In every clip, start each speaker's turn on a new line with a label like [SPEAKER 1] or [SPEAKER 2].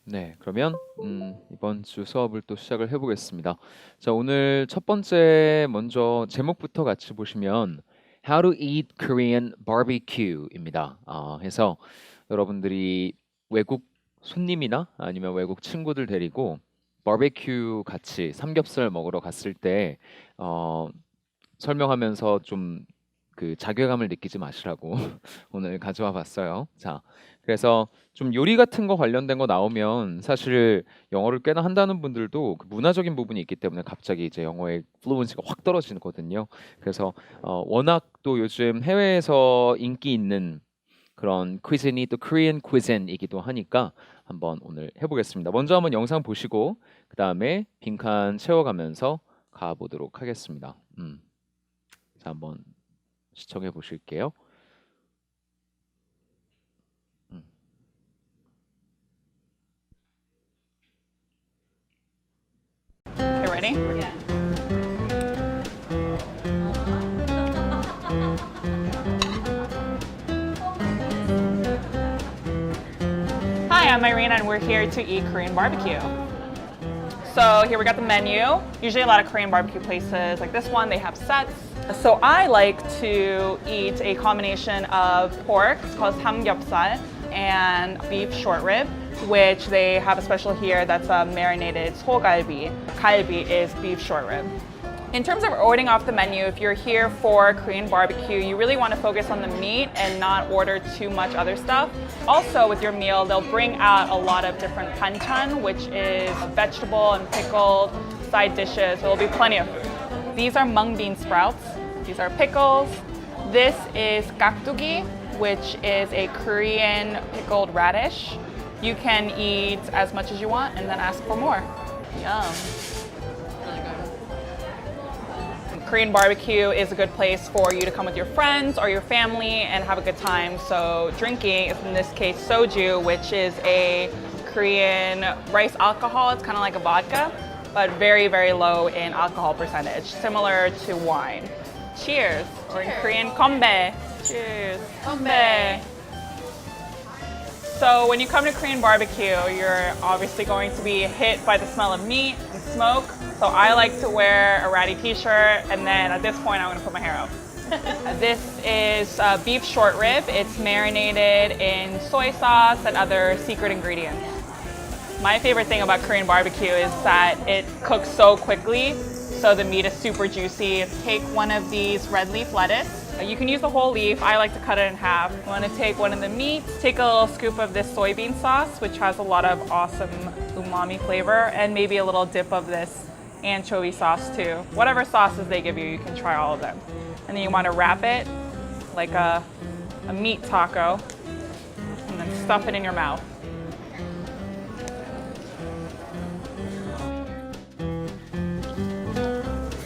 [SPEAKER 1] 네, 그러면 이번 주 수업을 또 시작을 해보겠습니다. 자, 오늘 첫 번째 먼저 제목부터 같이 보시면 How to Eat Korean Barbecue입니다. 해서 여러분들이 외국 손님이나 아니면 외국 친구들 데리고 바베큐 같이 삼겹살 먹으러 갔을 때 어, 설명하면서 좀 그 자괴감을 느끼지 마시라고 오늘 가져와 봤어요. 자, 그래서 좀 요리 같은 거 관련된 거 나오면 사실 영어를 꽤나 한다는 분들도 그 문화적인 부분이 있기 때문에 갑자기 이제 영어의 플루언시가 확 떨어지거든요. 그래서 워낙 또 요즘 해외에서 인기 있는 그런 퀴즈니 또 코리안 퀴즈이기도 하니까 한번 오늘 해보겠습니다. 먼저 한번 영상 보시고 그 다음에 빈칸 채워가면서 가보도록 하겠습니다. 자, 한번 시청해 보실게요. 음.
[SPEAKER 2] Okay, ready? Hi, I'm Irene and we're here to eat Korean barbecue. So here we got the menu. Usually a lot of Korean barbecue places like this one, they have sets. So I like to eat a combination of pork, it's called samgyeopsal, and beef short rib, which they have a special here that's a marinated sogalbi. Kalbi is beef short rib. In terms of ordering off the menu, if you're here for Korean barbecue, you really want to focus on the meat and not order too much other stuff. Also, with your meal, they'll bring out a lot of different banchan, which is vegetable and pickled side dishes. So there'll be plenty of food. These are mung bean sprouts. These are pickles. This is gakdugi, which is a Korean pickled radish. You can eat as much as you want and then ask for more. Yum. Korean barbecue is a good place for you to come with your friends or your family and have a good time. So drinking is in this case soju, which is a Korean rice alcohol. It's kind of like a vodka, but very, very low in alcohol percentage, similar to wine. Cheers, or in Korean, kombe. Cheers. Kombe. So when you come to Korean barbecue, you're obviously going to be hit by the smell of meat and smoke. So I like to wear a ratty t-shirt, and then at this point I'm gonna put my hair up. This is beef short rib. It's marinated in soy sauce and other secret ingredients. My favorite thing about Korean barbecue is that it cooks so quickly, so the meat is super juicy. Take one of these red leaf lettuce. You can use the whole leaf. I like to cut it in half. You want to take one of the meats, take a little scoop of this soybean sauce, which has a lot of awesome umami flavor, and maybe a little dip of this anchovy sauce too. Whatever sauces they give you, you can try all of them. And then you want to wrap it like a meat taco, and then stuff it in your mouth.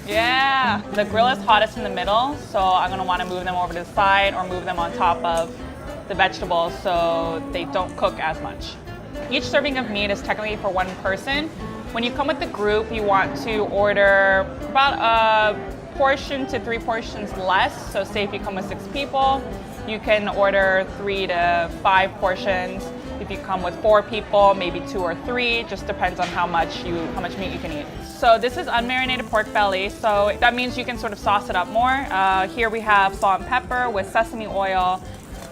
[SPEAKER 2] Yeah, the grill is hottest in the middle, so I'm gonna wanna move them over to the side or move them on top of the vegetables so they don't cook as much. Each serving of meat is technically for one person. When you come with the group, you want to order about a portion to 3 portions less. So say if you come with 6 people, you can order 3 to 5 portions. If you come with 4 people, maybe 2 or 3, just depends on how much meat you can eat. So this is unmarinated pork belly, so that means you can sort of sauce it up more. Here we have salt and pepper with sesame oil,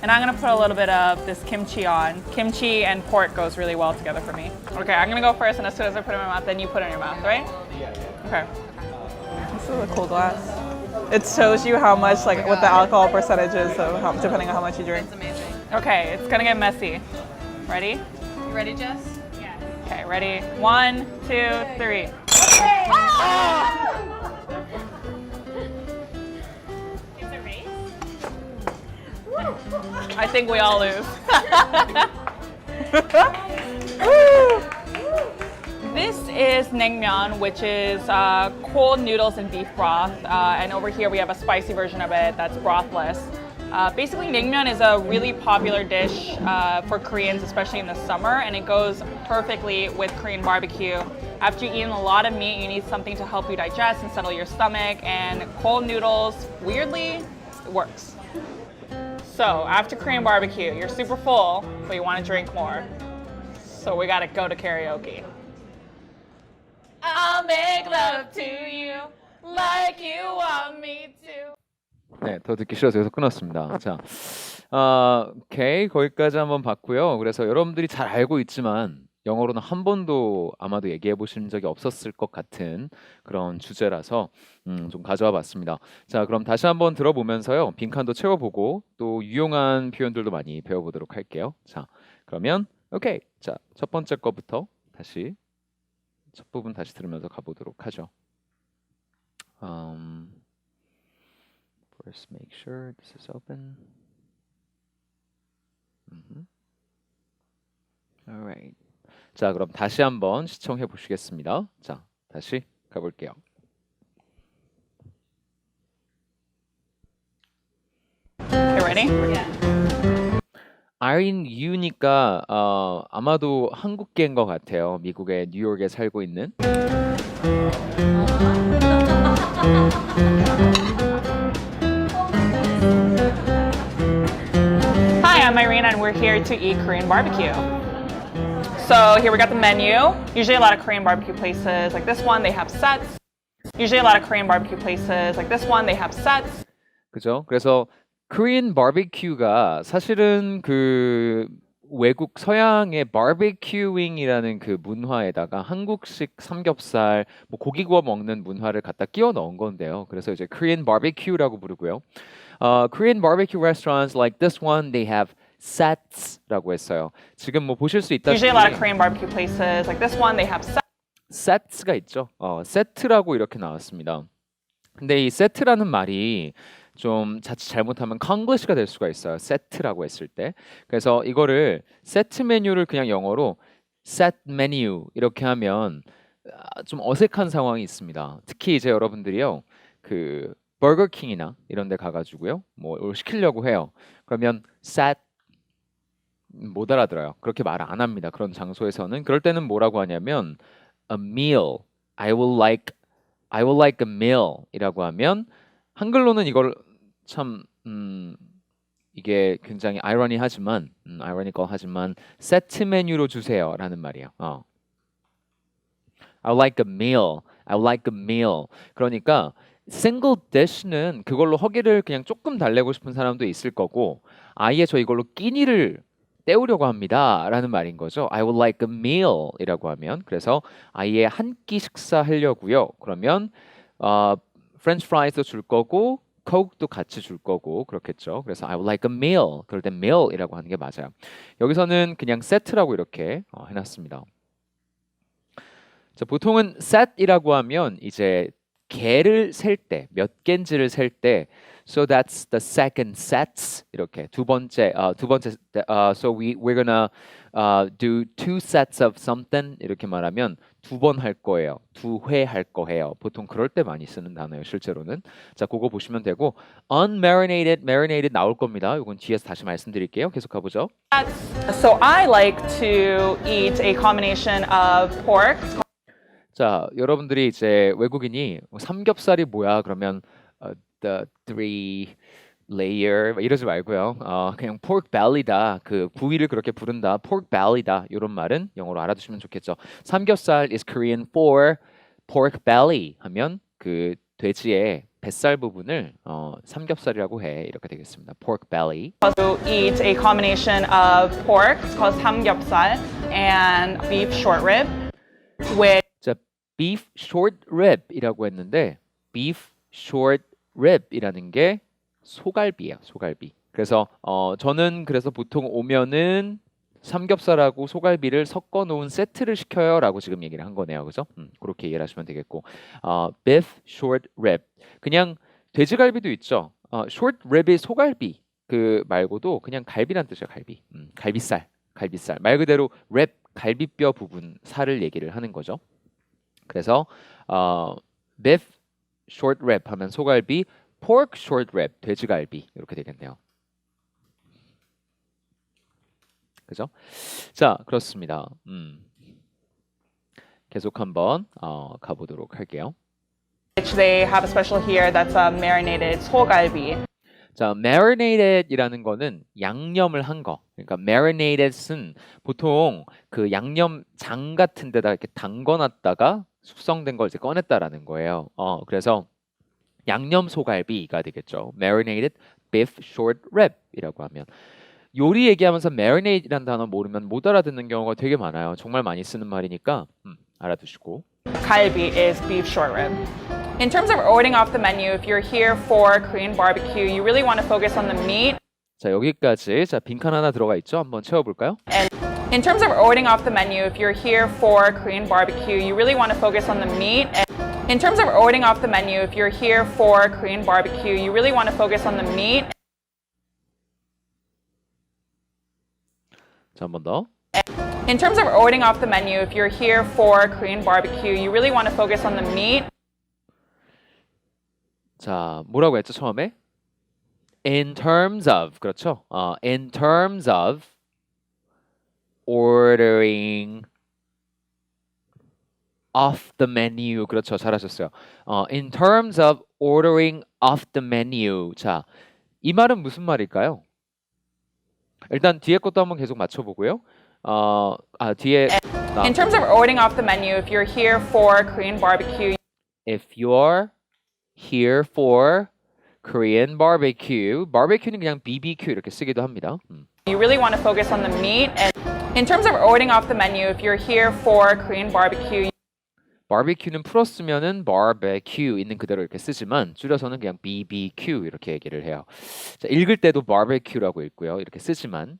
[SPEAKER 2] and I'm gonna put a little bit of this kimchi on. Kimchi and pork goes really well together for me. Okay, I'm gonna go first, and as soon as I put it in my mouth, then you put it in your mouth, right? Yeah. Okay. This is a cool glass. It shows you how much, like, what the alcohol percentage is, of how, depending on how much you drink.
[SPEAKER 3] It's amazing.
[SPEAKER 2] Okay, it's gonna get messy. Ready?
[SPEAKER 3] You ready, Jess? Yeah.
[SPEAKER 2] Okay, ready? 1, 2, 3.
[SPEAKER 3] Is it race?
[SPEAKER 2] I think we all lose. This is naengmyeon, which is cold noodles and beef broth. And over here we have a spicy version of it that's brothless. Basically, naengmyeon is a really popular dish for Koreans, especially in the summer, and it goes perfectly with Korean barbecue. After you've eaten a lot of meat, you need something to help you digest and settle your stomach, and cold noodles, weirdly, it works. So after Korean barbecue, you're super full, but you want to drink more. So we gotta go to karaoke. I'll make love to you like you want me to.
[SPEAKER 1] 네, 더 듣기 싫어서 여기서 끊었습니다. 자, 오케이, 거기까지 한번 봤고요. 그래서 여러분들이 잘 알고 있지만 영어로는 한 번도 아마도 얘기해 보신 적이 없었을 것 같은 그런 주제라서 좀 가져와 봤습니다. 자, 그럼 다시 한번 들어보면서요. 빈칸도 채워보고 또 유용한 표현들도 많이 배워보도록 할게요. 자, 그러면 오케이. 자, 첫 번째 거부터 다시 첫 부분 다시 들으면서 가보도록 하죠. First, make sure this is open. Alright. 자, 그럼 다시 한번 시청해 보시겠습니다. 자, 다시 가볼게요.
[SPEAKER 2] Okay, ready?
[SPEAKER 1] Irene Yu니까 아마도 한국계인 것 같아요. 미국의 뉴욕에 살고 있는.
[SPEAKER 2] Hi, I'm Irene and we're here to eat Korean barbecue. So here we got the menu. Usually a lot of Korean barbecue places like this one, they have sets. Usually a lot of Korean barbecue places like this one, they have sets.
[SPEAKER 1] 그죠? 그래서 Korean barbecue가 사실은 그 외국 서양의 barbecuing이라는 그 문화에다가 한국식 삼겹살, 뭐 고기 구워 먹는 문화를 갖다 끼워 넣은 건데요. 그래서 이제 Korean barbecue라고 부르고요. Korean barbecue restaurants like this one, they have sets라고 했어요. 지금 뭐 보실 수 있다시피
[SPEAKER 2] Usually a lot of Korean barbecue places like this one, they have sets.
[SPEAKER 1] sets가 있죠. 세트라고 이렇게 나왔습니다. 근데 이 세트라는 말이 좀 자칫 잘못하면 콩글리시가 될 수가 있어요. 세트라고 했을 때. 그래서 이거를 세트 메뉴를 그냥 영어로 set menu 이렇게 하면 좀 어색한 상황이 있습니다. 특히 이제 여러분들이요. 그 버거킹이나 이런 데 가가지고요. 뭐 시키려고 해요. 그러면 set 못 알아들어요. 그렇게 말 안 합니다. 그런 장소에서는. 그럴 때는 뭐라고 하냐면 a meal. I will like a meal 이라고 하면 한글로는 이걸 참 이게 굉장히 ironical 하지만 세트 메뉴로 주세요라는 말이에요. I would like a meal. I would like a meal. 그러니까 single dish는 그걸로 허기를 그냥 조금 달래고 싶은 사람도 있을 거고 아예 저 이걸로 끼니를 때우려고 합니다 라는 말인 거죠. I would like a meal 이라고 하면 그래서 아예 한 끼 식사하려고요. 그러면 French fries도 줄 거고 Coke도 같이 줄 거고 그렇겠죠. 그래서 I would like a meal. 그럴 땐 meal이라고 하는 게 맞아요. 여기서는 그냥 세트라고 이렇게 해놨습니다. 자, 보통은 set이라고 하면 이제 개를 셀 때, 몇 개인지를 셀 때 so that's the second sets 이렇게 두 번째 so we're gonna do two sets of something 이렇게 말하면 두 번 할 거예요. 두 회 할 거예요. 보통 그럴 때 많이 쓰는 단어예요. 실제로는. 자, 그거 보시면 되고 unmarinated 나올 겁니다. 이건 뒤에서 다시 말씀드릴게요. 계속 가보죠.
[SPEAKER 2] So I like to eat a combination of pork.
[SPEAKER 1] 자, 여러분들이 이제 외국인이 삼겹살이 뭐야? 그러면 the three layer 이러지 말고요. 그냥 pork belly다. 그 부위를 그렇게 부른다. pork belly다. 이런 말은 영어로 알아두시면 좋겠죠. 삼겹살 is Korean for pork belly 하면 그 돼지의 뱃살 부분을 삼겹살이라고 해. 이렇게 되겠습니다. pork belly.
[SPEAKER 2] To eat a combination of pork, it's called samgyeopsal, and beef short rib, with
[SPEAKER 1] 자, beef short rib이라고 했는데 beef short rib이라는 게 소갈비예요. 소갈비. 그래서 저는 그래서 보통 오면은 삼겹살하고 소갈비를 섞어 놓은 세트를 시켜요라고 지금 얘기를 한 거네요. 그죠? 그렇게 이해를 하시면 되겠고. beef short rib. 그냥 돼지갈비도 있죠. short rib이 소갈비. 그 말고도 그냥 갈비란 뜻이에요. 갈비. 갈비살. 말 그대로 rib 갈비뼈 부분 살을 얘기를 하는 거죠. 그래서 beef short rib 하면 소갈비, pork short rib 돼지갈비 이렇게 되겠네요. 그죠? 자, 그렇습니다. 계속 한번 가보도록 할게요.
[SPEAKER 2] which they have a special here that's marinated 소갈비.
[SPEAKER 1] 자, marinated이라는 거는 양념을 한 거. 그러니까 marinated은 보통 그 양념장 같은 데다 이렇게 담궈놨다가 숙성된 걸 이제 꺼냈다라는 거예요. 그래서 양념 소갈비가 되겠죠. marinated beef short rib이라고 하면 요리 얘기하면서 marinate이라는 단어 모르면 못 알아듣는 경우가 되게 많아요. 정말 많이 쓰는 말이니까 알아두시고.
[SPEAKER 2] Kalbi is beef short rib. In terms of ordering off the menu, if you're here for Korean barbecue, you really want to focus on the meat.
[SPEAKER 1] 자, 여기까지. 자, 빈칸 하나 들어가 있죠? 한번 채워볼까요?
[SPEAKER 2] And in terms of ordering off the menu, if you're here for Korean barbecue, you really want to focus on the meat. And in terms of ordering off the menu, if you're here for Korean barbecue, you really want to focus on the meat.
[SPEAKER 1] 자, 한 번 더.
[SPEAKER 2] In terms of ordering off the menu, if you're here for Korean barbecue, you really want to focus on the meat.
[SPEAKER 1] 자, 뭐라고 했죠, 처음에? In terms of, 그렇죠? In terms of ordering off the menu. 그렇죠, 잘하셨어요. In terms of ordering off the menu. 자, 이 말은 무슨 말일까요? 일단 뒤에 것도 한번 계속 맞춰보고요. 뒤에
[SPEAKER 2] In terms of ordering off the menu, if you're here for Korean barbecue,
[SPEAKER 1] if you're here for Korean barbecue. barbecue는 그냥 BBQ 이렇게 쓰기도 합니다.
[SPEAKER 2] you really want to focus on the meat. And in terms of ordering off the menu, if you're here for Korean barbecue,
[SPEAKER 1] barbecue는 풀었으면은 barbecue 있는 그대로 이렇게 쓰지만 줄여서는 그냥 BBQ 이렇게 얘기를 해요. 자, 읽을 때도 barbecue라고 읽고요. 이렇게 쓰지만.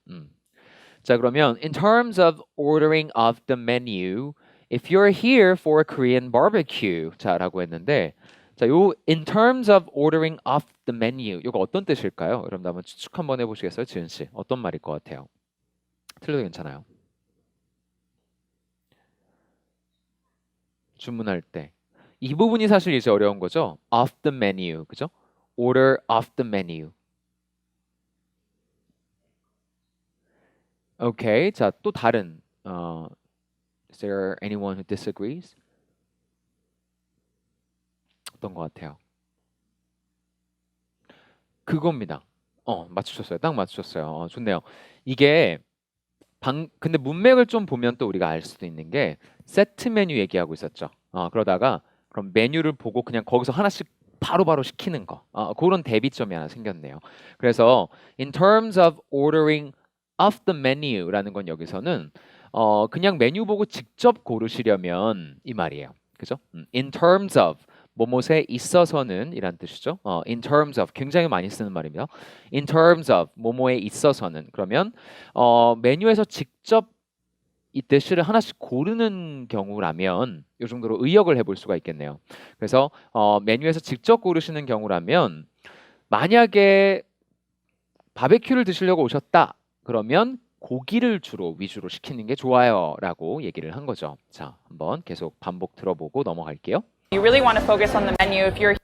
[SPEAKER 1] 자, 그러면 in terms of ordering off the menu, if you're here for Korean barbecue, 자라고 했는데, 자, 요 in terms of ordering off the menu, 이거 어떤 뜻일까요? 여러분 한번 추측 한번 해보시겠어요, 지은 씨? 어떤 말일 것 같아요? 틀려도 괜찮아요. 주문할 때. 이 부분이 사실 이제 어려운 거죠. off the menu, 그죠? order off the menu. 오케이, 자, 또 다른 is there anyone who disagrees? 어떤 것 같아요? 그겁니다. 맞추셨어요. 딱 맞추셨어요. 좋네요. 이게 근데 문맥을 좀 보면 또 우리가 알 수도 있는 게 세트 메뉴 얘기하고 있었죠. 그러다가 그럼 메뉴를 보고 그냥 거기서 하나씩 바로바로 시키는 거. 그런 대비점이 하나 생겼네요. 그래서 in terms of ordering off the menu라는 건 여기서는 그냥 메뉴 보고 직접 고르시려면 이 말이에요. 그죠? in terms of 뭐뭐에 있어서는 이란 뜻이죠. in terms of 굉장히 많이 쓰는 말입니다. in terms of 뭐뭐에 있어서는 그러면 메뉴에서 직접 이 디쉬를 하나씩 고르는 경우라면 이 정도로 의역을 해볼 수가 있겠네요. 그래서 메뉴에서 직접 고르시는 경우라면 만약에 바베큐를 드시려고 오셨다 그러면 고기를 주로 위주로 시키는 게 좋아요라고 얘기를 한 거죠. 자, 한번 계속 반복 들어보고 넘어갈게요.
[SPEAKER 2] you really want to focus on the menu. If you're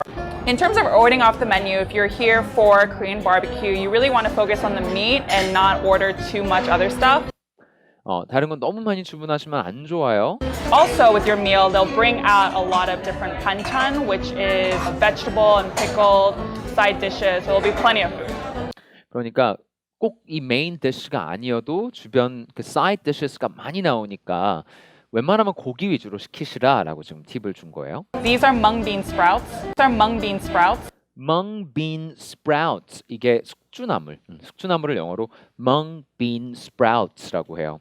[SPEAKER 2] in terms of ordering off the menu, if you're here for Korean barbecue, you really want to focus on the meat and not order too much other stuff.
[SPEAKER 1] 다른 건 너무 많이 주문하시면 안 좋아요.
[SPEAKER 2] Also, with your meal, they'll bring out a lot of different banchan, which is vegetable and pickled side dishes. So there'll be plenty of food.
[SPEAKER 1] 그러니까 꼭 이 메인 디쉬가 아니어도 주변 그 사이드 디쉬가 많이 나오니까 웬만하면 고기 위주로 시키시라라고 지금 팁을 준 거예요.
[SPEAKER 2] These are mung bean sprouts. These are mung bean sprouts.
[SPEAKER 1] mung bean sprouts 이게 숙주나물. 숙주나물을 영어로 mung bean sprouts라고 해요.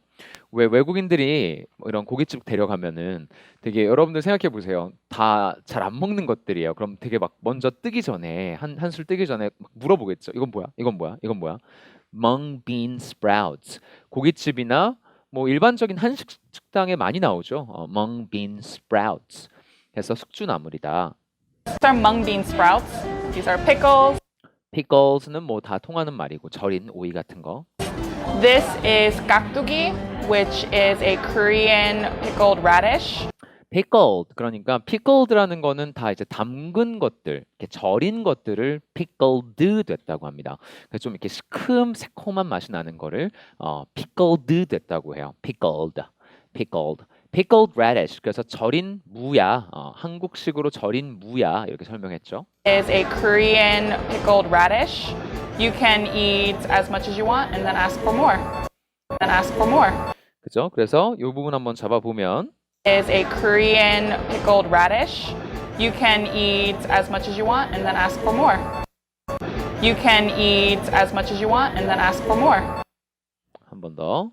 [SPEAKER 1] 왜 외국인들이 뭐 이런 고깃집 데려가면은 되게 여러분들 생각해 보세요. 다 잘 안 먹는 것들이에요. 그럼 되게 막 먼저 뜨기 전에 한술 뜨기 전에 막 물어보겠죠. 이건 뭐야? 이건 뭐야? 이건 뭐야? mung bean sprouts. 고깃집이나 뭐 일반적인 한식 식당에 많이 나오죠. mung bean sprouts. 해서 숙주나물이다.
[SPEAKER 2] These are mung bean sprouts. These are pickles.
[SPEAKER 1] pickles는 뭐 다 통하는 말이고 절인 오이 같은 거.
[SPEAKER 2] This is gakdugi, which is a Korean pickled radish.
[SPEAKER 1] pickled 그러니까 pickled라는 거는 다 이제 담근 것들, 이렇게 절인 것들을 pickled 됐다고 합니다. 그래서 좀 이렇게 시큼 새콤한 맛이 나는 거를 pickled 됐다고 해요. pickled, pickled, pickled radish. 그래서 절인 무야, 한국식으로 절인 무야 이렇게 설명했죠.
[SPEAKER 2] Is a Korean pickled radish. You can eat as much as you want and then ask for more. Then ask for more.
[SPEAKER 1] 그죠? 그래서 이 부분 한번 잡아보면
[SPEAKER 2] Is a Korean pickled radish. You can eat as much as you want and then ask for more. You can eat as much as you want and then ask for more.
[SPEAKER 1] 한 번 더.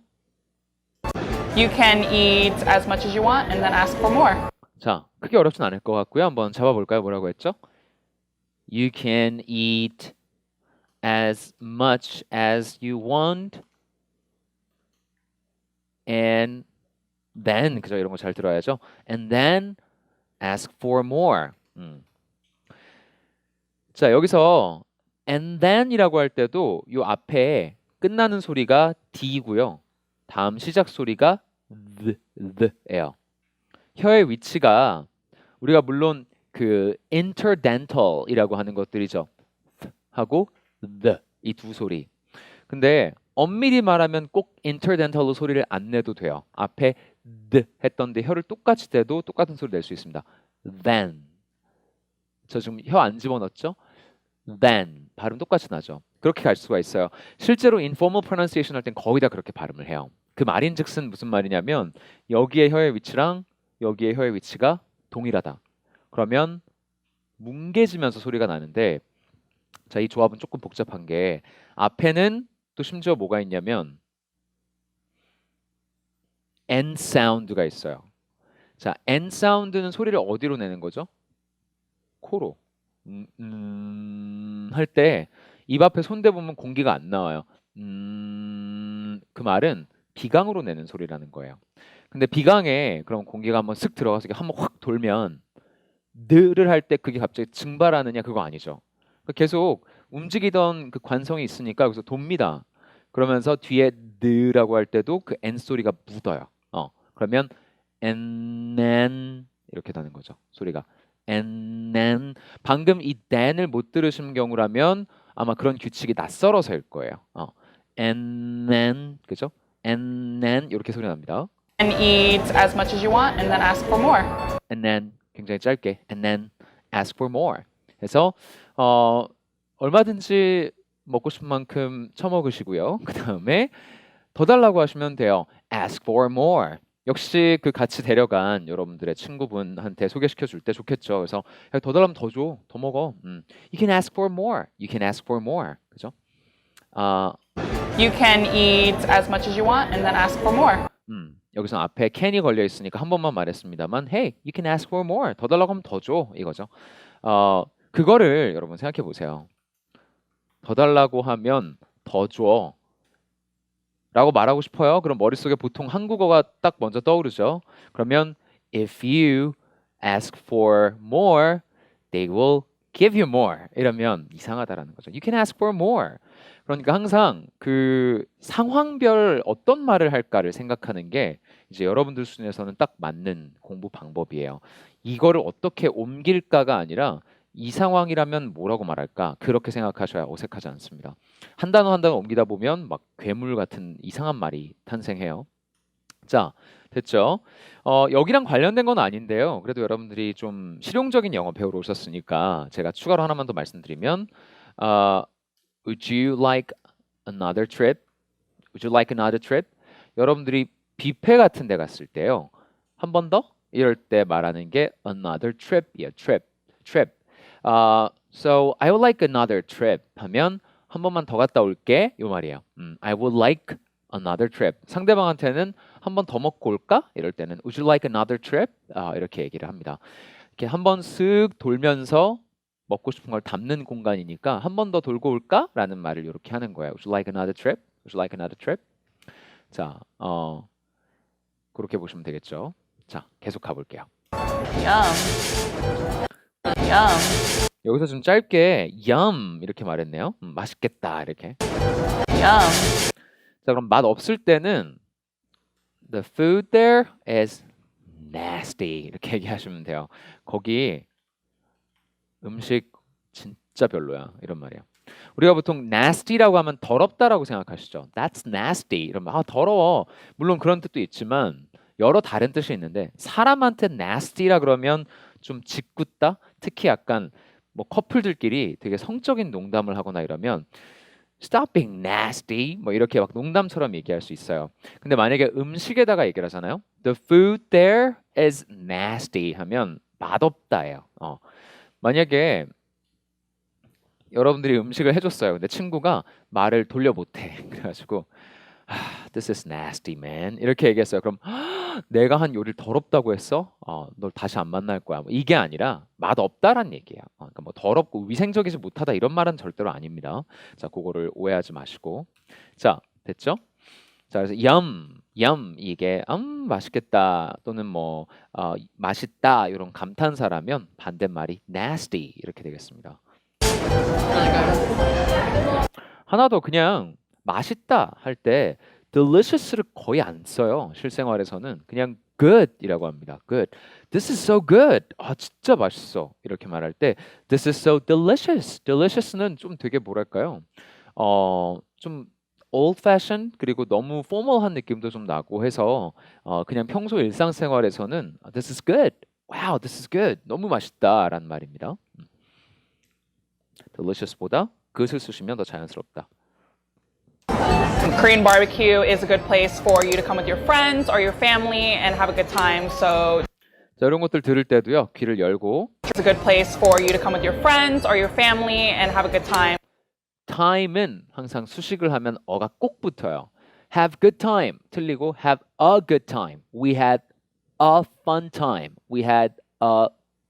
[SPEAKER 2] You can eat as much as you want and then ask for more.
[SPEAKER 1] 자, 크게 어렵진 않을 것 같고요. 한번 잡아볼까요? 뭐라고 했죠? You can eat as much as you want and then 그죠? 이런 거 잘 들어야죠. And then ask for more. 자, 여기서 and then이라고 할 때도 요 앞에 끝나는 소리가 D고요. 다음 시작 소리가 the예요. 혀의 위치가 우리가 물론 그 interdental이라고 하는 것들이죠. 하고 the 이 두 소리. 근데 엄밀히 말하면 꼭 interdental로 소리를 안 내도 돼요. 앞에 the 했던데 혀를 똑같이 대도 똑같은 소리 낼 수 있습니다. then. 저 지금 혀 안 집어넣었죠? then 발음 똑같이 나죠. 그렇게 갈 수가 있어요. 실제로 informal pronunciation 할 땐 거의 다 그렇게 발음을 해요. 그 말인즉슨 무슨 말이냐면 여기에 혀의 위치랑 여기에 혀의 위치가 동일하다. 그러면 뭉개지면서 소리가 나는데 자, 이 조합은 조금 복잡한 게 앞에는 또 심지어 뭐가 있냐면 N 사운드가 있어요. 자, N 사운드는 소리를 어디로 내는 거죠? 코로. 할 때 입 앞에 손 대보면 공기가 안 나와요. 그 말은 비강으로 내는 소리라는 거예요. 근데 비강에 그럼 공기가 한번 쓱 들어가서 이게 한번 확 돌면 느를 할 때 그게 갑자기 증발하느냐 그거 아니죠. 계속 움직이던 그 관성이 있으니까 여기서 돕니다. 그러면서 뒤에 느라고 할 때도 그 N 소리가 묻어요. 그러면 and then 이렇게 나는 거죠. 소리가 and then 방금 이 then을 못 들으신 경우라면 아마 그런 규칙이 낯설어서일 거예요. and then 그죠? and then 이렇게 소리 납니다.
[SPEAKER 2] And eat as much as you want and then ask for more.
[SPEAKER 1] and then 굉장히 짧게 and then ask for more. 그래서 얼마든지 먹고 싶은 만큼 처먹으시고요. 그 다음에 더 달라고 하시면 돼요. ask for more. 역시 그 같이 데려간 여러분들의 친구분한테 소개시켜 줄 때 좋겠죠. 그래서 야, 더 달라면 더 줘, 더 먹어. You can ask for more. You can ask for more. 그죠?
[SPEAKER 2] You can eat as much as you want and then ask for more.
[SPEAKER 1] 여기서 앞에 can이 걸려 있으니까 한 번만 말했습니다만, hey, you can ask for more. 더 달라고 하면 더 줘. 이거죠. 그거를 여러분 생각해 보세요. 더 달라고 하면 더 줘. 라고 말하고 싶어요. 그럼 머릿속에 보통 한국어가 딱 먼저 떠오르죠. 그러면 if you ask for more, they will give you more. 이러면 이상하다라는 거죠. You can ask for more. 그러니까 항상 그 상황별 어떤 말을 할까를 생각하는 게 이제 여러분들 수준에서는 딱 맞는 공부 방법이에요. 이거를 어떻게 옮길까가 아니라 이 상황이라면 뭐라고 말할까? 그렇게 생각하셔야 어색하지 않습니다. 한 단어 한 단어 옮기다 보면 막 괴물 같은 이상한 말이 탄생해요. 자, 됐죠? 여기랑 관련된 건 아닌데요. 그래도 여러분들이 좀 실용적인 영어 배우러 오셨으니까 제가 추가로 하나만 더 말씀드리면 Would you like another trip? Would you like another trip? 여러분들이 뷔페 같은 데 갔을 때요. 한 번 더? 이럴 때 말하는 게 another trip이에요. trip. So I would like another trip 하면 한 번만 더 갔다 올게 이 말이에요. I would like another trip. 상대방한테는 한 번 더 먹고 올까? 이럴 때는 Would you like another trip? 이렇게 얘기를 합니다. 이렇게 한 번 쓱 돌면서 먹고 싶은 걸 담는 공간이니까 한 번 더 돌고 올까? 라는 말을 이렇게 하는 거예요. Would you like another trip? Would you like another trip? 자, 그렇게 보시면 되겠죠. 자, 계속 가볼게요.
[SPEAKER 2] Yum.
[SPEAKER 1] 여기서 좀 짧게 yum 이렇게 말했네요. 맛있겠다 이렇게.
[SPEAKER 2] Yum.
[SPEAKER 1] 자, 그럼 맛 없을 때는 the food there is nasty 이렇게 얘기하시면 돼요. 거기 음식 진짜 별로야 이런 말이에요. 우리가 보통 nasty라고 하면 더럽다라고 생각하시죠. That's nasty 이러면 더러워. 물론 그런 뜻도 있지만 여러 다른 뜻이 있는데 사람한테 nasty라 그러면 좀 짓궂다. 특히 약간 뭐 커플들끼리 되게 성적인 농담을 하거나 이러면 Stop being nasty. 뭐 이렇게 막 농담처럼 얘기할 수 있어요. 근데 만약에 음식에다가 얘기를 하잖아요. The food there is nasty 하면 맛없다예요. 만약에 여러분들이 음식을 해줬어요. 근데 친구가 말을 돌려 못해. 그래가지고 This is nasty, man. 이렇게 얘기했어요. 그럼 내가 한 요리를 더럽다고 했어? 널 다시 안 만날 거야. 뭐 이게 아니라 맛없다란 얘기야. 그러니까 뭐 더럽고 위생적이지 못하다 이런 말은 절대로 아닙니다. 자, 그거를 오해하지 마시고. 자, 됐죠? 자, 그래서 이게 맛있겠다 또는 뭐 맛있다 이런 감탄사라면 반대말이 nasty 이렇게 되겠습니다. 하나 더 그냥 맛있다 할 때 delicious를 거의 안 써요. 실생활에서는 그냥 good이라고 합니다. Good. This is so good. 진짜 맛있어. 이렇게 말할 때 this is so delicious. delicious는 좀 되게 뭐랄까요? 좀 old fashioned 그리고 너무 formal한 느낌도 좀 나고 해서 그냥 평소 일상생활에서는 this is good. Wow, this is good. 너무 맛있다라는 말입니다. delicious보다 good을 쓰시면 더 자연스럽다.
[SPEAKER 2] Korean barbecue is a good place for you to come with your friends or your family and have a good time. So
[SPEAKER 1] 자, 이런 것들 들을 때도요. 귀를 열고
[SPEAKER 2] it's a good place for you to come with your friends or your family and have a good time.
[SPEAKER 1] time은 항상 수식을 하면 어가 꼭 붙어요. have good time 틀리고 have a good time. We had a fun time. We had a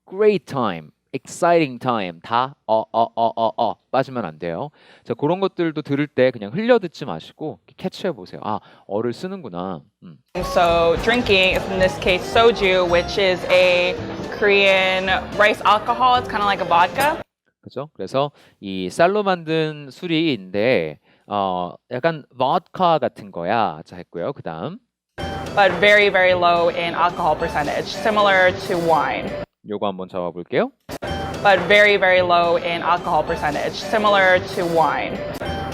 [SPEAKER 1] great time. exciting time. 다 빠지면 안 돼요. 자, 그런 것들도 들을 때 그냥 흘려 듣지 마시고 캐치해 보세요. 어를 쓰는구나.
[SPEAKER 2] So drinking is in this case soju, which is a Korean rice alcohol. It's kind of like a vodka.
[SPEAKER 1] 그죠? 그래서 이 쌀로 만든 술인데 약간 보드카 같은 거야. 자, 했고요. 그다음
[SPEAKER 2] But very, very low in alcohol percentage, similar to wine.
[SPEAKER 1] 요거 한번 잡아 볼게요.
[SPEAKER 2] But very, very low in alcohol percentage, similar to wine.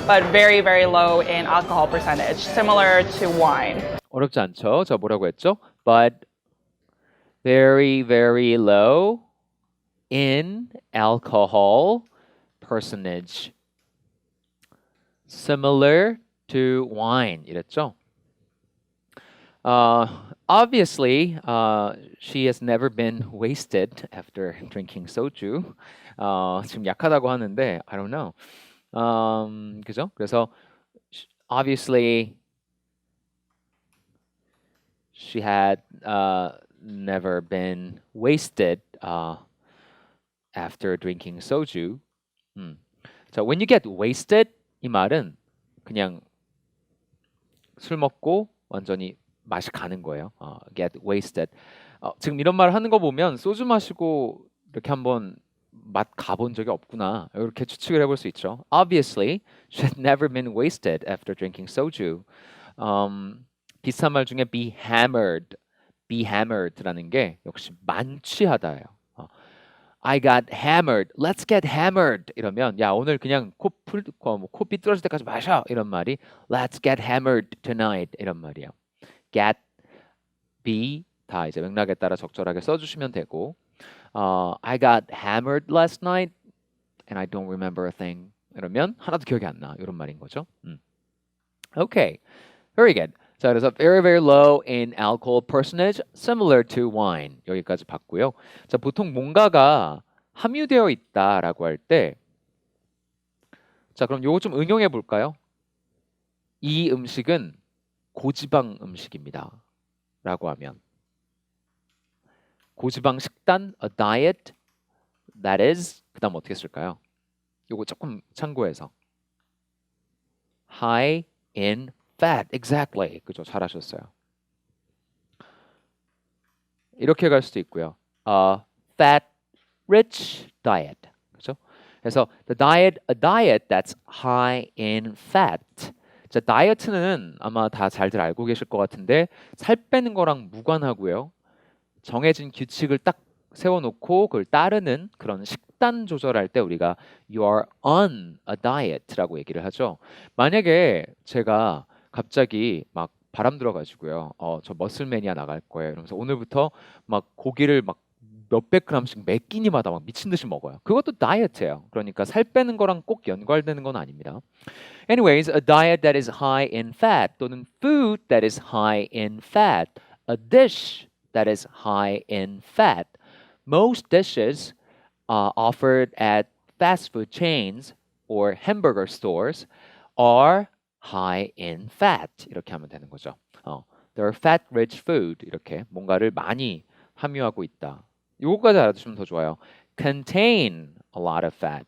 [SPEAKER 2] But very, very low in alcohol percentage, similar to wine.
[SPEAKER 1] 어렵지 않죠? 자, 뭐라고 했죠? But very, very low in alcohol percentage. Similar to wine. 이랬죠? Obviously, she has never been wasted after drinking soju. 지금 약하다고 하는데, I don't know. 그죠? 그래서 obviously she had never been wasted after drinking soju. 자, when you get wasted 이 말은 그냥 술 먹고 완전히 맛이 가는 거예요. get wasted. 지금 이런 말 하는 거 보면 소주 마시고 이렇게 한번 맛 가본 적이 없구나. 이렇게 추측을 해볼 수 있죠. Obviously, she had never been wasted after drinking soju. 비슷한 말 중에 be hammered라는 게 역시 만취하다예요. I got hammered. Let's get hammered. 이러면 야 오늘 그냥 코 삐뚤어질 때까지 마셔. 이런 말이 Let's get hammered tonight. 이런 말이에요. get, be 다 이제 맥락에 따라 적절하게 써주시면 되고 I got hammered last night and I don't remember a thing. 이러면 하나도 기억이 안 나. 이런 말인 거죠. Okay, very good. 자, 그래서 very, very low in alcohol percentage, similar to wine. 여기까지 봤고요. 자, 보통 뭔가가 함유되어 있다라고 할 때, 자, 그럼 요거 좀 응용해 볼까요? 이 음식은 고지방 음식입니다. 라고 하면 고지방 식단, a diet that is 그 다음 어떻게 쓸까요? 요거 조금 참고해서 high in fat, exactly. 그죠? 잘하셨어요. 이렇게 갈 수도 있고요. Fat rich diet. 그죠? 그래서 a diet that's high in fat. 자, 다이어트는 아마 다 잘들 알고 계실 것 같은데 살 빼는 거랑 무관하고요. 정해진 규칙을 딱 세워놓고 그걸 따르는 그런 식단 조절할 때 우리가 you are on a diet라고 얘기를 하죠. 만약에 제가 갑자기 막 바람 들어가지고요. 저 머슬매니아 나갈 거예요. 이러면서 오늘부터 막 고기를 막 몇백 g씩 몇 끼니마다 막 미친 듯이 먹어요. 그것도 다이어트예요. 그러니까 살 빼는 거랑 꼭 연관되는 건 아닙니다. Anyways, a diet that is high in fat 또는 food that is high in fat, a dish that is high in fat. Most dishes offered at fast food chains or hamburger stores are high in fat. 이렇게 하면 되는 거죠. They're fat-rich food. 이렇게 뭔가를 많이 함유하고 있다. 요거까지 알아두시면 더 좋아요. Contain a lot of fat.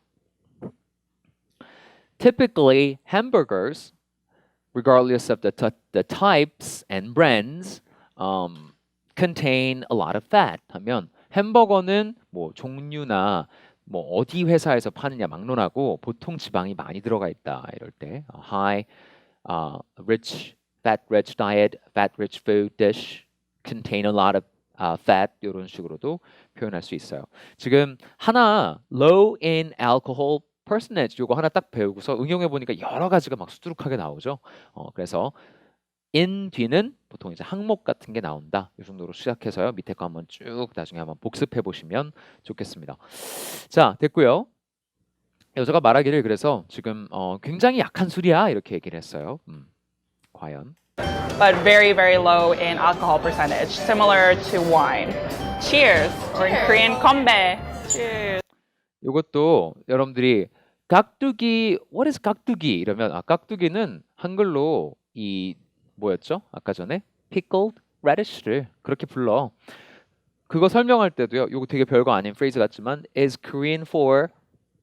[SPEAKER 1] Typically, hamburgers, regardless of the types and brands, contain a lot of fat. 하면 햄버거는 뭐 종류나 뭐 어디 회사에서 파느냐 막론하고 보통 지방이 많이 들어가 있다. 이럴 때 high, fat-rich diet, fat-rich food dish contain a lot of fat 이런 식으로도 표현할 수 있어요. 지금 하나 low in alcohol personage 요거 하나 딱 배우고서 응용해 보니까 여러 가지가 막 수두룩하게 나오죠. 그래서 in 뒤는 보통 이제 항목 같은 게 나온다. 이 정도로 시작해서요. 밑에 거 한번 쭉 나중에 한번 복습해 보시면 좋겠습니다. 자, 됐고요. 여자가 말하기를 그래서 지금 굉장히 약한 술이야 이렇게 얘기를 했어요. 과연?
[SPEAKER 2] But very, very low in alcohol percentage, similar to wine. Cheers, or in Korean, kombe. Cheers.
[SPEAKER 1] 이것도 여러분들이 깍두기, what is 깍두기? 이러면 깍두기는 한글로 이 뭐였죠? 아까 전에 pickled radish를 그렇게 불러. 그거 설명할 때도요. 이거 되게 별거 아닌 프레이즈 같지만 is Korean for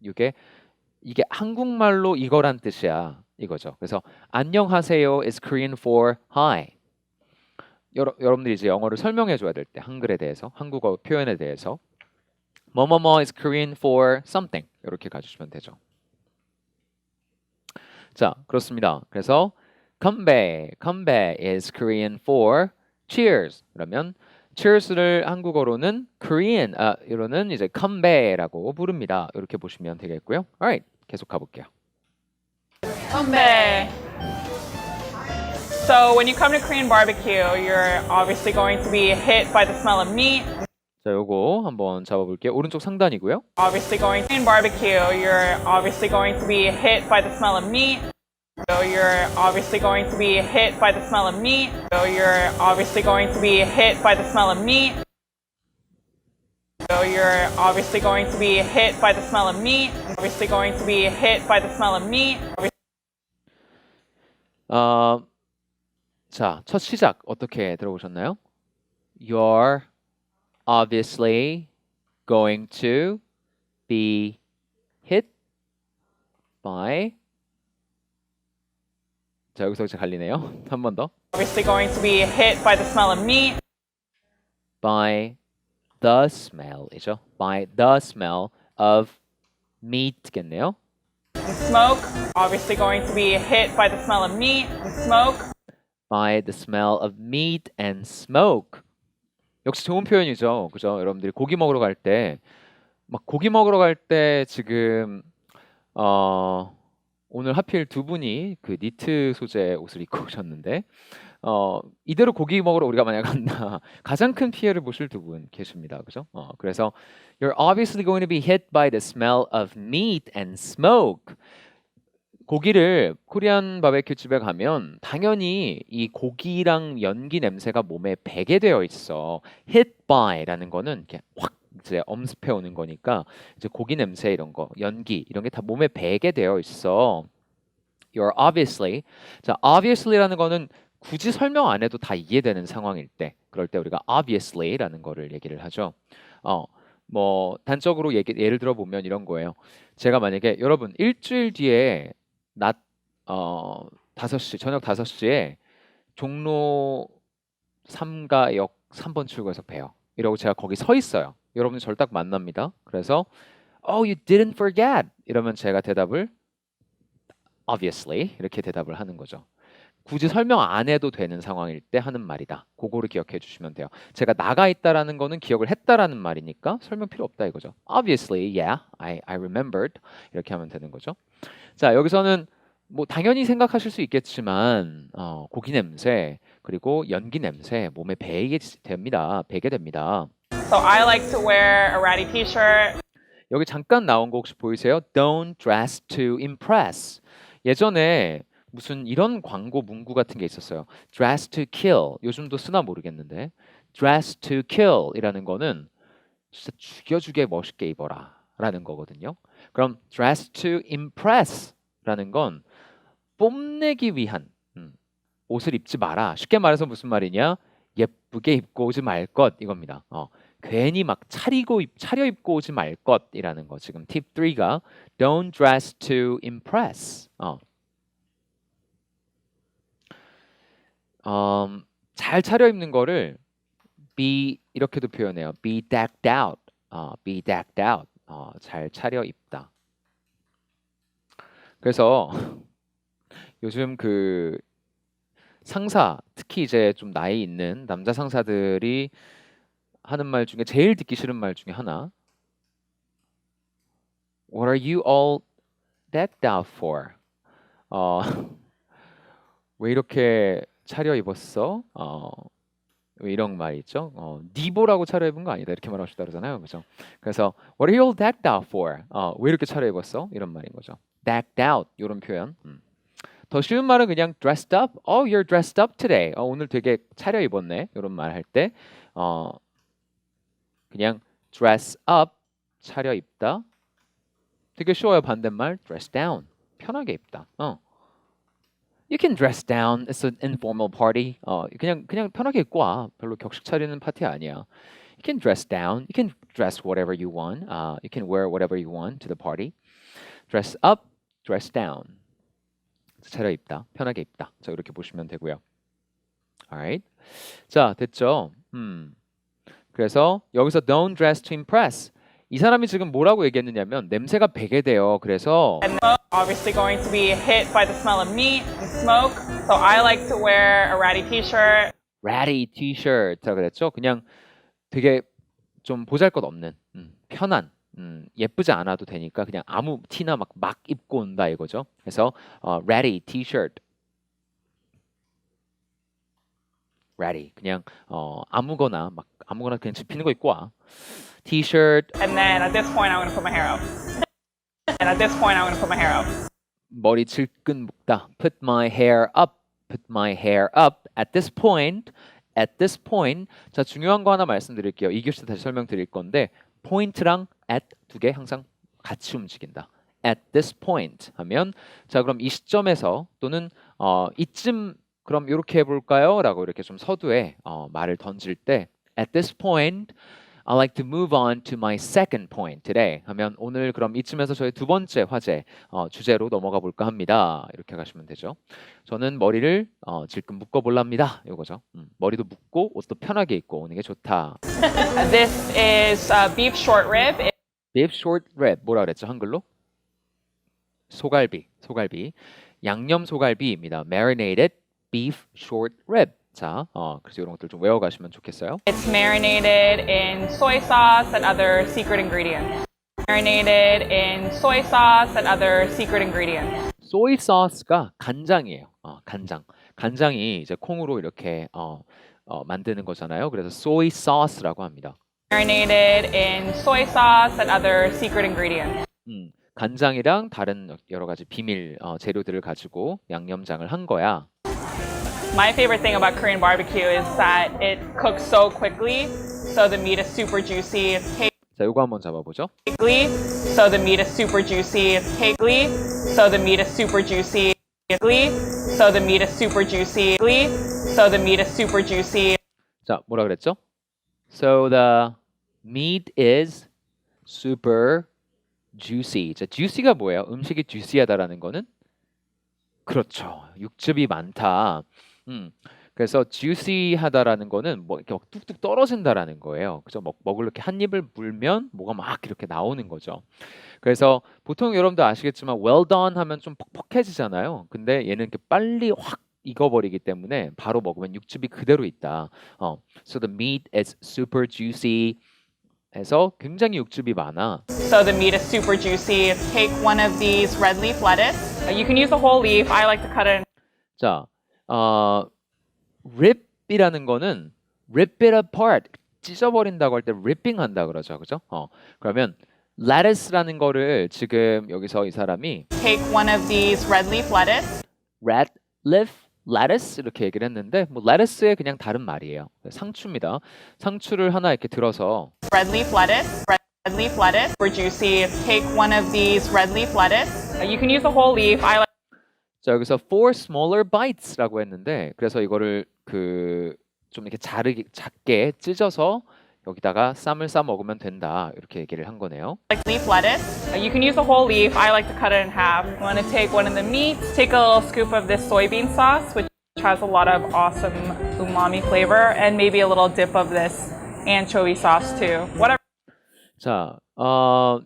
[SPEAKER 1] 이게 한국말로 이거란 뜻이야. 이거죠. 그래서 안녕하세요 is Korean for hi. 여러분들이 이제 영어를 설명해 줘야 될 때 한글에 대해서 한국어 표현에 대해서 뭐뭐뭐 is Korean for something 이렇게 가주시면 되죠. 자, 그렇습니다. 그래서 come back is Korean for cheers. 그러면 cheers를 한국어로는 Korean 이로는 이제 come back라고 부릅니다. 이렇게 보시면 되겠고요. Alright, 계속 가볼게요.
[SPEAKER 2] Kombe. So when you come to Korean barbecue, you're obviously going to be hit by the smell of meat.
[SPEAKER 1] 자, 요거 한번 잡아볼게요. 오른쪽 상단이고요.
[SPEAKER 2] Obviously going to Korean barbecue, you're obviously going to be hit by the smell of meat. So you're obviously going to be hit by the smell of meat. So you're obviously going to be hit by the smell of meat. So you're obviously going to be hit by the smell of meat. Obviously going to be hit by the smell of meat.
[SPEAKER 1] 자, 첫 시작 어떻게 들어보셨나요? You're obviously going to be hit by 자, 여기서 이제 갈리네요. 한 번 더.
[SPEAKER 2] Obviously going to be hit by the smell of meat.
[SPEAKER 1] By the smell이죠. By the smell of meat겠네요.
[SPEAKER 2] Smoke. Obviously going to be hit by the smell of meat and smoke.
[SPEAKER 1] By the smell of meat and smoke. 역시 좋은 표현이죠. 그죠? 여러분들이 고기 먹으러 갈 때 막 고기 먹으러 갈 때 지금 오늘 하필 두 분이 그 니트 소재 옷을 입고 오셨는데 이대로 고기 먹으러 우리가 만약 간다 가장 큰 피해를 보실 두 분 계십니다. 그죠? 그래서 you're obviously going to be hit by the smell of meat and smoke. 고기를 코리안 바베큐 집에 가면 당연히 이 고기랑 연기 냄새가 몸에 배게 되어 있어. hit by라는 거는 이렇게 확 이제 엄습해 오는 거니까 이제 고기 냄새 이런 거, 연기 이런 게 다 몸에 배게 되어 있어. You're obviously. 자, obviously라는 거는 굳이 설명 안 해도 다 이해되는 상황일 때, 그럴 때 우리가 obviously라는 거를 얘기를 하죠. 뭐 단적으로 예를 들어 보면 이런 거예요. 제가 만약에 여러분 일주일 뒤에 낮 5시 저녁 5시에 종로 3가역 3번 출구에서 봬요. 이러고 제가 거기 서 있어요. 여러분이 저를 딱 만납니다. 그래서 Oh, you didn't forget. 이러면 제가 대답을 obviously 이렇게 대답을 하는 거죠. 굳이 설명 안 해도 되는 상황일 때 하는 말이다. 그거를 기억해 주시면 돼요. 제가 나가 있다라는 거는 기억을 했다라는 말이니까 설명 필요 없다 이거죠. Obviously, yeah, I remembered. 이렇게 하면 되는 거죠. 자, 여기서는 뭐 당연히 생각하실 수 있겠지만 고기 냄새 그리고 연기 냄새 몸에 배게 됩니다. 배게 됩니다.
[SPEAKER 2] So I like to wear a ratty t-shirt.
[SPEAKER 1] 여기 잠깐 나온 거 혹시 보이세요? Don't dress to impress. 예전에 무슨 이런 광고 문구 같은 게 있었어요. Dress to kill. 요즘도 쓰나 모르겠는데 Dress to kill 이라는 거는 진짜 죽여주게 멋있게 입어라 라는 거거든요. 그럼 Dress to impress 라는 건 뽐내기 위한 옷을 입지 마라. 쉽게 말해서 무슨 말이냐? 예쁘게 입고 오지 말 것 이겁니다. 괜히 막 차려 입고 오지 말 것이라는 거. 지금 팁 3가 Don't dress to impress. 잘 차려입는 거를 be 이렇게도 표현해요. Be decked out. Be decked out. 잘 차려입다. 그래서 요즘 그 상사, 특히 이제 좀 나이 있는 남자 상사들이 하는 말 중에 제일 듣기 싫은 말 중에 하나. What are you all decked out for? 왜 이렇게 차려입었어? 왜 이런 말 있죠? 니보라고 차려입은 거 아니다 이렇게 말하고 싶다 그러잖아요, 그죠? 그래서 What are you all decked out for? 왜 이렇게 차려입었어? 이런 말인 거죠. Decked out 이런 표현. 더 쉬운 말은 그냥 dressed up. Oh, you're dressed up today. 오늘 되게 차려입었네. 이런 말 할 때 그냥 dress up 차려입다. 되게 쉬워요. 반대말 dress down 편하게 입다. You can dress down. It's an informal party. 그냥 편하게 입고 와. 별로 격식 차리는 파티 아니야. You can dress down. You can dress whatever you want. You can wear whatever you want to the party. Dress up, dress down. 차려입다, 편하게 입다. 자 이렇게 보시면 되고요. Alright. 자 됐죠? 그래서 여기서 don't dress to impress. 이 사람이 지금 뭐라고 얘기했느냐면 냄새가 배게 돼요. 그래서
[SPEAKER 2] And obviously going to be hit by the smell of meat and smoke. So I like to wear a ratty t-shirt.
[SPEAKER 1] ratty t-shirt라고 그랬죠. 그냥 되게 좀 보잘것없는 편한 예쁘지 않아도 되니까 그냥 아무 티나 막 입고 온다 이거죠. 그래서 ratty t-shirt, ratty 그냥 아무거나 그냥 집히는 거 입고 와. t-shirt
[SPEAKER 2] And then at this point, I'm going to put my hair up. And at this point, I'm going to put my hair up.
[SPEAKER 1] 머리 질끈 묶다. Put my hair up. Put my hair up. At this point. 자 중요한 거 하나 말씀드릴게요. 이 교시 다시 설명드릴 건데 point랑 at 두 개 항상 같이 움직인다. At this point 하면 자 그럼 이 시점에서 또는 이쯤 그럼 이렇게 해볼까요? 라고 이렇게 좀 서두에 말을 던질 때 At this point I'd like to move on to my second point today 하면 오늘 그럼 이쯤에서 저희 두 번째 화제 주제로 넘어가 볼까 합니다. 이렇게 가시면 되죠. 저는 머리를 질끈 묶어볼랍니다. 이거죠. 머리도 묶고 옷도 편하게 입고 오는 게 좋다.
[SPEAKER 2] This is beef short rib.
[SPEAKER 1] Beef short rib 뭐라 그랬죠? 한글로? 소갈비. 양념 소갈비입니다. Marinated beef short rib. 자, 그래서 이런 것들 좀 외워가시면 좋겠어요.
[SPEAKER 2] It's marinated in soy sauce and other secret ingredients. Marinated in soy sauce and other secret ingredients.
[SPEAKER 1] 소이 소스가 간장이에요. 간장이 이제 콩으로 이렇게 만드는 거잖아요. 그래서 소이 소스라고 합니다.
[SPEAKER 2] Marinated in soy sauce and other secret ingredients.
[SPEAKER 1] 간장이랑 다른 여러 가지 비밀 재료들을 가지고 양념장을 한 거야.
[SPEAKER 2] My favorite thing about Korean barbecue is that it cooks so quickly, so the meat is super juicy. It's
[SPEAKER 1] 자, 요거 한번 잡아보죠.
[SPEAKER 2] cakely, so the meat is super juicy. It's cakely, so the meat is super juicy. Cakely, so the meat is super juicy. Cakely, so the meat is super juicy.
[SPEAKER 1] 자, 뭐라 그랬죠? So the meat is super juicy. 자, juicy가 뭐예요? 음식이 juicy하다라는 거는 그렇죠. 육즙이 많다. 그래서 juicy하다라는 거는 뭐 이렇게 막 뚝뚝 떨어진다라는 거예요. 그죠? 먹을 이렇게 한 입을 물면 뭐가 막 이렇게 나오는 거죠. 그래서 보통 여러분도 아시겠지만 well done 하면 좀 퍽퍽해지잖아요. 근데 얘는 이렇게 빨리 확 익어버리기 때문에 바로 먹으면 육즙이 그대로 있다. So the meat is super juicy. 해서 굉장히 육즙이 많아.
[SPEAKER 2] So the meat is super juicy. Take one of these red leaf lettuce. You can use the whole leaf. I like to cut it.
[SPEAKER 1] 자, rip이라는 거는 rip it apart, 찢어버린다고 할 때 ripping 한다 그러죠, 그죠? 그러면 lettuce라는 거를 지금 여기서 이 사람이
[SPEAKER 2] Take one of these red leaf lettuce.
[SPEAKER 1] red leaf lettuce 이렇게 얘기를 했는데 뭐 lettuce의 그냥 다른 말이에요. 상추입니다. 상추를 하나 이렇게 들어서
[SPEAKER 2] Red leaf lettuce. Red leaf lettuce. Or juicy. Take one of these red leaf lettuce. You can use the whole leaf. I like
[SPEAKER 1] 자 여기서 four smaller bites라고 했는데 그래서 이거를 그 좀 이렇게 작게 찢어서 여기다가 쌈을 싸 먹으면 된다 이렇게 얘기를 한 거네요.
[SPEAKER 2] leaf lettuce. You can use the whole leaf. I like to cut it in half. You want to take one of the meats. Take a little scoop of this soybean sauce, which has a lot of awesome umami flavor, and maybe a little dip of this anchovy sauce too. Whatever.
[SPEAKER 1] 자,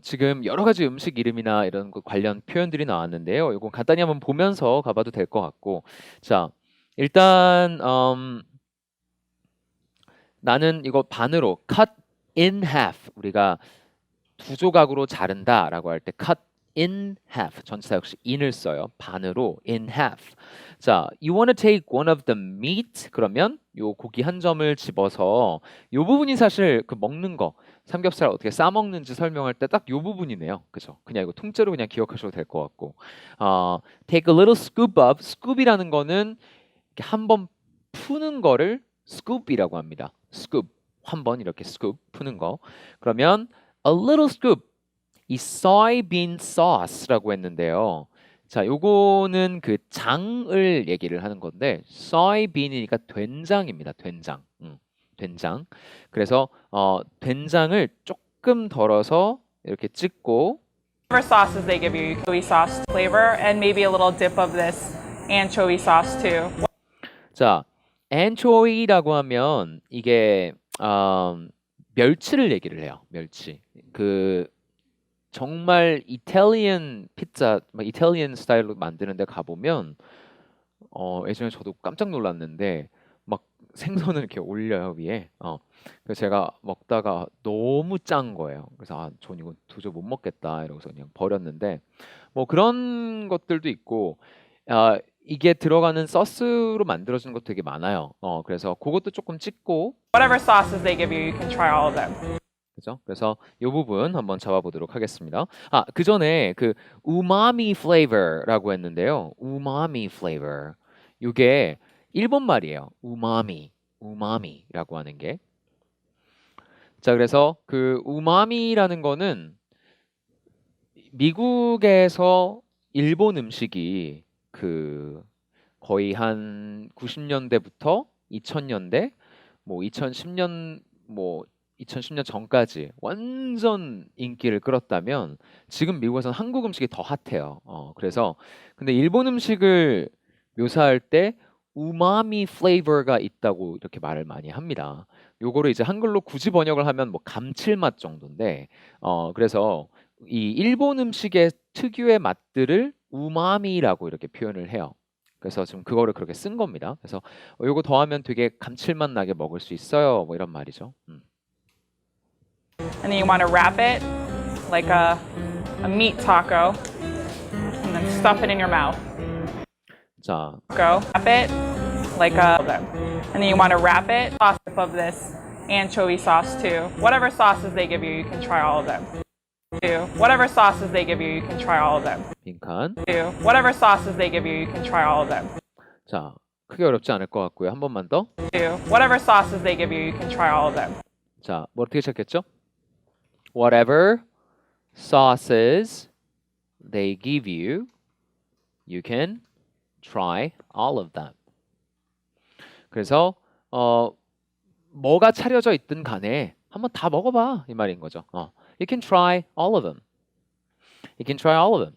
[SPEAKER 1] 지금 여러 가지 음식 이름이나 이런 거 관련 표현들이 나왔는데요. 이거 간단히 한번 보면서 가봐도 될 것 같고, 자, 일단 나는 이거 반으로 cut in half 우리가 두 조각으로 자른다라고 할 때 cut in half 전치사 역시 in을 써요. 반으로 in half. 자, you want to take one of the meat 그러면 요 고기 한 점을 집어서 요 부분이 사실 그 먹는 거 삼겹살 어떻게 싸 먹는지 설명할 때 딱 요 부분이네요. 그죠? 그냥 이거 통째로 그냥 기억하셔도 될 것 같고. take a little scoop of scoop이라는 거는 한번 푸는 거를 scoop이라고 합니다. scoop 한 번 이렇게 scoop 푸는 거. 그러면 a little scoop 이 soybean sauce라고 했는데요. 자, 요거는 그 장을 얘기를 하는 건데 soybean이니까 된장입니다. 된장. 된장. 그래서 된장을 조금 덜어서 이렇게 찍고
[SPEAKER 2] Whatever sauces they give you, anchovy sauce flavor, and maybe a little dip of this anchovy sauce too.
[SPEAKER 1] 자, anchovy라고 하면 이게 멸치를 얘기를 해요. 멸치. 그 정말 이탈리안 피자, 막 이탈리안 스타일로 만드는 데 가보면 예전에 저도 깜짝 놀랐는데 막 생선을 이렇게 올려요 위에. 그래서 제가 먹다가 너무 짠 거예요. 그래서 전 이거 도저히 못 먹겠다 이러고서 그냥 버렸는데 뭐 그런 것들도 있고 이게 들어가는 소스로 만들어지는 것도 되게 많아요. 그래서 그것도 조금 찍고
[SPEAKER 2] Whatever sauces they give you, you can try all of them.
[SPEAKER 1] 그죠? 그래서 이 부분 한번 잡아보도록 하겠습니다. 그 전에 그 umami flavor라고 했는데요. umami flavor. 이게 일본 말이에요. umami라고 하는 게. 자, 그래서 그 umami라는 거는 미국에서 일본 음식이 그 거의 한 90년대부터 2000년대 뭐 2010년 뭐 2010년 전까지 완전 인기를 끌었다면 지금 미국에서는 한국 음식이 더 핫해요. 그래서 근데 일본 음식을 묘사할 때 우마미 플레이버가 있다고 이렇게 말을 많이 합니다. 요거를 이제 한글로 굳이 번역을 하면 뭐 감칠맛 정도인데 그래서 이 일본 음식의 특유의 맛들을 우마미라고 이렇게 표현을 해요. 그래서 지금 그거를 그렇게 쓴 겁니다. 그래서 요거 더하면 되게 감칠맛 나게 먹을 수 있어요. 뭐 이런 말이죠.
[SPEAKER 2] And then you want to wrap it like a meat taco and then stuff it in your mouth.
[SPEAKER 1] 자,
[SPEAKER 2] Go. Wrap it like a. And then you want to wrap it sauce of this anchovy sauce too. Whatever sauces they give you, you can try all of them. Too. Whatever sauces they give you, you can try all of them.
[SPEAKER 1] 빈칸.
[SPEAKER 2] Too. Whatever sauces they give you, you can try all of them.
[SPEAKER 1] 자, 크게 어렵지 않을 것 같고요. 한 번만 더.
[SPEAKER 2] Too. Whatever sauces they give you, you can try all of them.
[SPEAKER 1] 자, 뭐 어떻게 시작했죠? Whatever sauces they give you, you can try all of them. 그래서 뭐가 차려져 있든 간에 한번 다 먹어봐 이 말인 거죠. You can try all of them. You can try all of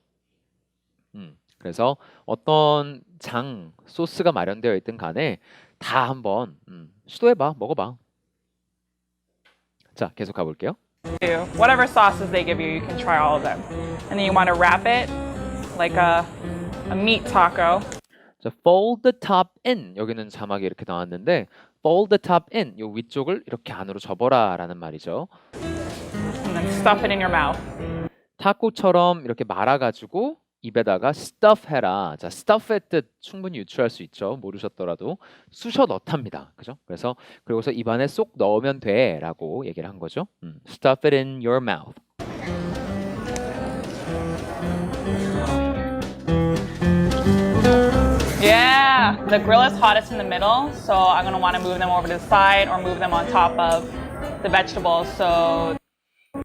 [SPEAKER 1] them. 그래서 어떤 장 소스가 마련되어 있든 간에 다 한번 시도해봐, 먹어봐. 자, 계속 가볼게요.
[SPEAKER 2] Too. Whatever sauces they give you, you can try all of them. And then you want to wrap it like a meat taco.
[SPEAKER 1] 자, fold the top in. 여기는 자막이 이렇게 나왔는데 fold the top in. 요 위쪽을 이렇게 안으로 접어라라는 말이죠.
[SPEAKER 2] And then stuff it in your mouth.
[SPEAKER 1] 타코처럼 이렇게 말아가지고 입에다가 stuff 해라. 자, stuff의 뜻 충분히 유추할 수 있죠. 모르셨더라도 쑤셔 넣답니다. 그죠? 그래서 그리고서 입안에 쏙 넣으면 돼라고 얘기를 한 거죠. Stuff it in your mouth.
[SPEAKER 2] Yeah, the grill is hottest in the middle, so I'm gonna want to move them over to the side or move them on top of the vegetables. So,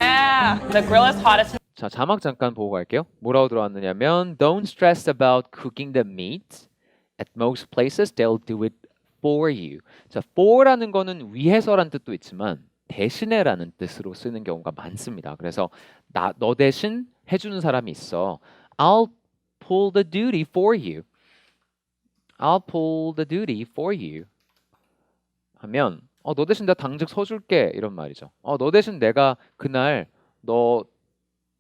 [SPEAKER 2] yeah, the grill is hottest.
[SPEAKER 1] 자, 자막 잠깐 보고 갈게요. 뭐라고 들어왔느냐면 Don't stress about cooking the meat. At most places they'll do it for you. 자, for라는 거는 위해서란 뜻도 있지만 대신에라는 뜻으로 쓰는 경우가 많습니다. 그래서 너 대신 해주는 사람이 있어. I'll pull the duty for you. I'll pull the duty for you. 하면 너 대신 내가 당직 서줄게 이런 말이죠. 너 대신 내가 그날 너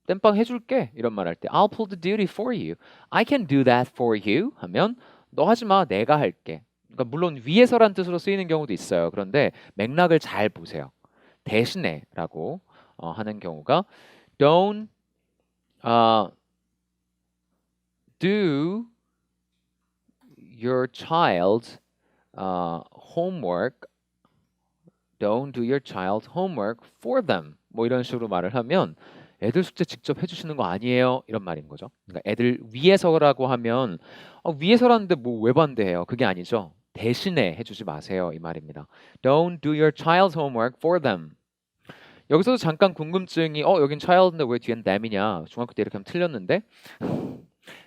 [SPEAKER 1] 땜빵 해줄게 이런 말 할 때 I'll pull the duty for you. I can do that for you 하면 너 하지 마 내가 할게. 그러니까 물론 위해서란 뜻으로 쓰이는 경우도 있어요. 그런데 맥락을 잘 보세요. 대신에라고 하는 경우가 Don't do your child's homework. Don't do your child's homework for them. 뭐 이런 식으로 말을 하면 애들 숙제 직접 해주시는 거 아니에요? 이런 말인 거죠. 그러니까 애들 위해서라고 하면 위해서라는데 뭐 왜 반대해요? 그게 아니죠. 대신에 해주지 마세요 이 말입니다. Don't do your child's homework for them. 여기서도 잠깐 궁금증이 여긴 child인데 왜 뒤엔 them이냐? 중학교 때 이렇게 하면 틀렸는데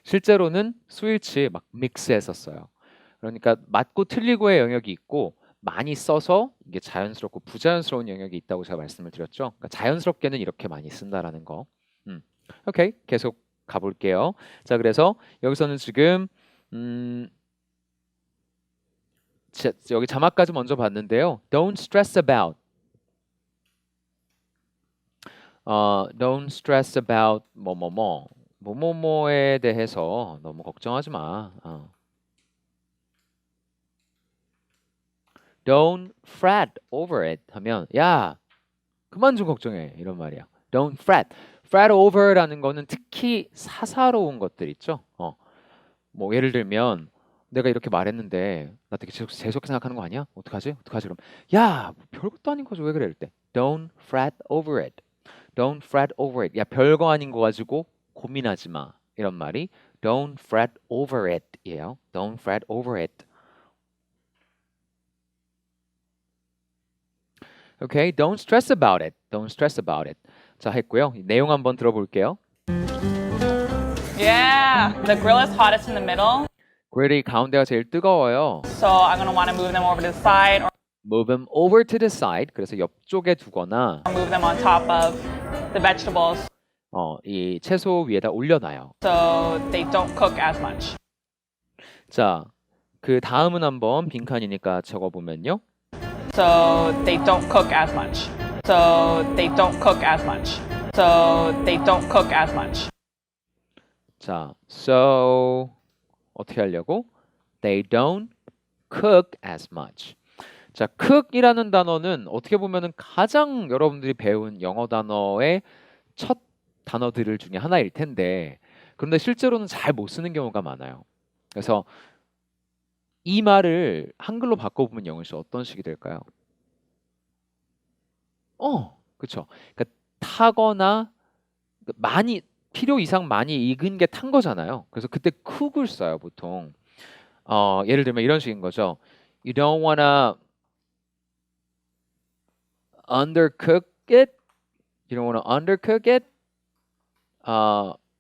[SPEAKER 1] 실제로는 스위치 막 믹스했었어요. 그러니까 맞고 틀리고의 영역이 있고 많이 써서 이게 자연스럽고 부자연스러운 영역이 있다고 제가 말씀을 드렸죠. 그러니까 자연스럽게는 이렇게 많이 쓴다라는 거. 오케이, 계속 가볼게요. 자, 그래서 여기서는 지금 여기 자막까지 먼저 봤는데요. Don't stress about. Don't stress about 뭐뭐뭐에 대해서 너무 걱정하지 마. Don't fret over it 하면 야 그만 좀 걱정해 이런 말이야. Don't fret. Fret over라는 거는 특히 사사로운 것들 있죠. 뭐 예를 들면 내가 이렇게 말했는데 나 되게 재수없게 생각하는 거 아니야? 어떡하지? 그럼 야 별것도 아닌 거죠 왜 그래 이럴 때 Don't fret over it. Don't fret over it. 야 별거 아닌 거 가지고 고민하지 마 이런 말이 Don't fret over it 이에요. Don't fret over it. Okay, don't stress about it. Don't stress about it. 자, 했고요. 내용 한번 들어볼게요.
[SPEAKER 2] Yeah, the grill is hottest in the middle,
[SPEAKER 1] 그릴이 가운데가 제일 뜨거워요.
[SPEAKER 2] so I'm gonna want to move them over to the side or
[SPEAKER 1] Move them over to the side. 그래서 옆쪽에 두거나
[SPEAKER 2] move them on top of the vegetables
[SPEAKER 1] 이 채소 위에다 올려놔요.
[SPEAKER 2] so they don't cook as much.
[SPEAKER 1] 자, 그 다음은 한번 빈칸이니까 적어보면요.
[SPEAKER 2] So they don't cook as much. So they don't cook as much. So they don't cook as much.
[SPEAKER 1] 자, so 어떻게 하려고? They don't cook as much. 자, cook이라는 단어는 어떻게 보면은 가장 여러분들이 배운 영어 단어의 첫 단어들 중에 하나일 텐데 그런데 실제로는 잘 못 쓰는 경우가 많아요. 그래서 이 말을 한글로 바꿔보면 영훈 씨 어떤 식이 될까요? 그렇죠. 그러니까 타거나 많이 필요 이상 많이 익은 게 탄 거잖아요. 그래서 그때 cook을 써요 보통. 예를 들면 이런 식인 거죠. You don't wanna undercook it. You don't wanna undercook it.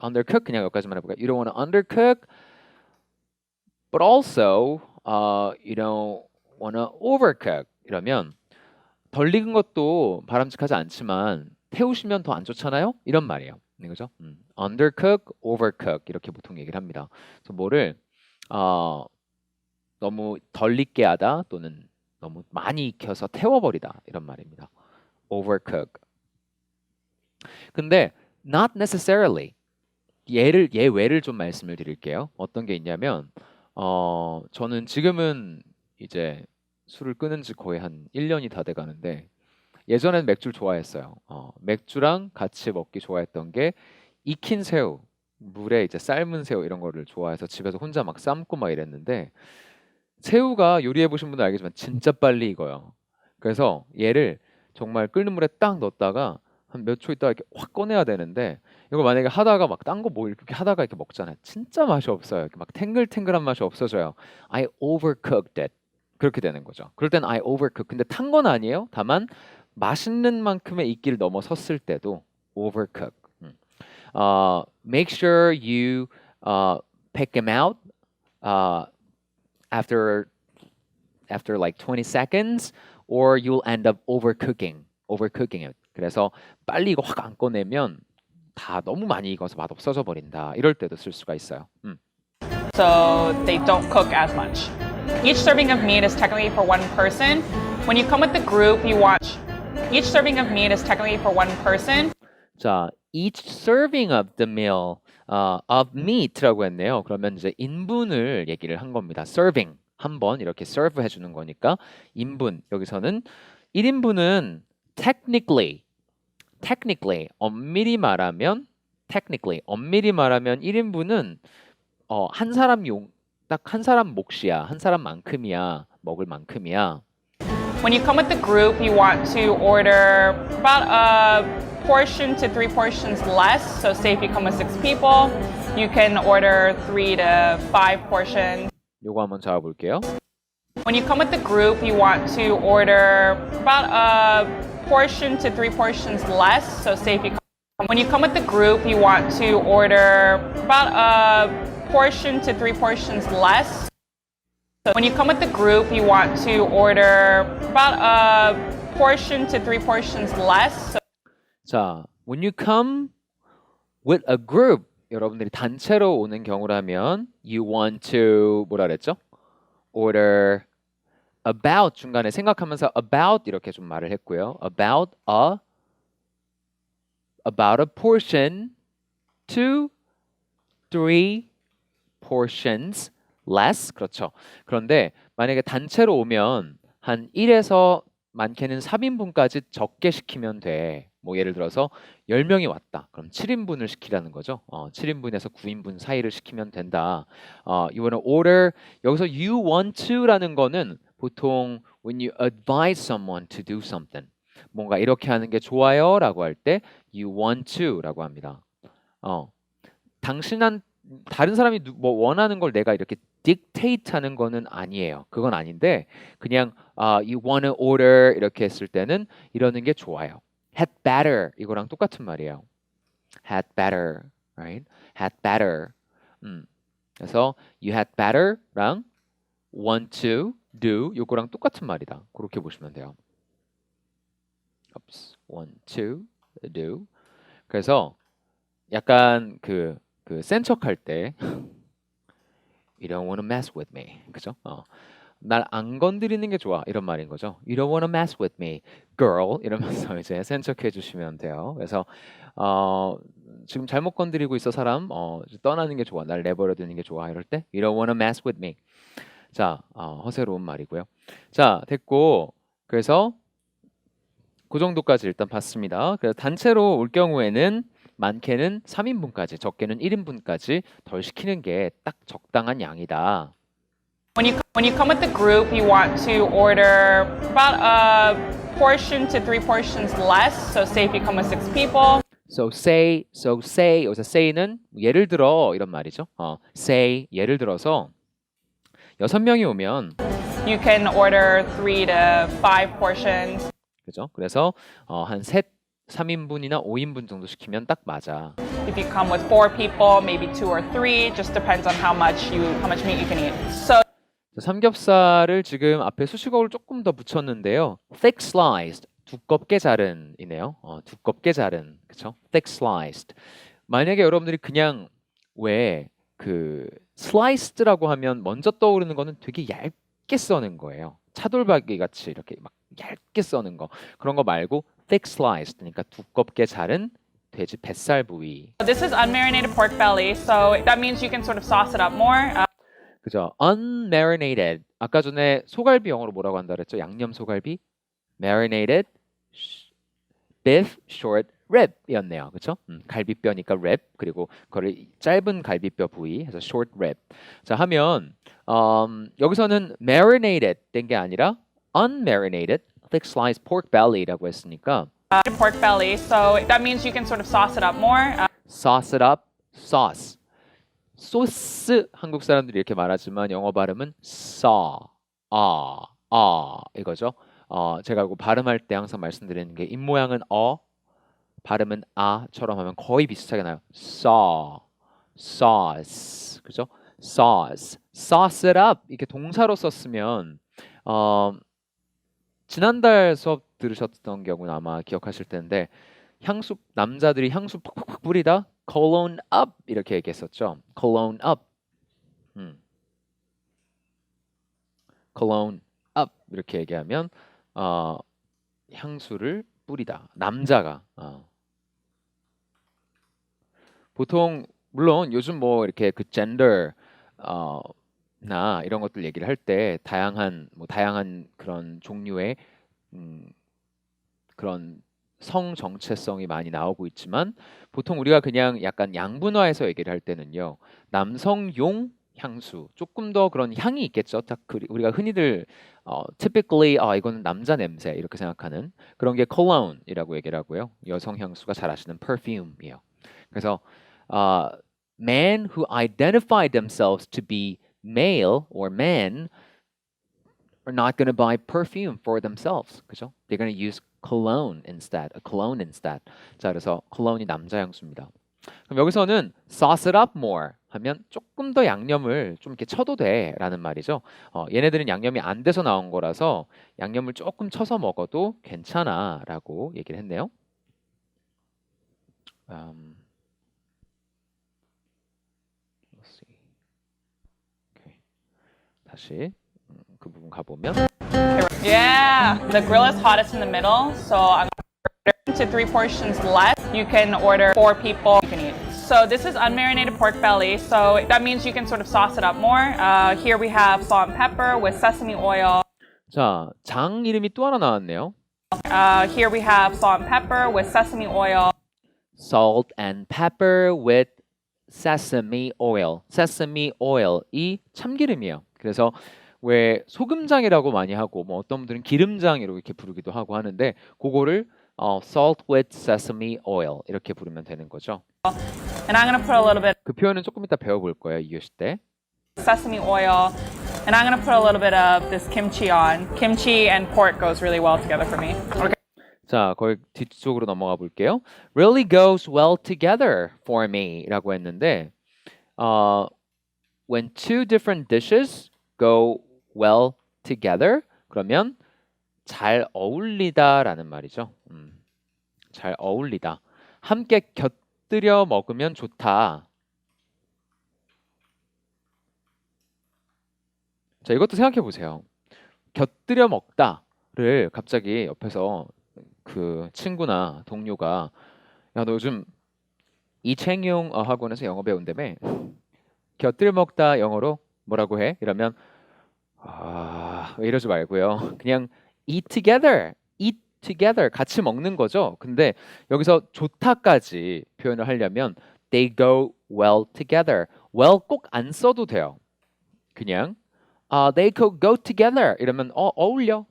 [SPEAKER 1] undercook 그냥 여기까지만 해볼까요? You don't wanna undercook, but also you don't wanna overcook. 이러면 덜 익은 것도 바람직하지 않지만 태우시면 더 안 좋잖아요. 이런 말이에요. 네, 그죠? undercook, overcook 이렇게 보통 얘기를 합니다. 그래서 뭐를 너무 덜 익게 하다 또는 너무 많이 익혀서 태워버리다 이런 말입니다. overcook. 근데 not necessarily. 예외를 좀 말씀을 드릴게요. 어떤 게 있냐면 저는 지금은 이제 술을 끊은 지 거의 한 1년이 다 돼가는데 예전엔 맥주를 좋아했어요. 맥주랑 같이 먹기 좋아했던 게 익힌 새우, 물에 이제 삶은 새우 이런 거를 좋아해서 집에서 혼자 막 삶고 막 이랬는데 새우가 요리해 보신 분들 알겠지만 진짜 빨리 익어요. 그래서 얘를 정말 끓는 물에 딱 넣었다가 한 몇 초 있다가 이렇게 확 꺼내야 되는데 이거 만약에 하다가 막 딴 거 뭐 이렇게 하다가 이렇게 먹잖아요. 진짜 맛이 없어요. 이렇게 막 탱글탱글한 맛이 없어져요. I overcooked it. 그렇게 되는 거죠. 그럴 땐 I overcook. 근데 탄 건 아니에요. 다만 맛있는 만큼의 익기를 넘어섰을 때도 overcook. Make sure you pick them out uh, after like 20 seconds or you'll end up overcooking it. 그래서 빨리 이거 확 안 꺼내면 다 너무 많이 익어서 맛 없어져 버린다. 이럴 때도 쓸 수가 있어요.
[SPEAKER 2] so they don't cook as much. Each serving of meat is technically for one person. When you come with the group, you want each serving of meat is technically for one person.
[SPEAKER 1] 자, each serving of the meal of meat라고 했네요. 그러면 이제 인분을 얘기를 한 겁니다. serving 한 번 이렇게 serve 해주는 거니까 인분 여기서는 1인분은 technically 엄밀히 말하면 1인분은 한 사람 딱 한 사람 몫이야. 한 사람만큼이야. 먹을 만큼이야.
[SPEAKER 2] When you come with the group, you want to order about a portion to 3 portions less. So say if you come with 6 people, you can order 3 to 5 portions.
[SPEAKER 1] 요거 한번 잡아볼게요.
[SPEAKER 2] When you come with the group, you want to order about a portion to 3 portions less. So say if you when you come with the group, you want to order about a portion to 3 portions less. So when you come with the group, you want to order about a portion to 3 portions less. So
[SPEAKER 1] 자, when you come with a group, 여러분들이 단체로 오는 경우라면 you want to 뭐라 그랬죠? order about 중간에 생각하면서 about 이렇게 좀 말을 했고요. about a portion to 3 portions less 그렇죠. 그런데 만약에 단체로 오면 한 1에서 많게는 3인분까지 적게 시키면 돼. 뭐 예를 들어서 10명이 왔다. 그럼 7인분을 시키라는 거죠. 7인분에서 9인분 사이를 시키면 된다. You want to order 여기서 you want to라는 거는 보통 when you advise someone to do something 뭔가 이렇게 하는 게 좋아요라고 할 때 you want to라고 합니다. 다른 사람이 뭐 원하는 걸 내가 이렇게 dictate 하는 거는 아니에요. 그건 아닌데 그냥 you want to order 이렇게 했을 때는 이러는 게 좋아요. had better 이거랑 똑같은 말이에요. had better, right? had better. 그래서 you had better랑 want to do 요거랑 똑같은 말이다. 그렇게 보시면 돼요. want to do. 그래서 약간 센 척할 때 You don't want to mess with me. 그죠? 날 안 건드리는 게 좋아. 이런 말인 거죠. You don't want to mess with me, girl. 이러면서 이제 센 척해 주시면 돼요. 그래서 지금 잘못 건드리고 있어 사람. 떠나는 게 좋아. 날 내버려 두는 게 좋아. 이럴 때 You don't want to mess with me. 자, 허세로운 말이고요. 자, 됐고. 그래서 그 정도까지 일단 봤습니다. 그래서 단체로 올 경우에는 많게는 3인분까지, 적게는 1인분까지 덜 시키는 게 딱 적당한 양이다.
[SPEAKER 2] when you come with the group, you want to order about a portion to 3 portions less. So say if you come with 6 people.
[SPEAKER 1] So say 여기서 say는 예를 들어 이런 말이죠. say 예를 들어서 6명이 오면
[SPEAKER 2] You can order 3 to 5 portions.
[SPEAKER 1] 그죠? 그래서 한 3인분이나 5인분 정도 시키면 딱 맞아.
[SPEAKER 2] If you come with 4 people, maybe 2 or 3, just depends on how much meat you can eat. So
[SPEAKER 1] 삼겹살을 지금 앞에 수식어를 조금 더 붙였는데요. thick sliced, 두껍게 자른이네요. 두껍게 자른, 그렇죠? thick sliced. 만약에 여러분들이 그냥 왜 sliced라고 하면 먼저 떠오르는 거는 되게 얇게 써는 거예요. 차돌박이 같이 이렇게 막 얇게 써는 거. 그런 거 말고 thick sliced, 그러니까 두껍게 자른 돼지 뱃살 부위.
[SPEAKER 2] this is unmarinated pork belly, so that means you can sort of sauce it up more.
[SPEAKER 1] 그죠? unmarinated. 아까 전에 소갈비 영어로 뭐라고 한다 그랬죠? 양념 소갈비. marinated beef short rib이었네요. 그렇죠? 갈비뼈니까 rib 그리고 그거를 짧은 갈비뼈 부위 해서 short rib. 자 하면 여기서는 marinated 된 게 아니라 unmarinated thick sliced pork belly라고 했으니까
[SPEAKER 2] pork belly, so that means you can sort of sauce it up more.
[SPEAKER 1] sauce it up, sauce. 소스 한국 사람들이 이렇게 말하지만 영어 발음은 saw, 이거죠. 제가 이거 발음할 때 항상 말씀드리는 게 입모양은 발음은 아처럼 하면 거의 비슷하게 나요. saw, sauce, 그죠? sauce, sauce it up 이렇게 동사로 썼으면 지난달 수업 들으셨던 경우는 아마 기억하실 텐데 향수 남자들이 향수 팍팍팍 뿌리다 cologne up 이렇게 얘기했었죠. cologne up, cologne up 이렇게 얘기하면 향수를 뿌리다 남자가 보통 물론 요즘 뭐 이렇게 그 젠더 나 이런 것들 얘기를 할 때 다양한 그런 종류의 그런 성 정체성이 많이 나오고 있지만 보통 우리가 그냥 약간 양분화해서 얘기를 할 때는요 남성용 향수 조금 더 그런 향이 있겠죠. 딱 우리가 흔히들 typically 이거는 남자 냄새 이렇게 생각하는 그런 게 cologne이라고 얘기를 하고요. 여성 향수가 잘 아시는 perfume이에요. 그래서 men who identify themselves to be male or men are not going to buy perfume for themselves. 그죠? They're going to use cologne instead. A cologne instead. 자, 그래서 cologne이 남자 향수입니다. 그럼 여기서는 sauce it up more 하면 조금 더 양념을 좀 이렇게 쳐도 돼라는 말이죠. 얘네들은 양념이 안 돼서 나온 거라서 양념을 조금 쳐서 먹어도 괜찮아라고 얘기를 했네요. Let's see. Okay. 다시 그 부분 가보면
[SPEAKER 2] Yeah, the grill is hottest in the middle, so I'm going to order 2 to 3 portions less. You can order 4 people you can eat. So this is unmarinated pork belly, so that means you can sort of sauce it up more. Here we have salt and pepper with sesame oil.
[SPEAKER 1] 자, 장 이름이 또 하나 나왔네요.
[SPEAKER 2] Here we have salt and pepper with sesame oil.
[SPEAKER 1] Salt and pepper with sesame oil. Sesame oil이 참기름이에요. 그래서 왜 소금장이라고 많이 하고 뭐 어떤 분들은 기름장이라고 이렇게 부르기도 하고 하는데 그거를 salt with sesame oil 이렇게 부르면 되는 거죠.
[SPEAKER 2] And I'm going to put a little bit
[SPEAKER 1] 그 표현은 조금 이따 배워볼 거예요. 이교시 때.
[SPEAKER 2] of sesame oil. And I'm going to put a little bit of this kimchi on. Kimchi and pork goes really well together for me. Okay.
[SPEAKER 1] 자, 거기 뒤쪽으로 넘어가 볼게요. Really goes well together for me 라고 했는데 when two different dishes go well together 그러면 잘 어울리다라는 말이죠. 잘 어울리다. 함께 곁들여 먹으면 좋다. 자, 이것도 생각해 보세요. 곁들여 먹다를 갑자기 옆에서 그 친구나 동료가 야, 너 요즘 이채용 학원에서 영어 배운다며? 곁들여 먹다 영어로 뭐라고 해? 이러면 이러지 말고요. 그냥 eat together 같이 먹는 거죠. 근데 여기서 좋다까지 표현을 하려면 they go well together. well 꼭 안 써도 돼요. 그냥 they go together 이러면 어울려.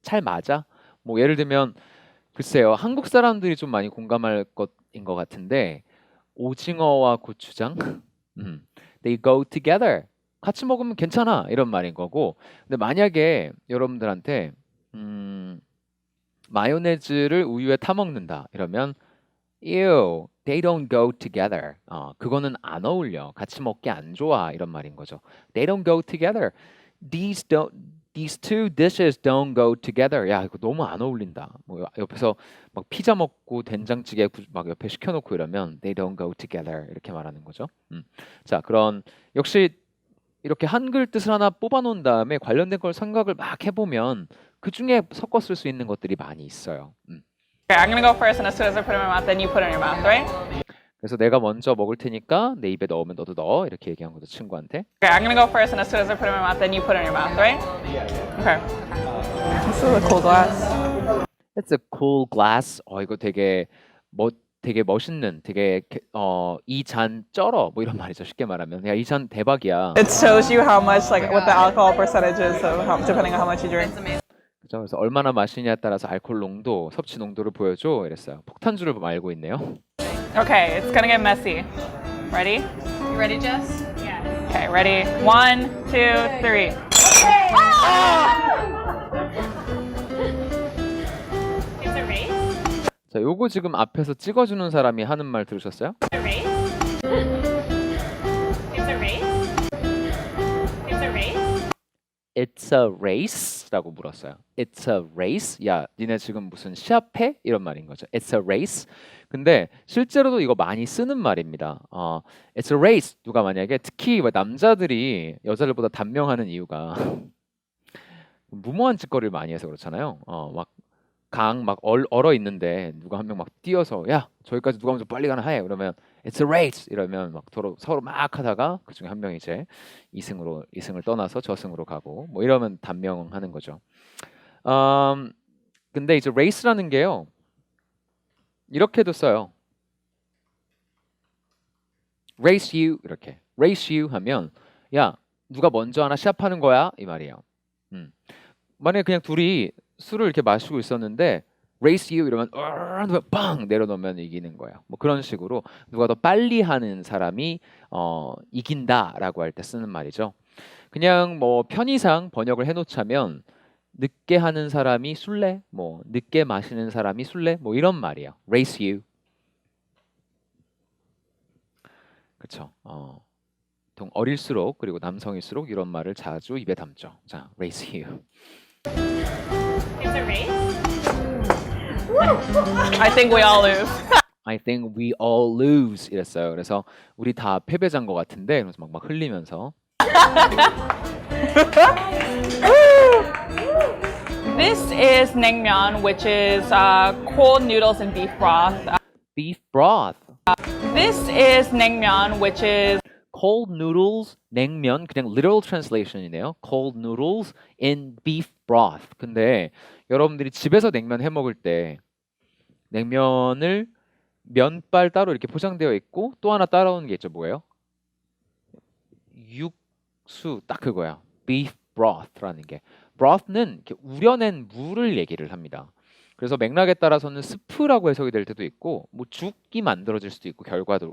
[SPEAKER 1] 잘 맞아. 뭐 예를 들면 글쎄요. 한국 사람들이 좀 많이 공감할 것인 것 같은데 오징어와 고추장 they go together. 같이 먹으면 괜찮아 이런 말인 거고 근데 만약에 여러분들한테 마요네즈를 우유에 타 먹는다 이러면 ew, they don't go together. 그거는 안 어울려. 같이 먹기 안 좋아 이런 말인 거죠. They don't go together. These two dishes don't go together. 야 이거 너무 안 어울린다. 뭐 옆에서 막 피자 먹고 된장찌개 막 옆에 시켜놓고 이러면 they don't go together 이렇게 말하는 거죠. 자 그런 역시 이렇게 한글 뜻을 하나 뽑아놓은 다음에 관련된 걸 생각을 막 해보면 그 중에 섞어 쓸 수 있는 것들이 많이 있어요.
[SPEAKER 2] Okay, I'm gonna go first, and as soon as I put it in my mouth, then you put it in your mouth, right?
[SPEAKER 1] 그래서 내가 먼저 먹을 테니까 내 입에 넣으면 너도 넣어 이렇게 얘기한 거죠 친구한테.
[SPEAKER 2] Okay, I'm gonna go first, and as soon as I put it in my mouth, then you put it in your mouth, right? Okay. This is a cool glass.
[SPEAKER 1] It's a cool glass. 이거 되게 되게 멋있는, 되게 이 잔 쩔어 뭐 이런 말이죠. 쉽게 말하면 야, 이 잔 대박이야.
[SPEAKER 4] It shows you how much, like, what the alcohol percentage is of depending on how much you drink.
[SPEAKER 1] 그죠? 그래서 얼마나 마시냐에 따라서 알코올 농도, 섭취 농도를 보여줘 이랬어요. 폭탄주를 알고 있네요.
[SPEAKER 2] Okay, it's gonna get messy. Ready?
[SPEAKER 3] You ready, Jess? Yeah.
[SPEAKER 2] Okay, ready? 1, 2, 3.
[SPEAKER 3] It's a race?
[SPEAKER 1] 자, 요거 지금 앞에서 찍어주는 사람이 하는 말 들으셨어요?
[SPEAKER 3] A race? It's a race? It's a race?
[SPEAKER 1] It's a race라고 물었어요. It's a race. 야, 니네 지금 무슨 시합해? 이런 말인 거죠. It's a race. 근데 실제로도 이거 많이 쓰는 말입니다. It's a race. 누가 만약에 특히 남자들이 여자들보다 단명하는 이유가 무모한 짓거리를 많이 해서 그렇잖아요. 막 얼어 있는데 누가 한 명 막 뛰어서 야 저기까지 누가 먼저 빨리 가나 해 그러면 It's a race 이러면 막 서로 막 하다가 그 중에 한 명이 이제 이승을 떠나서 저승으로 가고 뭐 이러면 단명하는 거죠. 근데 이제 race라는 게요 이렇게도 써요. race you 이렇게 race you 하면 야 누가 먼저 하나 시합하는 거야 이 말이에요. 만약에 그냥 둘이 술을 이렇게 마시고 있었는데 race you 이러면 빵 내려놓으면 이기는 거예요. 뭐 그런 식으로 누가 더 빨리 하는 사람이 이긴다라고 할 때 쓰는 말이죠. 그냥 뭐 편의상 번역을 해놓자면 늦게 하는 사람이 술래, 뭐 늦게 마시는 사람이 술래, 뭐 이런 말이에요. race you. 그렇죠. 어릴수록 그리고 남성일수록 이런 말을 자주 입에 담죠. 자, race you.
[SPEAKER 3] It's a race?
[SPEAKER 2] I think we all lose.
[SPEAKER 1] I think we all lose 이랬어요. 그래서 우리 다 패배자인 것 같은데 그래서 막 흘리면서
[SPEAKER 2] This is naengmyeon, which is cold noodles and beef broth.
[SPEAKER 1] beef broth,
[SPEAKER 2] This is naengmyeon, which is
[SPEAKER 1] cold noodles, 냉면 그냥 literal translation이네요. cold noodles in beef broth. 근데 여러분들이 집에서 냉면 해 먹을 때 냉면을 면발 따로 이렇게 포장되어 있고 또 하나 따라오는 게 있죠. 뭐예요? 육수 딱 그거야. beef broth라는 게. broth는 이렇게 우려낸 물을 얘기를 합니다. 그래서 맥락에 따라서는 스프라고 해석이 될 때도 있고 뭐 죽이 만들어질 수도 있고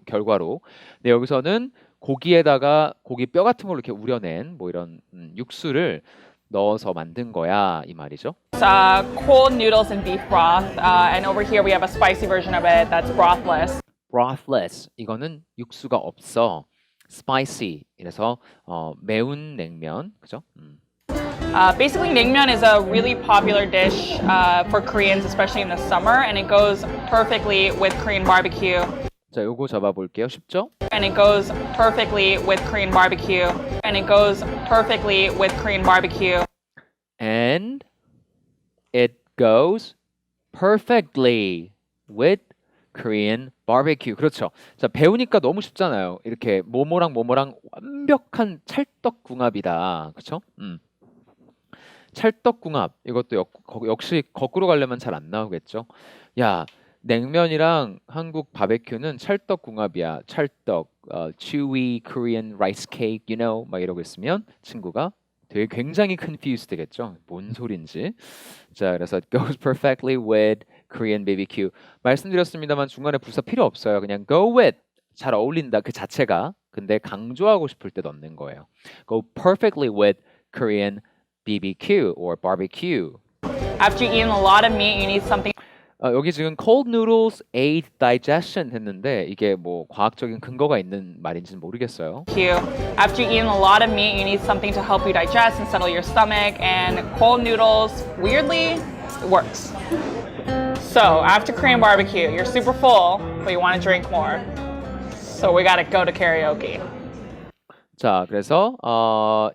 [SPEAKER 1] 결과로. 근데 여기서는 고기에다가 고기 뼈 같은 걸로 이렇게 우려낸 뭐 이런 육수를 넣어서 만든 거야 이 말이죠.
[SPEAKER 2] cold noodles and beef broth. And over here we have a spicy version of it that's brothless.
[SPEAKER 1] brothless 이거는 육수가 없어. spicy 이래서 매운 냉면 그죠?
[SPEAKER 2] Basically, naengmyeon is a really popular dish for Koreans, especially in the summer, and it goes perfectly with Korean barbecue.
[SPEAKER 1] 자, 요거 잡아볼게요. 쉽죠?
[SPEAKER 2] And it goes perfectly with Korean barbecue. And it goes perfectly with Korean barbecue.
[SPEAKER 1] And it goes perfectly with Korean barbecue. 그렇죠. 자, 배우니까 너무 쉽잖아요. 이렇게 뭐뭐랑 뭐뭐랑 완벽한 찰떡궁합이다. 그렇죠? 찰떡궁합. 이것도 역시 거꾸로 가려면 잘 안 나오겠죠. 야, 냉면이랑 한국 바베큐는 찰떡궁합이야. 찰떡, chewy Korean rice cake, you know, 막 이러고 있으면 친구가 되게 굉장히 confused 되겠죠. 뭔 소린지. 자, 그래서 it goes perfectly with Korean BBQ. 말씀드렸습니다만 중간에 부사 필요 없어요. 그냥 go with 잘 어울린다 그 자체가. 근데 강조하고 싶을 때 넣는 거예요. Go perfectly with Korean BBQ or barbecue.
[SPEAKER 2] After you've eaten a lot of meat, you need something.
[SPEAKER 1] 여기 지금 cold noodles aid digestion 했는데 이게 뭐 과학적인 근거가 있는 말인지는 모르겠어요.
[SPEAKER 2] After you've eaten a lot of meat, you need something to help you digest and settle your stomach. And cold noodles, weirdly, works. So after Korean barbecue, you're super full, but you want to drink more. So we gotta go to karaoke.
[SPEAKER 1] 자, 그래서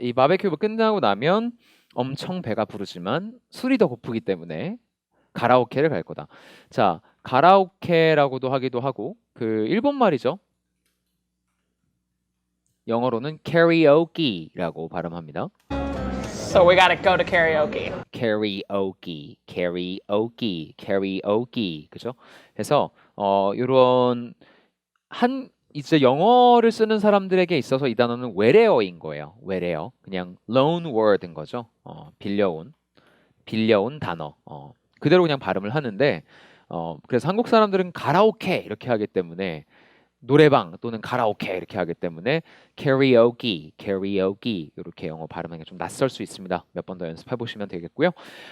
[SPEAKER 1] 이 바베큐가 끝나고 나면 엄청 배가 부르지만 술이 더 고프기 때문에 가라오케를 갈 거다. 자, 가라오케라고도 하기도 하고 그 일본 말이죠. 영어로는 karaoke라고 발음합니다.
[SPEAKER 2] So we gotta go to karaoke.
[SPEAKER 1] karaoke. 그죠? 그래서 요런 이제 영어를 쓰는 사람들에게 있어서 이 단어는 외래어인 거예요. 외래어. 그냥 loan word인 거죠. 빌려온 단어. 그대로 그냥 발음을 하는데 그래서 한국 사람들은 가라오케 이렇게 하기 때문에 노래방 또는 가라오케 이렇게 하기 때문에 karaoke 이렇게 영어 발음하기가 좀 낯설 수 있습니다. 몇 번 더 연습해 보시면 되겠고요.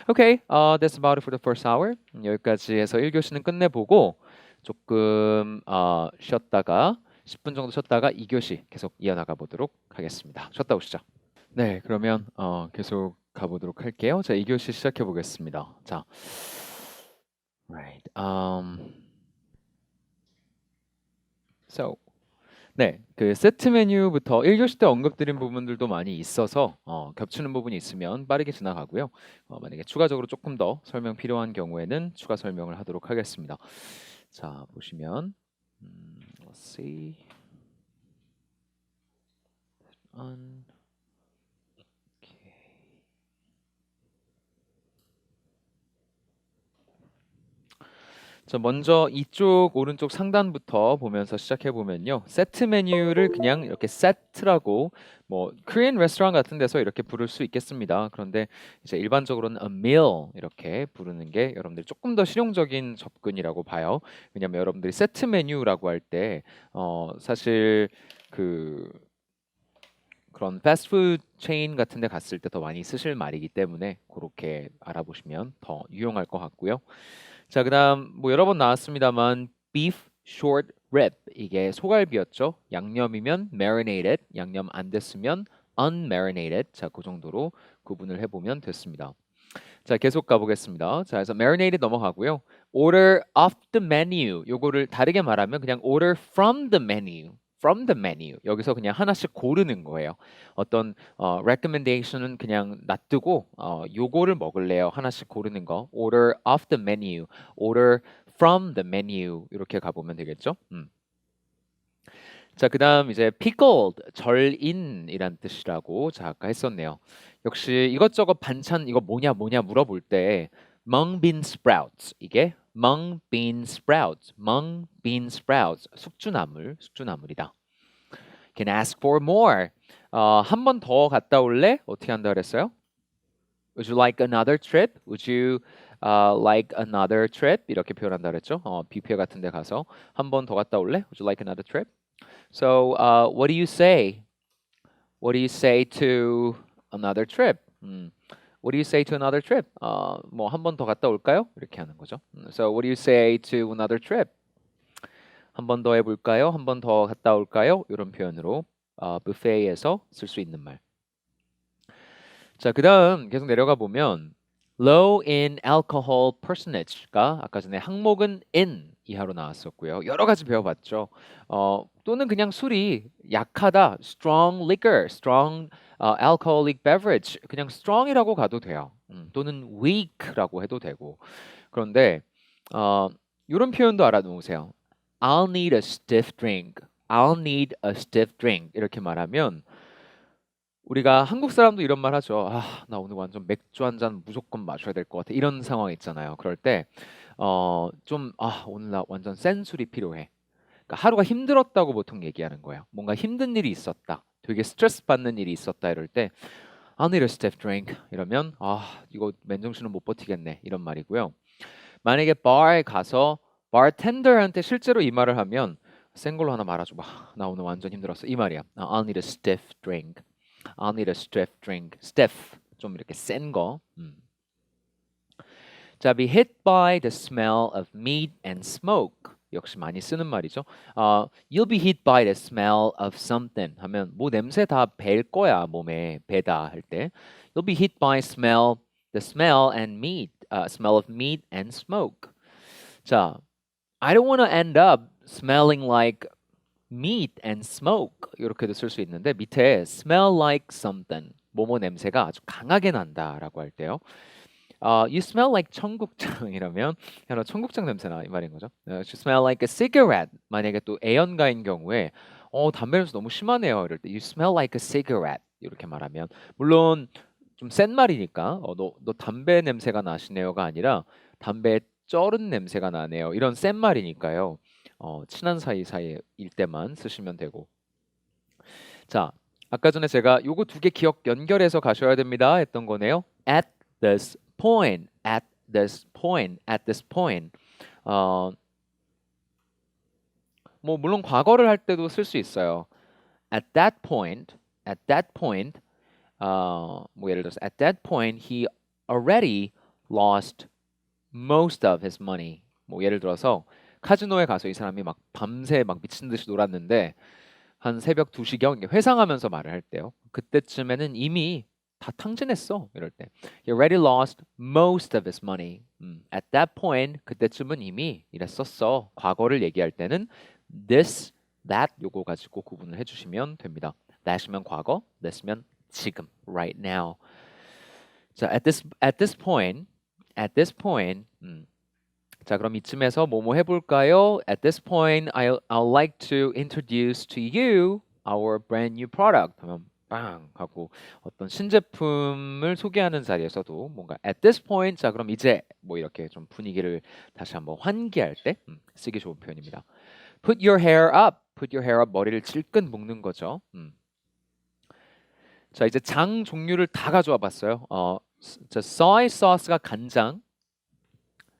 [SPEAKER 1] Okay, that's about it for the first hour. 여기까지 해서 1교시는 끝내보고 조금 쉬었다가 10분 정도 쉬었다가 2교시 계속 이어나가 보도록 하겠습니다. 쉬었다 오시죠. 네, 그러면 계속 가보도록 할게요. 자, 2교시 시작해 보겠습니다. 자, right. So, 네, 그 세트 메뉴부터 1교시 때 언급드린 부분들도 많이 있어서 겹치는 부분이 있으면 빠르게 지나가고요. 만약에 추가적으로 조금 더 설명 필요한 경우에는 추가 설명을 하도록 하겠습니다. 자, 보시면 let's see. 자, 먼저 이쪽 오른쪽 상단부터 보면서 시작해 보면요. 세트 메뉴를 그냥 이렇게 세트라고 뭐 코리안 레스토랑 같은 데서 이렇게 부를 수 있겠습니다. 그런데 이제 일반적으로는 a meal 이렇게 부르는 게 여러분들이 조금 더 실용적인 접근이라고 봐요. 왜냐면 여러분들이 세트 메뉴라고 할 때 사실 그런 패스트푸드 체인 같은 데 갔을 때 더 많이 쓰실 말이기 때문에 그렇게 알아보시면 더 유용할 것 같고요. 자, 그다음 뭐 여러 번 나왔습니다만 beef short rib 이게 소갈비였죠. 양념이면 marinated, 양념 안 됐으면 unmarinated. 자, 그 정도로 구분을 해보면 됐습니다. 자, 계속 가보겠습니다. 자, 그래서 marinated 넘어가고요. order off the menu 요거를 다르게 말하면 그냥 order from the menu. 여기서 그냥 하나씩 고르는 거예요. 어떤 recommendation은 그냥 놔두고 요거를 먹을래요. 하나씩 고르는 거. order off the menu, order from the menu 이렇게 가보면 되겠죠. 자, 그다음 이제 pickled 절인이란 뜻이라고 자 아까 했었네요. 역시 이것저것 반찬 이거 뭐냐 물어볼 때 mung bean sprouts 이게 mung bean sprouts 숙주나물이다. Can ask for more. 한 번 더 갔다 올래? 어떻게 한다 그랬어요? Would you like another trip? Would you like another trip? 이렇게 표현한다 그랬죠. 뷔페 같은 데 가서 한 번 더 갔다 올래? Would you like another trip? So, what do you say? What do you say to another trip? What do you say to another trip? 뭐 한 번 더 갔다 올까요? 이렇게 하는 거죠. So, what do you say to another trip? 한 번 더 해볼까요? 한 번 더 갔다 올까요? 이런 표현으로 뷔페에서 쓸 수 있는 말. 자, 그다음 계속 내려가 보면 low in alcohol percentage가 아까 전에 항목은 in 이하로 나왔었고요. 여러 가지 배워봤죠. 또는 그냥 술이 약하다, strong liquor, strong alcoholic beverage, 그냥 strong이라고 가도 돼요. 또는 weak라고 해도 되고. 그런데 이런 표현도 알아놓으세요. I'll need a stiff drink. I'll need a stiff drink. 이렇게 말하면 우리가 한국 사람도 이런 말 하죠. 나 오늘 완전 맥주 한 잔 무조건 마셔야 될 것 같아. 이런 상황 있잖아요. 그럴 때 오늘 나 완전 센 술이 필요해. 그러니까 하루가 힘들었다고 보통 얘기하는 거예요. 뭔가 힘든 일이 있었다. 되게 스트레스 받는 일이 있었다 이럴 때 I'll need a stiff drink. 이러면 이거 맨정신은 못 버티겠네. 이런 말이고요. 만약에 바에 가서 바텐더한테 실제로 이 말을 하면 센 걸로 하나 말아줘 봐. 나 오늘 완전 힘들었어. 이 말이야. I'll need a stiff drink. I'll need a stiff drink. Stiff 좀 이렇게 센 거. 자, be hit by the smell of meat and smoke. 역시 많이 쓰는 말이죠. You'll be hit by the smell of something 하면 뭐 냄새 다 벨 거야 몸에 배다 할 때. You'll be hit by the smell and meat, smell of meat and smoke. 자, I don't want to end up smelling like meat and smoke 이렇게도 쓸 수 있는데 밑에 smell like something 뭐뭐 냄새가 아주 강하게 난다라고 할 때요. You smell like 청국장 이러면 야, 너 청국장 냄새나 이 말인 거죠. You smell like a cigarette 만약에 또 애연가인 경우에 담배 냄새 너무 심하네요 이럴 때 You smell like a cigarette 이렇게 말하면 물론 좀 센 말이니까 너 담배 냄새가 나시네요가 아니라 담배에 쩔은 냄새가 나네요. 이런 센 말이니까요. 친한 사이일 때만 쓰시면 되고. 자, 아까 전에 제가 요거 두 개 기억 연결해서 가셔야 됩니다 했던 거네요. At this point, at this point, at this point. 뭐 물론 과거를 할 때도 쓸 수 있어요. At that point, 뭐 예를 들어서 at that point he already lost most of his money. 뭐 예를 들어서 카지노에 가서 이 사람이 막 밤새 막 미친 듯이 놀았는데 한 새벽 2시경 회상하면서 말을 할 때요. 그때쯤에는 이미 다 탕진했어. 이럴 때. He already lost most of his money. At that point, 그때쯤은 이미 이랬었어. 과거를 얘기할 때는 this, that 요거 가지고 구분을 해주시면 됩니다. that이면 과거, this면 지금, right now. 자, at this point, 자, 그럼 이쯤에서 뭐뭐 해볼까요? At this point, I'll like to introduce to you our brand new product. 하면 빵 하고 어떤 신제품을 소개하는 자리에서도 뭔가 at this point, 자, 그럼 이제 뭐 이렇게 좀 분위기를 다시 한번 환기할 때 쓰기 좋은 표현입니다. Put your hair up. 머리를 질끈 묶는 거죠. 자, 이제 장 종류를 다 가져와 봤어요. 자, soy sauce가 간장,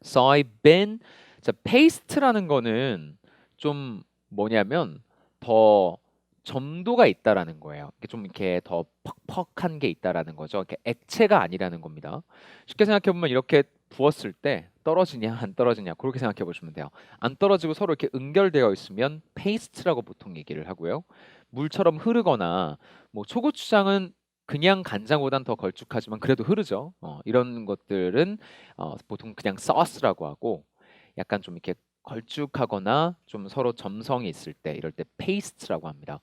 [SPEAKER 1] soybean. 자, paste라는 거는 좀 뭐냐면 더 점도가 있다라는 거예요. 좀 이렇게 더 퍽퍽한 게 있다라는 거죠. 이렇게 액체가 아니라는 겁니다. 쉽게 생각해 보면 이렇게 부었을 때 떨어지냐 안 떨어지냐 그렇게 생각해 보시면 돼요. 안 떨어지고 서로 이렇게 연결되어 있으면 페이스트라고 보통 얘기를 하고요. 물처럼 흐르거나 뭐 초고추장은 그냥 간장보단 더 걸쭉하지만 그래도 흐르죠. 이런 것들은 보통 그냥 소스라고 하고 약간 좀 이렇게 걸쭉하거나 좀 서로 점성이 있을 때 이럴 때 페이스트라고 합니다.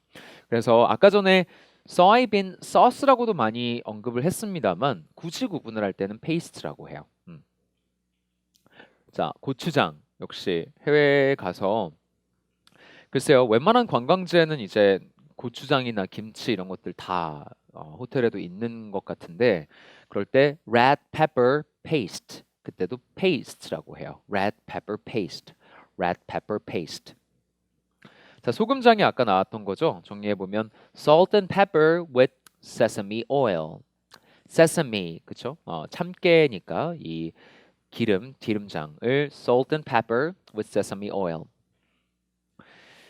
[SPEAKER 1] 그래서 아까 전에 soybean sauce라고도 많이 언급을 했습니다만 굳이 구분을 할 때는 페이스트라고 해요. 자, 고추장 역시 해외에 가서 글쎄요, 웬만한 관광지에는 이제 고추장이나 김치 이런 것들 다 호텔에도 있는 것 같은데 그럴 때 red pepper paste 그때도 paste라고 해요. red pepper paste. 자, 소금장이 아까 나왔던 거죠. 정리해 보면 salt and pepper with sesame oil. sesame 그쵸? 참깨니까 이 기름장을 salt and pepper with sesame oil.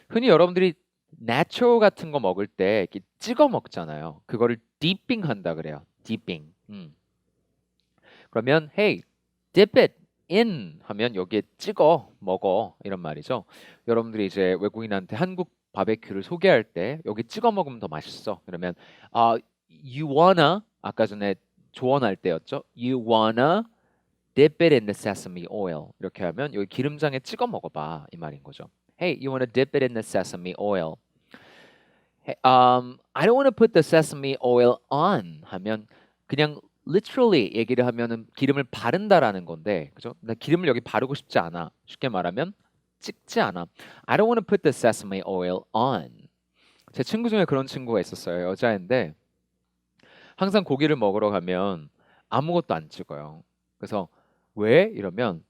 [SPEAKER 1] 흔히 여러분들이 nacho 같은 거 먹을 때 이렇게 찍어 먹잖아요. 그거를 dipping 한다 그래요. dipping. 그러면 hey, dip it in 하면 여기에 찍어 먹어 이런 말이죠. 여러분들이 이제 외국인한테 한국 바베큐를 소개할 때 여기 찍어 먹으면 더 맛있어. 그러면 you wanna 아까 전에 조언할 때였죠. You wanna dip it in the sesame oil. 이렇게 하면 여기 기름장에 찍어 먹어봐 이 말인 거죠. Hey, you wanna dip it in the sesame oil? Hey, I don't wanna put the sesame oil on 하면 그냥 literally 얘기를 하면은 기름을 바른다라는 건데, 그죠? 나 기름을 여기 바르고 싶지 않아. 쉽게 말하면 찍지 않아. I don't want to put the sesame oil on. 제 친구 중에 그런 친구가 있었어요. 여자인데 항상 고기를 먹으러 가면 아무것도 안 찍어요. 그래서 왜? 이러면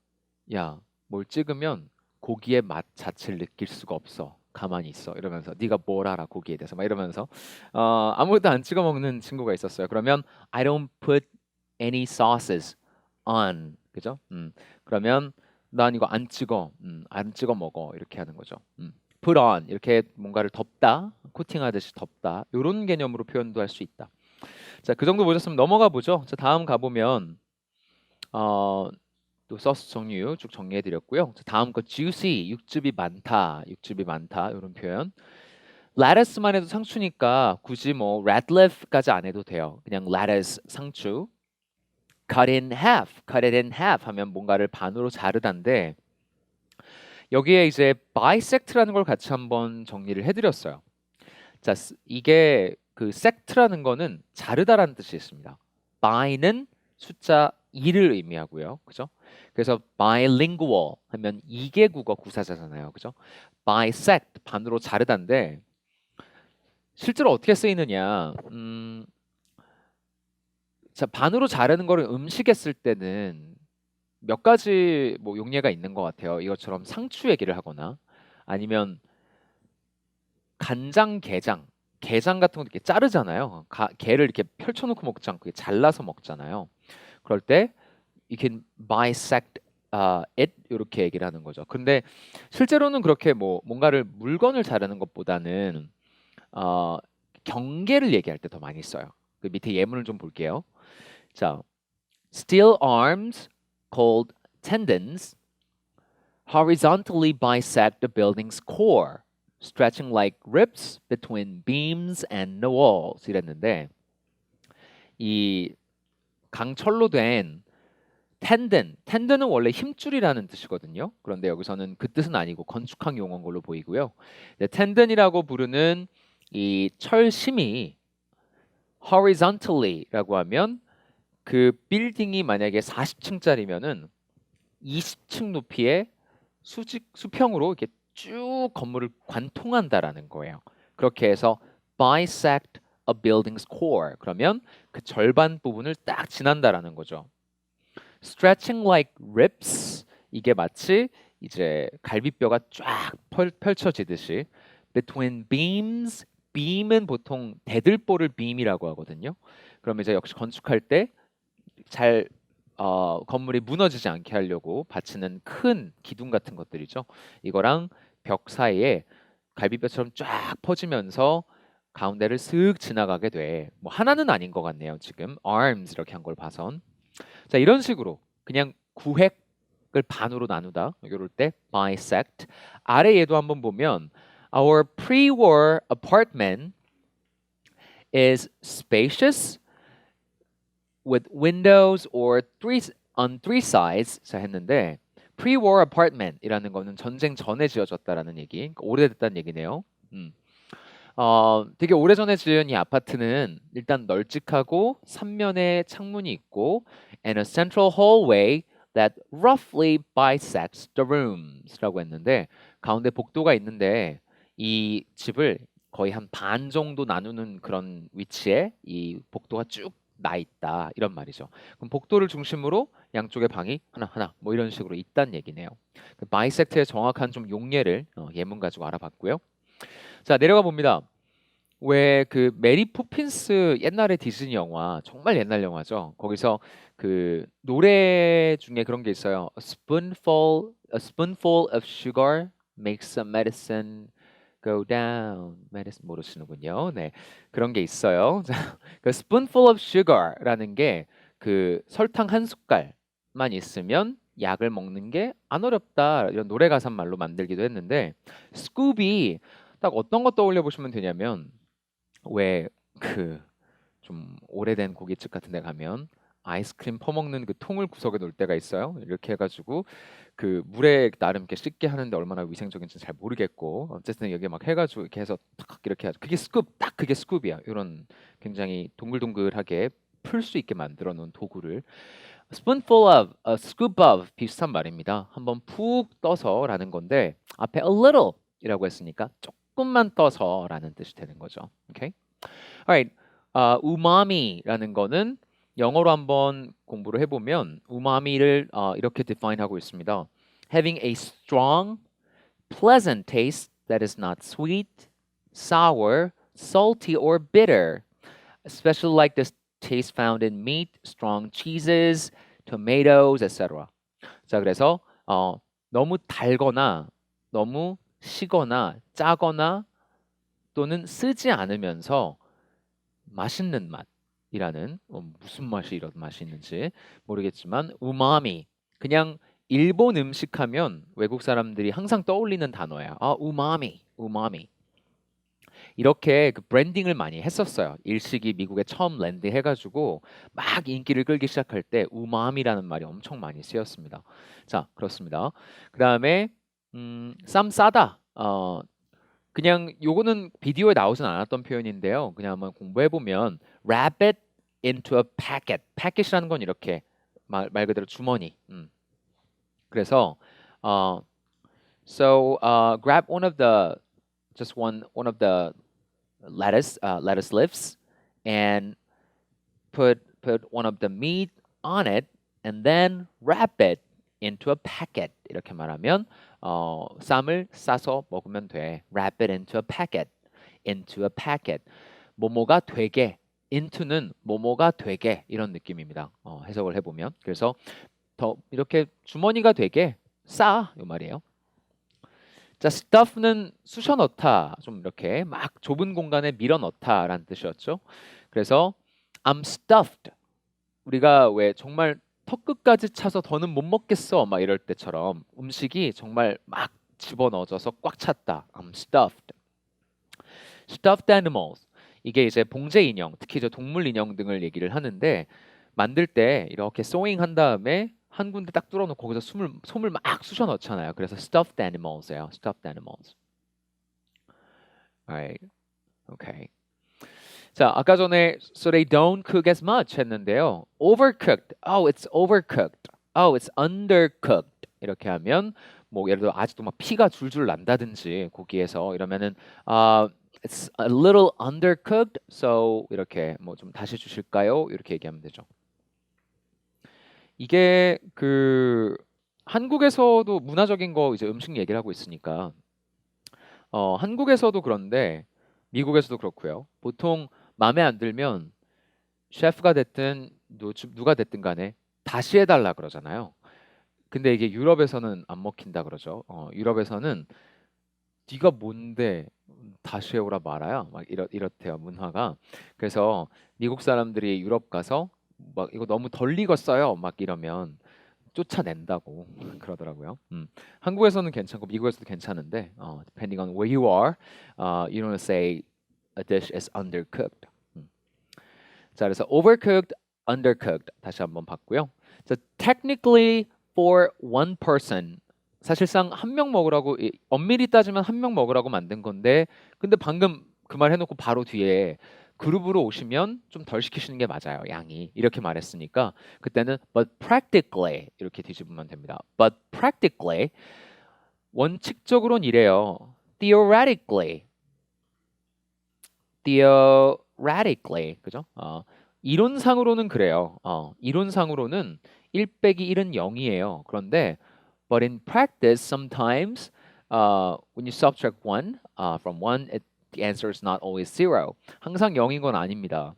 [SPEAKER 1] 야, 뭘 찍으면 고기의 맛 자체를 느낄 수가 없어. 가만히 있어. 이러면서 네가 뭘 알아 고기에 대해서 막 이러면서 아무것도 안 찍어 먹는 친구가 있었어요. 그러면 I don't put any sauces on. 그죠? 그러면 난 이거 안 찍어. 안 찍어 먹어. 이렇게 하는 거죠. put on. 이렇게 뭔가를 덮다. 코팅하듯이 덮다. 이런 개념으로 표현도 할 수 있다. 자, 그 정도 보셨으면 넘어가 보죠. 자, 다음 가보면 또 소스 종류 쭉 정리해 드렸고요. 다음 거 juicy, 육즙이 많다 이런 표현. lettuce만 해도 상추니까 굳이 뭐 red leaf까지 안 해도 돼요. 그냥 lettuce 상추. cut it in half 하면 뭔가를 반으로 자르다인데 여기에 이제 bisect라는 걸 같이 한번 정리를 해드렸어요. 자, 이게 그 sect라는 거는 자르다라는 뜻이 있습니다. by는 숫자 2를 의미하고요. 그죠? 그래서 bilingual 하면 2개국어 구사자잖아요. 그죠? bisect 반으로 자르다인데 실제로 어떻게 쓰이느냐? 자, 반으로 자르는 거를 음식에 쓸 때는 몇 가지 뭐 용례가 있는 것 같아요. 이것처럼 상추 얘기를 하거나 아니면 간장, 게장 같은 거 이렇게 자르잖아요. 게를 이렇게 펼쳐놓고 먹지 않고 이렇게 잘라서 먹잖아요. 그럴 때 you can bisect it 이렇게 얘기를 하는 거죠. 근데 실제로는 그렇게 뭐 뭔가를 물건을 자르는 것보다는 어, 경계를 얘기할 때 더 많이 써요. 그 밑에 예문을 좀 볼게요. 자, steel arms called tendons horizontally bisect the building's core, stretching like ribs between beams and the walls. 이랬는데 이 강철로 된 텐든은 원래 힘줄이라는 뜻이거든요. 그런데 여기서는 그 뜻은 아니고 건축학 용어인 걸로 보이고요. 텐든이라고 부르는 이 철심이 horizontally라고 하면 그 빌딩이 만약에 40층짜리면은 20층 높이의 수평으로 이렇게 쭉 건물을 관통한다라는 거예요. 그렇게 해서 bisect a building's core. 그러면 그 절반 부분을 딱 지난다라는 거죠. stretching like ribs. 이게 마치 이제 갈비뼈가 쫙 펼쳐지듯이 between beams. beam은 보통 대들보를 beam이라고 하거든요. 그러면 이제 역시 건축할 때 잘 건물이 무너지지 않게 하려고 받치는 큰 기둥 같은 것들이죠. 이거랑 벽 사이에 갈비뼈처럼 쫙 퍼지면서 가운데를 슥 지나가게 돼. 뭐 하나는 아닌 것 같네요. 지금 arms 이렇게 한 걸 봐선. 자, 이런 식으로 그냥 구획을 반으로 나누다. 이럴 때 bisect. 아래 얘도 한번 보면 our pre-war apartment is spacious with windows on three sides. 자, 했는데 pre-war apartment이라는 거는 전쟁 전에 지어졌다라는 얘기. 그러니까 오래됐다는 얘기네요. 되게 오래전에 지은 이 아파트는 일단 널찍하고 3면에 창문이 있고 and a central hallway that roughly bisects the rooms라고 했는데 가운데 복도가 있는데 이 집을 거의 한 반 정도 나누는 그런 위치에 이 복도가 쭉 나 있다 이런 말이죠. 그럼 복도를 중심으로 양쪽의 방이 하나 뭐 이런 식으로 있다는 얘기네요. 그 bisect의 정확한 좀 용례를 예문 가지고 알아봤고요. 자, 내려가 봅니다. 왜 그 메리 포핀스 옛날에 디즈니 영화 정말 옛날 영화죠. 거기서 그 노래 중에 그런 게 있어요. A spoonful of sugar makes a medicine go down. medicine 모르시는군요. 네, 그런 게 있어요. 자, 그 spoonful of sugar라는 게 그 설탕 한 숟갈만 있으면 약을 먹는 게 안 어렵다 이런 노래 가사 말로 만들기도 했는데 스쿠비 딱 어떤 거 떠올려 보시면 되냐면 왜 그 좀 오래된 고깃집 같은 데 가면 아이스크림 퍼먹는 그 통을 구석에 놓을 때가 있어요. 이렇게 해가지고 그 물에 나름 이렇게 씻게 하는데 얼마나 위생적인지 잘 모르겠고 어쨌든 여기 막 해가지고 이렇게 해서 탁 이렇게 하죠. 그게 딱 그게 스쿱이야. 이런 굉장히 동글동글하게 풀 수 있게 만들어 놓은 도구를 spoonful of, a scoop of 비슷한 말입니다. 한번 푹 떠서라는 건데 앞에 a little 이라고 했으니까 조금만 떠서라는 뜻이 되는 거죠. 오케이? Alright. 우마미라는 거는 영어로 한번 공부를 해보면 우마미를 이렇게 define하고 있습니다. Having a strong, pleasant taste that is not sweet, sour, salty, or bitter, especially like the taste found in meat, strong cheeses, tomatoes, etc. 자, 그래서 너무 달거나 너무 시거나 짜거나 또는 쓰지 않으면서 맛있는 맛이라는 무슨 맛이 이런 맛이 있는지 모르겠지만 우마미 그냥 일본 음식 하면 외국 사람들이 항상 떠올리는 단어예요. 우마미 이렇게 그 브랜딩을 많이 했었어요. 일식이 미국에 처음 랜드해가지고 막 인기를 끌기 시작할 때 우마미라는 말이 엄청 많이 쓰였습니다. 자, 그렇습니다. 그 다음에 쌈 싸다. 그냥 요거는 비디오에 나오진 않았던 표현인데요. 그냥 한번 공부해 보면 wrap it into a packet. packet이라는 건 이렇게 말 그대로 주머니. 그래서 grab one of the lettuce leaves and put put one of the meat on it and then wrap it into a packet. 이렇게 말하면 쌈을 싸서 먹으면 돼. Wrap it into a packet. Into a packet. 뭐뭐가 되게. into는 뭐뭐가 되게 이런 느낌입니다. 해석을 해보면 그래서 더 이렇게 주머니가 되게 싸 이 말이에요. 자, stuff는 쑤셔 넣다, 좀 이렇게 막 좁은 공간에 밀어 넣다라는 뜻이었죠. 그래서 I'm stuffed. 우리가 왜 정말 턱 끝까지 차서 더는 못 먹겠어 막 이럴 때처럼 음식이 정말 막 집어 넣어져서 꽉 찼다. I'm stuffed. Stuffed animals. 이게 이제 봉제 인형, 특히 이제 동물 인형 등을 얘기를 하는데 만들 때 이렇게 sewing 한 다음에 한 군데 딱 뚫어놓고 거기서 솜을 막 쑤셔 넣잖아요. 그래서 stuffed animals예요. stuffed animals. Alright. Okay. 자, 아까 전에 so they don't cook as much 했는데요. overcooked. Oh, it's overcooked. Oh, it's undercooked. 이렇게 하면 뭐 예를 들어 아직도 막 피가 줄줄 난다든지 고기에서 이러면은 it's a little undercooked. So 이렇게 뭐 좀 다시 주실까요? 이렇게 얘기하면 되죠. 이게 그 한국에서도 문화적인 거 이제 음식 얘기를 하고 있으니까 한국에서도 그런데 미국에서도 그렇고요. 보통 마음에 안 들면 셰프가 됐든 누가 됐든 간에 다시 해달라 그러잖아요. 근데 이게 유럽에서는 안 먹힌다 그러죠. 유럽에서는 네가 뭔데 다시 해오라 말아요. 막 이렇대요 문화가. 그래서 미국 사람들이 유럽 가서 막 이거 너무 덜 익었어요. 막 이러면 쫓아낸다고 그러더라고요. 한국에서는 괜찮고 미국에서도 괜찮은데 depending on where you are, you don't say a dish is undercooked. 자, 그래서 overcooked, undercooked 다시 한번 봤고요. 자, technically for one person. 사실상 한 명 먹으라고 엄밀히 따지면 한 명 먹으라고 만든 건데 근데 방금 그 말 해놓고 바로 뒤에 그룹으로 오시면 좀 덜 시키시는 게 맞아요. 양이 이렇게 말했으니까 그때는 but practically 이렇게 뒤집으면 됩니다. but practically 원칙적으로는 이래요. theoretically 그죠? 이론상으로는 그래요. 이론상으로는 1 빼기 1은 0이에요. 그런데 but in practice sometimes when you subtract 1 from 1 the answer is not always 0. 항상 0인 건 아닙니다.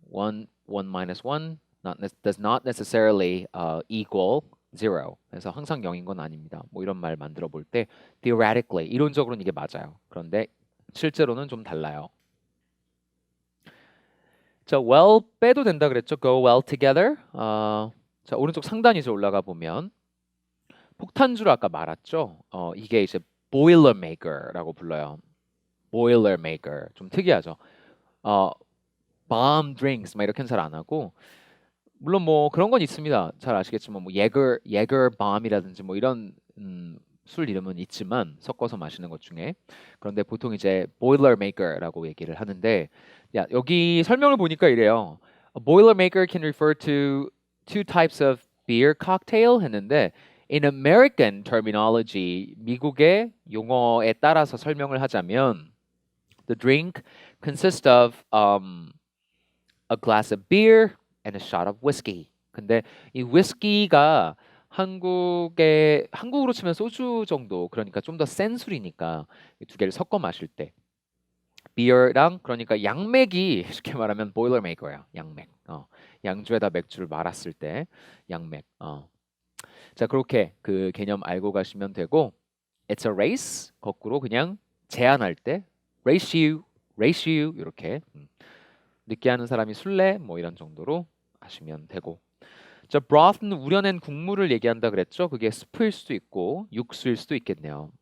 [SPEAKER 1] 1 minus 1 does not necessarily equal 0. 그래서 항상 0인 건 아닙니다. 뭐 이런 말 만들어 볼 때 theoretically 이론적으로는 이게 맞아요. 그런데 실제로는 좀 달라요. 자, well 빼도 된다 그랬죠. Go well together. 자, 오른쪽 상단위로 올라가 보면 폭탄주를 아까 말았죠. 이게 이제 boilermaker라고 불러요. boilermaker 좀 특이하죠. bomb drinks 막 이렇게는 잘 안 하고 물론 뭐 그런 건 있습니다. 잘 아시겠지만 뭐 예거 밤이라든지 뭐 이런 술 이름은 있지만 섞어서 마시는 것 중에 그런데 보통 이제 boilermaker라고 얘기를 하는데 야, 여기 설명을 보니까 이래요. A boilermaker can refer to two types of beer cocktail 했는데 in American terminology 미국의 용어에 따라서 설명을 하자면 the drink consists of a glass of beer and a shot of whiskey. 근데 이 whiskey가 한국으로 치면 소주 정도 그러니까 좀 더 센 술이니까 이 두 개를 섞어 마실 때 beer랑 그러니까 양맥이 쉽게 말하면 boilermaker예요. 양맥. 양주에다 맥주를 말았을 때 양맥. 자, 그렇게 그 개념 알고 가시면 되고 it's a race 거꾸로 그냥 제한할 때 race you 이렇게 늦게 하는 사람이 술래 뭐 이런 정도로 하시면 되고 자, broth는 우려낸 국물을 얘기한다 그랬죠. 그게 스프일 수도 있고 육수일 수도 있겠네요.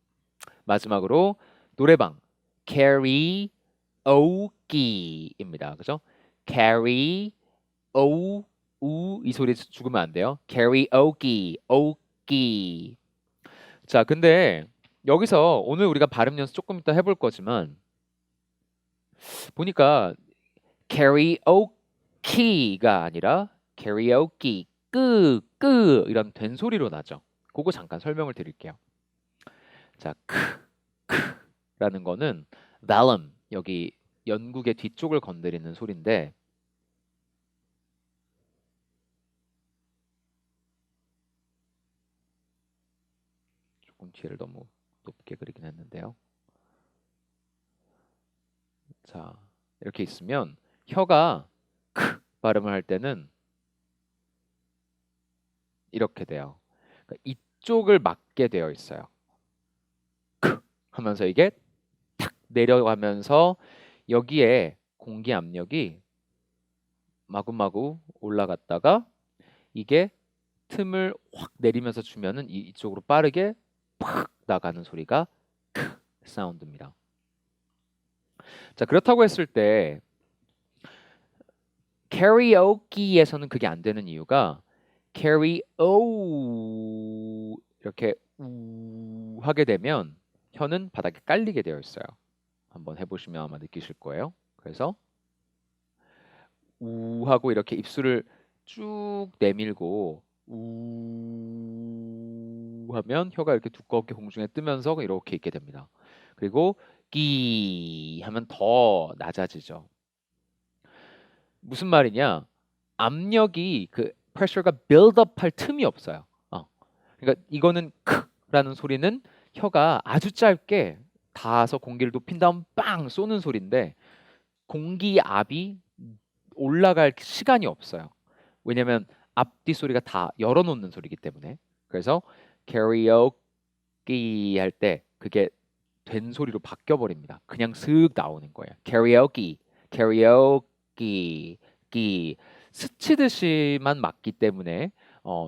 [SPEAKER 1] 마지막으로 노래방 karaoke입니다. 그죠? karaoke 이 소리 죽으면 안 돼요. karaoke 오기. 자, 근데 여기서 오늘 우리가 발음 연습 조금 이따 해볼 거지만 보니까 karaoke가 아니라 karaoke 끄 이런 된소리로 나죠. 그거 잠깐 설명을 드릴게요. 자, 크라는 거는 vellum 여기 연국의 뒤쪽을 건드리는 소리인데 조금 뒤를 너무 높게 그리긴 했는데요. 자, 이렇게 있으면 혀가 크 발음을 할 때는 이렇게 돼요. 그러니까 이쪽을 맞게 되어 있어요. 크 하면서 이게 탁 내려가면서 여기에 공기 압력이 마구마구 올라갔다가 이게 틈을 확 내리면서 주면은 이쪽으로 빠르게 팍 나가는 소리가 크 사운드입니다. 자, 그렇다고 했을 때 캐리오키에서는 그게 안 되는 이유가 캐리오 이렇게 우 하게 되면 혀는 바닥에 깔리게 되어 있어요. 한번 해보시면 아마 느끼실 거예요. 그래서 우 하고 이렇게 입술을 쭉 내밀고 우 하면 혀가 이렇게 두껍게 공중에 뜨면서 이렇게 있게 됩니다. 그리고 끼 하면 더 낮아지죠. 무슨 말이냐? 압력이 그 pressure가 build up 할 틈이 없어요. 그러니까 이거는 크라는 소리는 혀가 아주 짧게 닿아서 공기를 높인 다음 빵 쏘는 소리인데 공기압이 올라갈 시간이 없어요. 왜냐면 앞뒤 소리가 다 열어놓는 소리이기 때문에. 그래서 karaoke 할 때 그게 된 소리로 바뀌어 버립니다. 그냥 슥 나오는 거예요. karaoke, karaoke, 끼 스치듯이만 맞기 때문에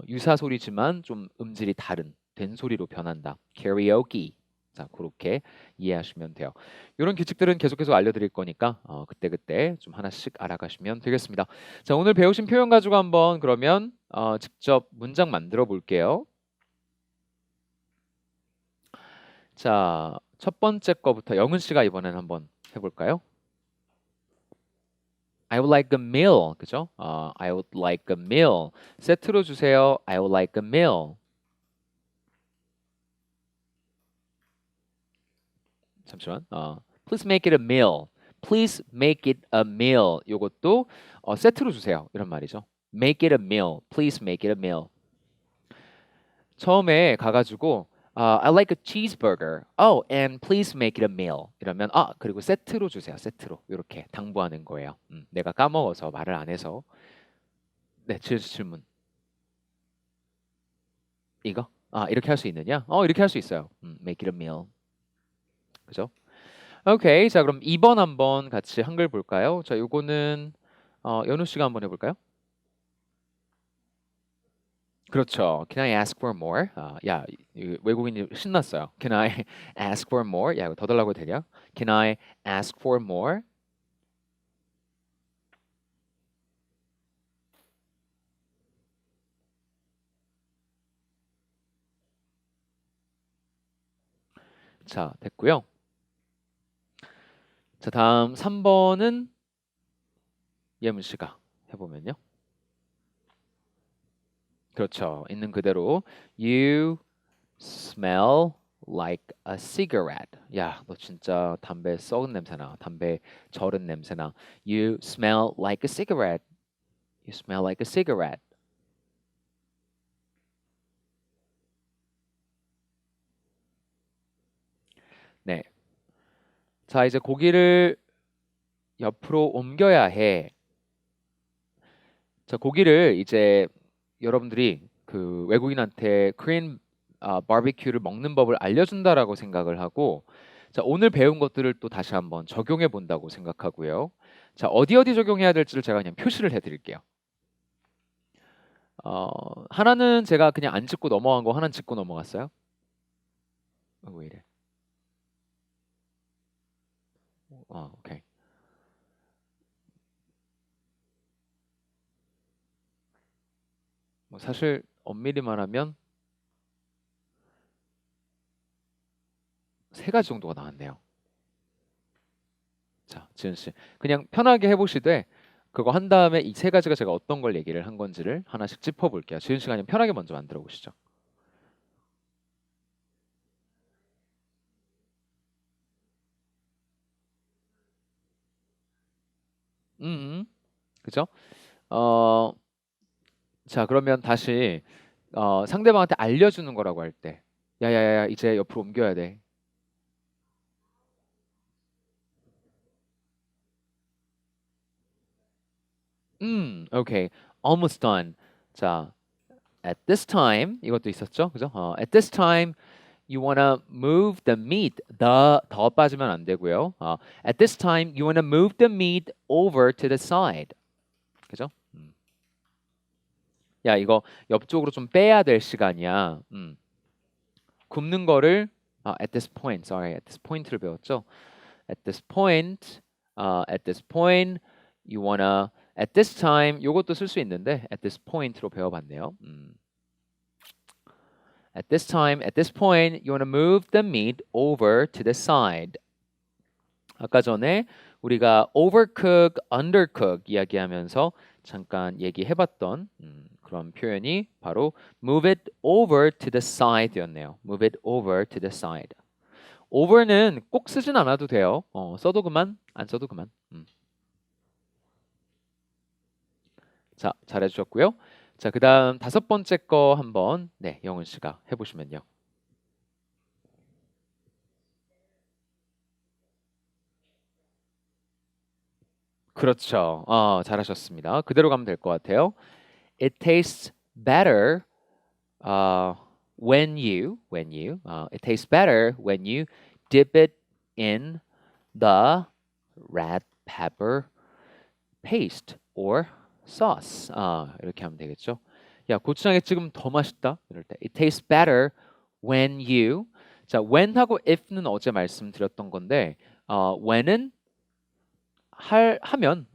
[SPEAKER 1] 유사 소리지만 좀 음질이 다른 된 소리로 변한다. karaoke. 자, 그렇게 이해하시면 돼요. 이런 규칙들은 계속해서 알려드릴 거니까 그때그때 좀 하나씩 알아가시면 되겠습니다. 자, 오늘 배우신 표현 가지고 한번 그러면 직접 문장 만들어 볼게요. 자, 첫 번째 거부터 영은 씨가 이번엔 한번 해볼까요? I would like a meal. 그죠? I would like a meal. 세트로 주세요. I would like a meal. 잠시만. Please make it a meal. Please make it a meal. 요것도 세트로 주세요. 이런 말이죠. Make it a meal. Please make it a meal. 처음에 가가지고 I like a cheeseburger. Oh, and please make it a meal. 이러면 그리고 세트로 주세요. 세트로. 이렇게 당부하는 거예요. 내가 까먹어서 말을 안 해서. 네, 질문. 이거? 이렇게 할 수 있느냐? 이렇게 할 수 있어요. make it a meal. 그죠? 오케이. 자, 그럼 2번 한번 같이 한글 볼까요? 자, 요거는 연우 씨가 한번 해볼까요? 그렇죠. Can I ask for more? 야, 외국인이 신났어요. Can I ask for more? 야, 이거 더 달라고 해도 되냐? Can I ask for more? 자, 됐고요. 자, 다음 3번은 예문 씨가 해보면요. 그렇죠. 있는 그대로 You smell like a cigarette. 야, 너 진짜 담배 썩은 냄새나. 담배 절은 냄새나. You smell like a cigarette. You smell like a cigarette. 네. 자, 이제 고기를 옆으로 옮겨야 해. 자, 고기를 이제 여러분들이 그 외국인한테 코리안 바비큐를 먹는 법을 알려준다라고 생각을 하고 자, 오늘 배운 것들을 또 다시 한번 적용해 본다고 생각하고요. 자, 어디 적용해야 될지를 제가 그냥 표시를 해드릴게요. 하나는 제가 그냥 안 짚고 넘어간 거 하나는 짚고 넘어갔어요. 왜 이래? 오케이. 뭐 사실 엄밀히 말하면 세 가지 정도가 나왔네요. 자, 지은 씨, 그냥 편하게 해보시되 그거 한 다음에 이 세 가지가 제가 어떤 걸 얘기를 한 건지를 하나씩 짚어볼게요. 지은 씨가 그냥 편하게 먼저 만들어 보시죠. 그죠? 어, 자, 그러면 다시 상대방한테 알려주는 거라고 할 때, 야야야, 이제 옆으로 옮겨야 돼. Okay. Almost done. 자, at this time 이것도 있었죠, 그죠? At this time you wanna move the meat. 더 빠지면 안 되고요. At this time you wanna move the meat over to the side. 그죠? 야, 이거 옆쪽으로 좀 빼야 될 시간이야. 굽는 거를 at this point, sorry, at this point를 배웠죠. At this point, at this point, you wanna, at this time, 요것도 쓸 수 있는데 at this point로 배워봤네요. At this time, at this point, you wanna move the meat over to the side. 아까 전에 우리가 overcook, undercook 이야기하면서 잠깐 얘기해봤던 그런 표현이 바로 move it over to the side였네요. move it over to the side. over는 꼭 쓰진 않아도 돼요. 써도 그만, 안 써도 그만. 자, 잘해주셨고요. 자, 그 다음 5번째 거 한번 영은 씨가 해보시면요. 그렇죠. 잘하셨습니다. 그대로 가면 될 것 같아요. It tastes better it tastes better when you dip it in the red pepper paste or sauce. 이렇게 하면 되겠죠. 야, 고추장에 찍으면 더 맛있다. 이럴 때 it tastes better when you 자, when하고 if는 어제 말씀드렸던 건데 when은 하면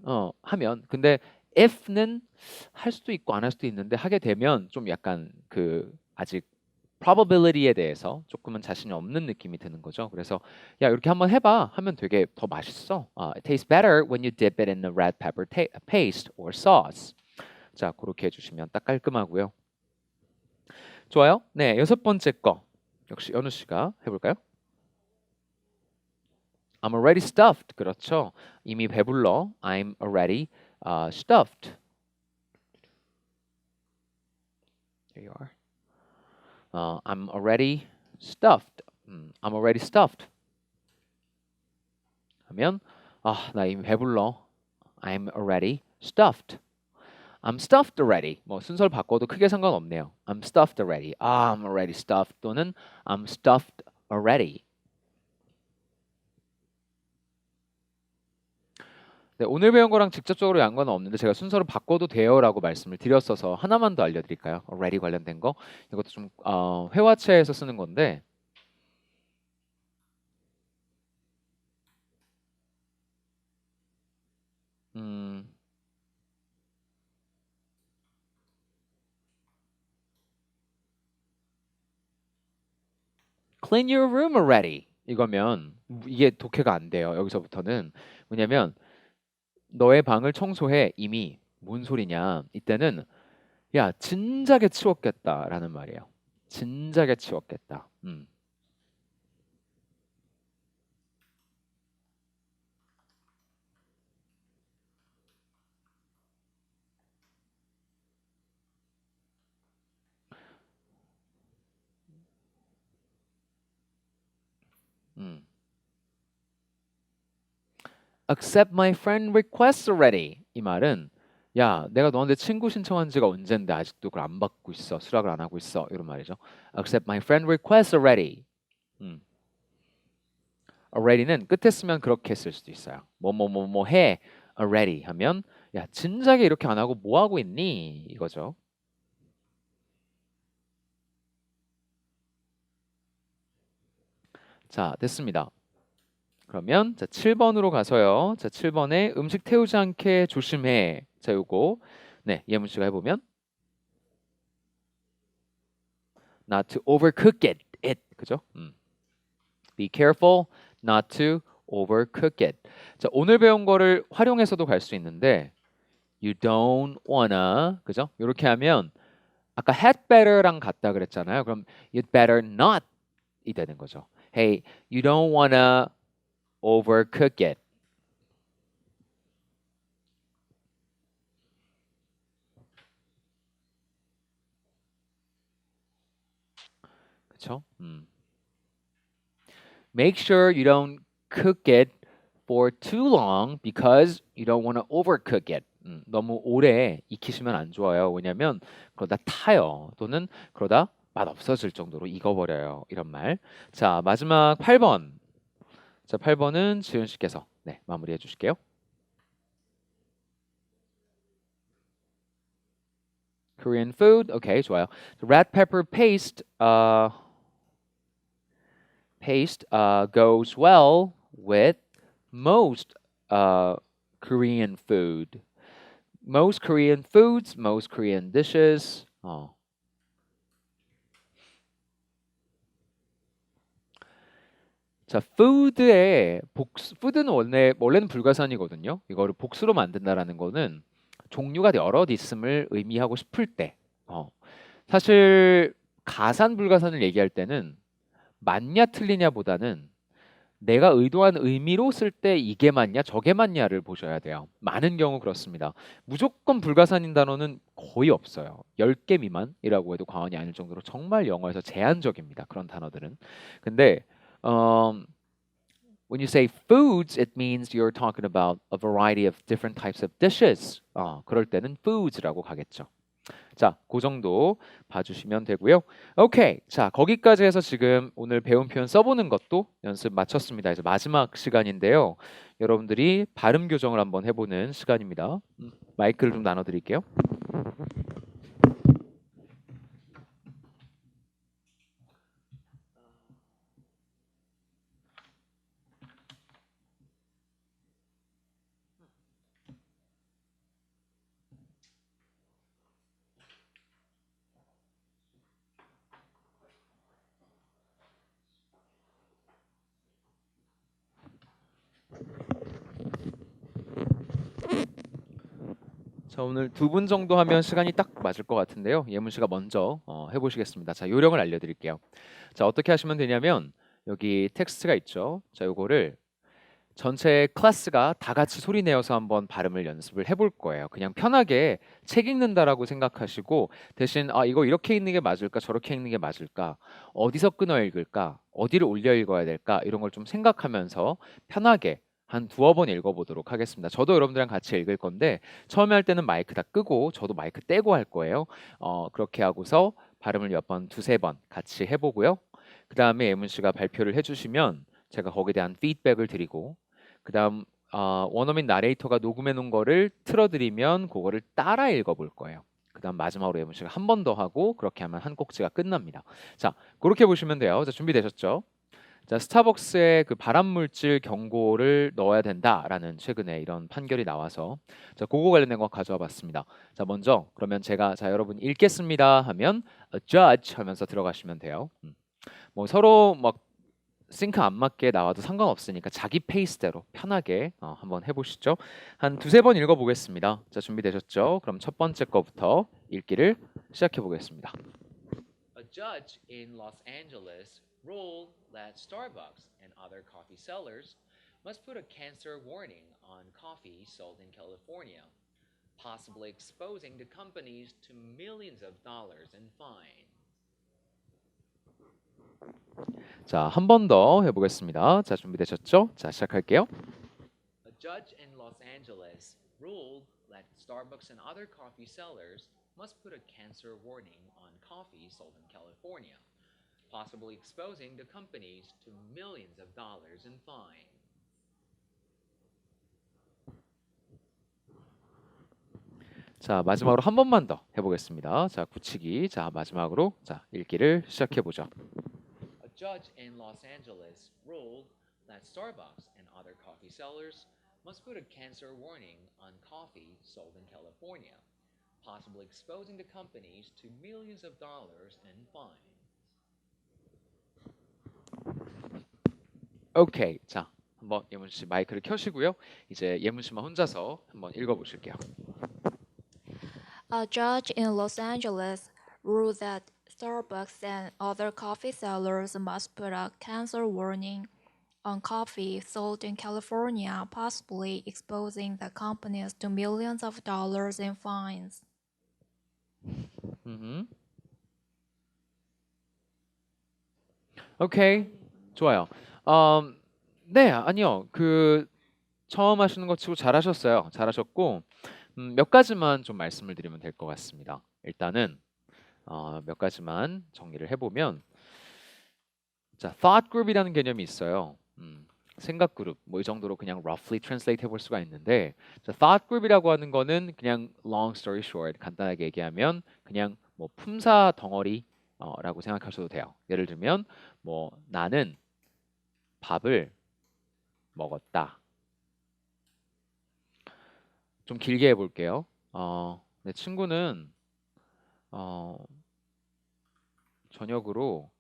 [SPEAKER 1] 근데 if는 할 수도 있고 안 할 수도 있는데 하게 되면 좀 약간 그 아직 probability에 대해서 조금은 자신이 없는 느낌이 드는 거죠. 그래서 야, 이렇게 한번 해봐 하면 되게 더 맛있어. It tastes better when you dip it in the red pepper paste or sauce. 자, 그렇게 해주시면 딱 깔끔하고요. 좋아요. 네, 6번째 거 역시 연우 씨가 해볼까요? I'm already stuffed. 그렇죠. 이미 배불러. I'm already stuffed. There you are. I'm already stuffed. I'm already stuffed. 하면 나 이미 배불러. I'm already stuffed. I'm stuffed already. 뭐 순서를 바꿔도 크게 상관없네요. I'm stuffed already. I'm already stuffed 또는 I'm stuffed already. 네, 오늘 배운 거랑 직접적으로 연관은 없는데 제가 순서를 바꿔도 돼요라고 말씀을 드렸어서 하나만 더 알려드릴까요? already 관련된 거. 이것도 좀 회화체에서 쓰는 건데 clean your room already. 이거면 이게 독해가 안 돼요. 여기서부터는. 왜냐면 너의 방을 청소해 이미. 뭔 소리냐. 이때는 야, 진작에 치웠겠다라는 말이에요. 진작에 치웠겠다. Accept my friend request already. 이 말은 야, 내가 너한테 친구 신청한 지가 언젠데 아직도 그걸 안 받고 있어. 수락을 안 하고 있어. 이런 말이죠. Accept my friend request already. already는 끝에 쓰면 그렇게 쓸 수도 있어요. 뭐 해. already 하면 야, 진작에 이렇게 안 하고 뭐 하고 있니? 이거죠. 자, 됐습니다. 그러면 자, 7번으로 가서요. 자, 7번에 음식 태우지 않게 조심해. 자, 요거 네, 예문 씨가 해보면 not to overcook it. 그죠? Be careful not to overcook it. 자, 오늘 배운 거를 활용해서도 갈 수 있는데 you don't wanna 그죠? 이렇게 하면 아까 had better랑 같다 그랬잖아요. 그럼 you'd better not 이 되는 거죠. Hey, you don't wanna overcook it. 그쵸? Make sure you don't cook it for too long because you don't want to overcook it. 너무 오래 익히시면 안 좋아요. 왜냐면 그러다 타요. 또는 그러다 맛 없어질 정도로 익어버려요. 이런 말. 자, 마지막 8번. 자, 8번은 지은 씨께서 네, 마무리해 주실게요. Korean food. 오케이, 좋아요. Red pepper paste goes well with most Korean food. Most Korean foods, most Korean dishes. 자, 푸드는 원래는 불가산이거든요. 이거를 복수로 만든다라는 거는 종류가 여럿 있음을 의미하고 싶을 때, 사실 가산 불가산을 얘기할 때는 맞냐 틀리냐보다는 내가 의도한 의미로 쓸 때 이게 맞냐 저게 맞냐를 보셔야 돼요. 많은 경우 그렇습니다. 무조건 불가산인 단어는 거의 없어요. 10개 미만이라고 해도 과언이 아닐 정도로 정말 영어에서 제한적입니다. 그런 단어들은. 근데 when you say foods, it means you're talking about a variety of different types of dishes. 그럴 때는 foods라고 가겠죠. 자, 그 정도 봐주시면 되고요. 오케이. 자, 거기까지 해서 지금 오늘 배운 표현 써보는 것도 연습 마쳤습니다. 이제 마지막 시간인데요. 여러분들이 발음 교정을 한번 해보는 시간입니다. 마이크를 좀 나눠드릴게요. 자, 오늘 2분 정도 하면 시간이 딱 맞을 것 같은데요. 예문 씨가 먼저 해보시겠습니다. 자, 요령을 알려드릴게요. 자, 어떻게 하시면 되냐면 여기 텍스트가 있죠. 자, 요거를 전체 클래스가 다 같이 소리 내어서 한번 발음을 연습을 해볼 거예요. 그냥 편하게 책 읽는다라고 생각하시고 대신 이거 이렇게 읽는 게 맞을까 저렇게 읽는 게 맞을까 어디서 끊어 읽을까 어디를 올려 읽어야 될까 이런 걸 좀 생각하면서 편하게 한 2-번 읽어보도록 하겠습니다. 저도 여러분들이랑 같이 읽을 건데 처음에 할 때는 마이크 다 끄고 저도 마이크 떼고 할 거예요. 그렇게 하고서 발음을 몇 번, 2-3번 같이 해보고요. 그 다음에 예문 씨가 발표를 해주시면 제가 거기에 대한 피드백을 드리고 그 다음 원어민 나레이터가 녹음해 놓은 거를 틀어드리면 그거를 따라 읽어볼 거예요. 그 다음 마지막으로 예문 씨가 한 번 더 하고 그렇게 하면 한 꼭지가 끝납니다. 자, 그렇게 보시면 돼요. 자, 준비되셨죠? 자, 스타벅스에 그 발암물질 경고를 넣어야 된다라는 최근에 이런 판결이 나와서 자, 그거 관련된 거 가져와 봤습니다. 자, 먼저 그러면 제가 자, 여러분 읽겠습니다 하면 a judge 하면서 들어가시면 돼요. 뭐 서로 막 싱크 안 맞게 나와도 상관없으니까 자기 페이스대로 편하게 한번 해보시죠. 한 2-3번 읽어보겠습니다. 자, 준비되셨죠? 그럼 첫 번째 거부터 읽기를 시작해 보겠습니다. A judge in Los Angeles ruled that Starbucks and other coffee sellers must put a cancer warning on coffee sold in California, possibly exposing the companies to millions of dollars in fines. 자, 한 번 더 해보겠습니다. 자, 준비되셨죠? 자, 시작할게요. A judge in Los Angeles ruled that Starbucks and other coffee sellers must put a cancer warning on coffee sold in California, possibly exposing the companies to millions of dollars in fines. 자, 마지막으로 한 번만 더 해보겠습니다. 자, 굳히기. 자, 마지막으로 자, 읽기를 시작해 보죠. A judge in Los Angeles ruled that Starbucks and other coffee sellers must put a cancer warning on coffee sold in California, possibly exposing the companies to millions of dollars in fines. 오케이. 자, 한번 예문 씨 마이크를 켜시고요. 이제 예문 씨만 혼자서 한번 읽어보실게요.
[SPEAKER 5] A judge in Los Angeles ruled that Starbucks and other coffee sellers must put a cancer warning on coffee sold in California, possibly exposing the companies to millions of dollars in fines.
[SPEAKER 1] 오케이. 좋아요. 네, 아니요. 처음 하시는 것 치고 잘하셨어요. 잘하셨고 몇 가지만 좀 말씀을 드리면 될 것 같습니다. 일단은 몇 가지만 정리를 해보면 자, thought group이라는 개념이 있어요. 생각 그룹 뭐 이 정도로 그냥 roughly translate 해볼 수가 있는데 자, thought group이라고 하는 거는 그냥 long story short 간단하게 얘기하면 그냥 뭐 품사 덩어리 라고 생각하셔도 돼요. 예를 들면 뭐 나는 밥을 먹었다. 좀 길게 해볼게요. 내 친구는 어, 저녁으로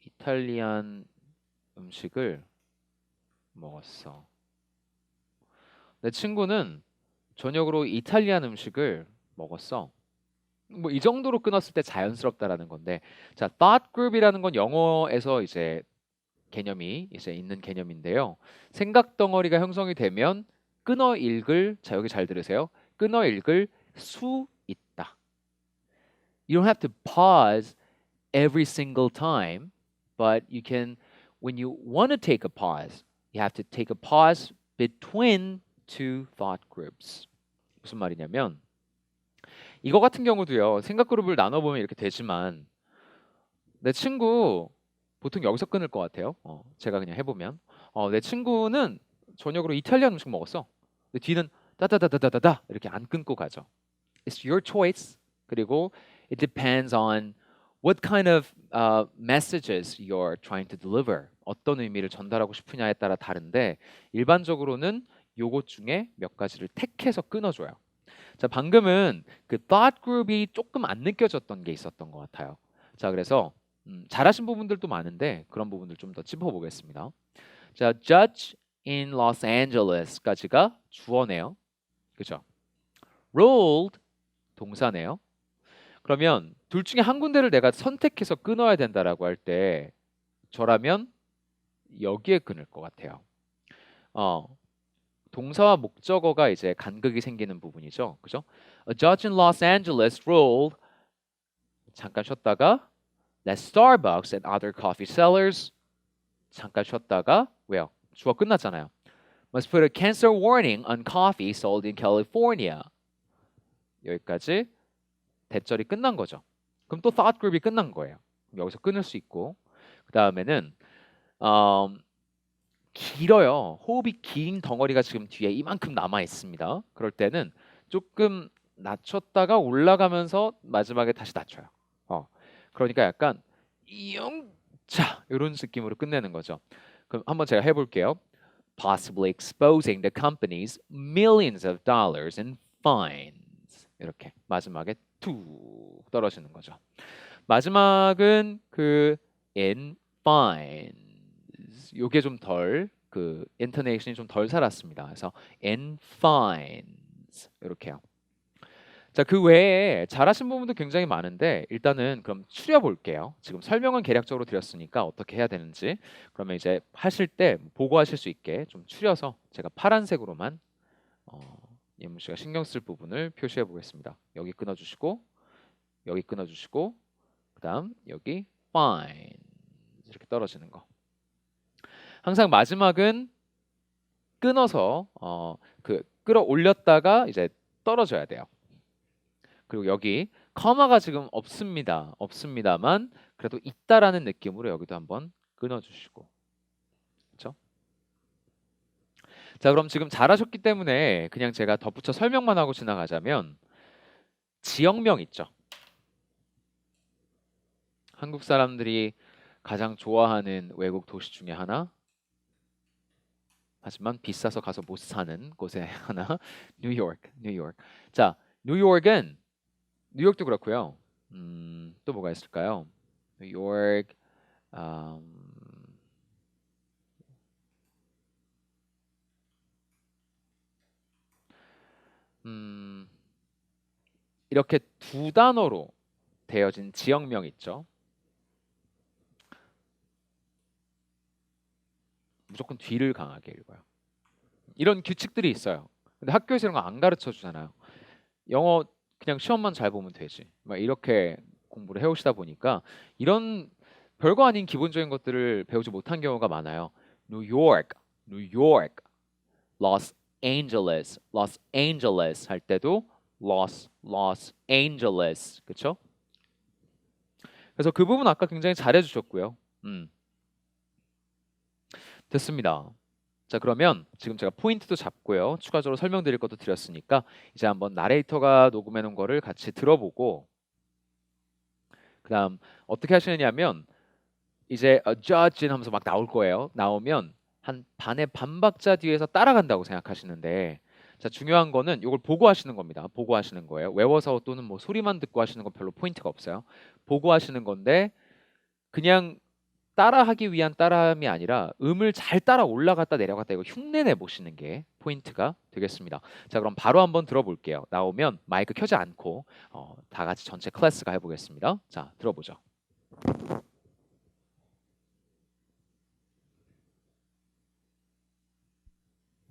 [SPEAKER 1] 이탈리안 음식을 먹었어. 내 친구는 저녁으로 이탈리안 음식을 먹었어. 뭐 이 정도로 끊었을 때 자연스럽다라는 건데, 자, thought group이라는 건 영어에서 이제 개념이 이제 있는 개념인데요. 생각 덩어리가 형성이 되면 끊어 읽을, 자 여기 잘 들으세요. 끊어 읽을 수 있다. You don't have to pause every single time, but you can, when you want to take a pause, you have to take a pause between two thought groups. 무슨 말이냐면 이거 같은 경우도요. 생각 그룹을 나눠보면 이렇게 되지만 내 친구 보통 여기서 끊을 것 같아요. 제가 그냥 해보면 내 친구는 저녁으로 이탈리안 음식 먹었어. 근데 뒤는 따다다다다다 이렇게 안 끊고 가죠. It's your choice. 그리고 it depends on what kind of messages you're trying to deliver. 어떤 의미를 전달하고 싶으냐에 따라 다른데 일반적으로는 요것 중에 몇 가지를 택해서 끊어줘요. 자, 방금은 그 thought group이 조금 안 느껴졌던 게 있었던 것 같아요. 자, 그래서 잘하신 부분들도 많은데 그런 부분들 좀 더 짚어보겠습니다. 자, judge in Los Angeles까지가 주어네요. 그죠? ruled 동사네요. 그러면 둘 중에 한 군데를 내가 선택해서 끊어야 된다라고 할 때 저라면 여기에 끊을 것 같아요. 동사와 목적어가 이제 간극이 생기는 부분이죠. 그죠? A judge in Los Angeles ruled 잠깐 쉬었다가 that Starbucks and other coffee sellers 잠깐 쉬었다가 왜요? 주어 끝났잖아요. Must put a cancer warning on coffee sold in California. 여기까지 대절이 끝난 거죠. 그럼 또 thought group이 끝난 거예요. 여기서 끊을 수 있고 그 다음에는 길어요. 호흡이 긴 덩어리가 지금 뒤에 이만큼 남아 있습니다. 그럴 때는 조금 낮췄다가 올라가면서 마지막에 다시 낮춰요. 그러니까 약간 영차 이런 느낌으로 끝내는 거죠. 그럼 한번 제가 해볼게요. Possibly exposing the companies millions of dollars in fines. 이렇게 마지막에 툭 떨어지는 거죠. 마지막은 in fines. 요게 좀 덜 intonation이 좀 덜 살았습니다. 그래서 in fines 이렇게요. 자, 그 외에 잘하신 부분도 굉장히 많은데 일단은 그럼 추려 볼게요. 지금 설명은 개략적으로 드렸으니까 어떻게 해야 되는지 그러면 이제 하실 때 보고하실 수 있게 좀 추려서 제가 파란색으로만 예문 씨가 신경 쓸 부분을 표시해 보겠습니다. 여기 끊어주시고 여기 끊어주시고 그다음 여기 fine 이렇게 떨어지는 거. 항상 마지막은 끊어서 끌어올렸다가 이제 떨어져야 돼요. 그리고 여기 커마가 지금 없습니다만 그래도 있다라는 느낌으로 여기도 한번 끊어주시고 그렇죠? 자, 그럼 지금 잘하셨기 때문에 그냥 제가 덧붙여 설명만 하고 지나가자면 지역명 있죠? 한국 사람들이 가장 좋아하는 외국 도시 중에 하나 하지만 비싸서 가서 못 사는 곳에 하나 뉴욕. 자, 뉴욕도 그렇고요. 또 뭐가 있을까요? 뉴욕 이렇게 두 단어로 되어진 지역명 있죠. 무조건 뒤를 강하게 읽어요. 이런 규칙들이 있어요. 근데 학교에서 이런 거 안 가르쳐 주잖아요. 영어 그냥 시험만 잘 보면 되지. 막 이렇게 공부를 해오시다 보니까 이런 별거 아닌 기본적인 것들을 배우지 못한 경우가 많아요. 뉴욕, 뉴욕, 로스 애인젤레스, 로스 애인젤레스 할 때도 로스 애인젤레스, 그렇죠? 그래서 그 부분 아까 굉장히 잘해주셨고요. 됐습니다. 자, 그러면 지금 제가 포인트도 잡고요. 추가적으로 설명드릴 것도 드렸으니까 이제 한번 나레이터가 녹음해 놓은 거를 같이 들어보고 그다음 어떻게 하시느냐면 이제 judge 하면서 막 나올 거예요. 나오면 한 반의 반 박자 뒤에서 따라간다고 생각하시는데 자, 중요한 거는 이걸 보고 하시는 겁니다. 보고 하시는 거예요. 외워서 또는 뭐 소리만 듣고 하시는 건 별로 포인트가 없어요. 보고 하시는 건데 그냥 따라하기 위한 따라함이 아니라 음을 잘 따라 올라갔다 내려갔다 이거 흉내내 보시는 게 포인트가 되겠습니다. 자, 그럼 바로 한번 들어볼게요. 나오면 마이크 켜지 않고 다 같이 전체 클래스가 해보겠습니다. 자, 들어보죠.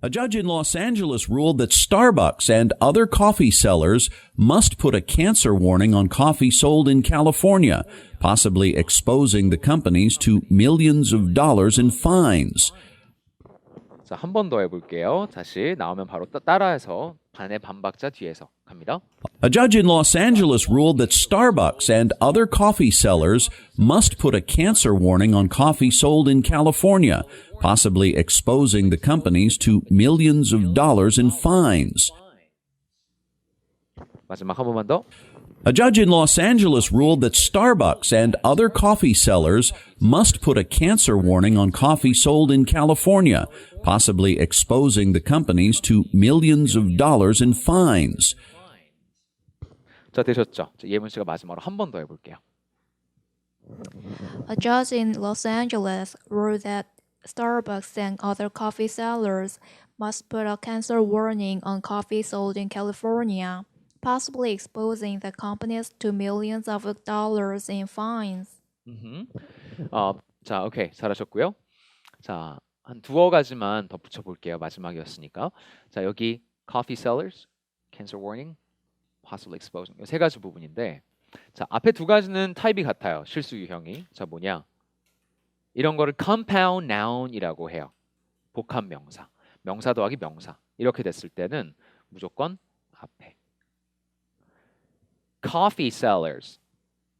[SPEAKER 6] A judge in Los Angeles ruled that Starbucks and other coffee sellers must put a cancer warning on coffee sold in California, possibly exposing the companies to millions of dollars in fines.
[SPEAKER 1] 자, 한 번 더 해볼게요. 다시 나오면 바로 따라해서 반의 반 박자 뒤에서 갑니다.
[SPEAKER 6] A judge in Los Angeles ruled that Starbucks and other coffee sellers must put a cancer warning on coffee sold in California, possibly exposing the companies to millions of dollars in fines.
[SPEAKER 1] 마지막 한 번만 더.
[SPEAKER 6] A judge in Los Angeles ruled that Starbucks and other coffee sellers must put a cancer warning on coffee sold in California, possibly exposing the companies to millions of dollars in fines.
[SPEAKER 1] 자, 되셨죠? 자, 예문 씨가 마지막으로 한 번 더 해볼게요.
[SPEAKER 5] A judge in Los Angeles ruled that Starbucks and other coffee sellers must put a cancer warning on coffee sold in California, possibly exposing the companies to millions of dollars in fines.
[SPEAKER 1] 자, 오케이. 잘하셨고요. 자, 한 두어 가지만 더 붙여볼게요. 마지막이었으니까. 자, 여기 coffee sellers, cancer warning, possibly exposing. 이 세 가지 부분인데 자, 앞에 두 가지는 타입이 같아요. 실수 유형이. 자, 뭐냐? 이런 거를 compound noun이라고 해요. 복합 명사. 명사 더하기 명사. 이렇게 됐을 때는 무조건 앞에. coffee sellers.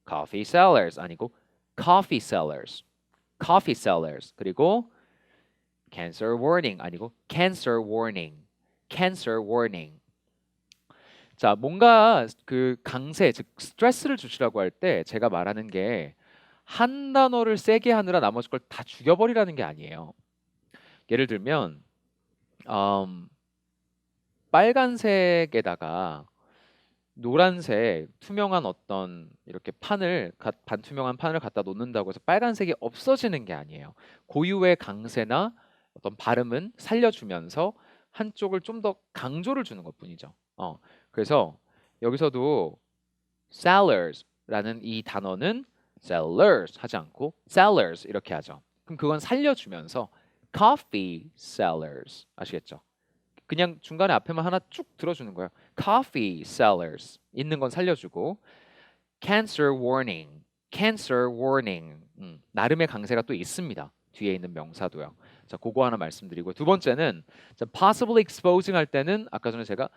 [SPEAKER 1] coffee sellers 아니고 coffee sellers. coffee sellers. 그리고 cancer warning 아니고 cancer warning. cancer warning. 자, 뭔가 그 강세, 즉 스트레스를 주시라고 할 때 제가 말하는 게 한 단어를 세게 하느라 나머지 걸 다 죽여버리라는 게 아니에요. 예를 들면 빨간색에다가 노란색 투명한 어떤 이렇게 반투명한 판을 갖다 놓는다고 해서 빨간색이 없어지는 게 아니에요. 고유의 강세나 어떤 발음은 살려주면서 한쪽을 좀 더 강조를 주는 것뿐이죠. 그래서 여기서도 sellers라는 이 단어는 sellers 하지 않고 sellers 이렇게 하죠. 그럼 그건 살려주면서 coffee sellers 아시겠죠? 그냥 중간에 앞에만 하나 쭉 들어주는 거예요. coffee sellers 있는 건 살려주고 cancer warning, cancer warning 나름의 강세가 또 있습니다. 뒤에 있는 명사도요. 자, 그거 하나 말씀드리고 두 번째는 자, possibly exposing 할 때는 아까 전에 제가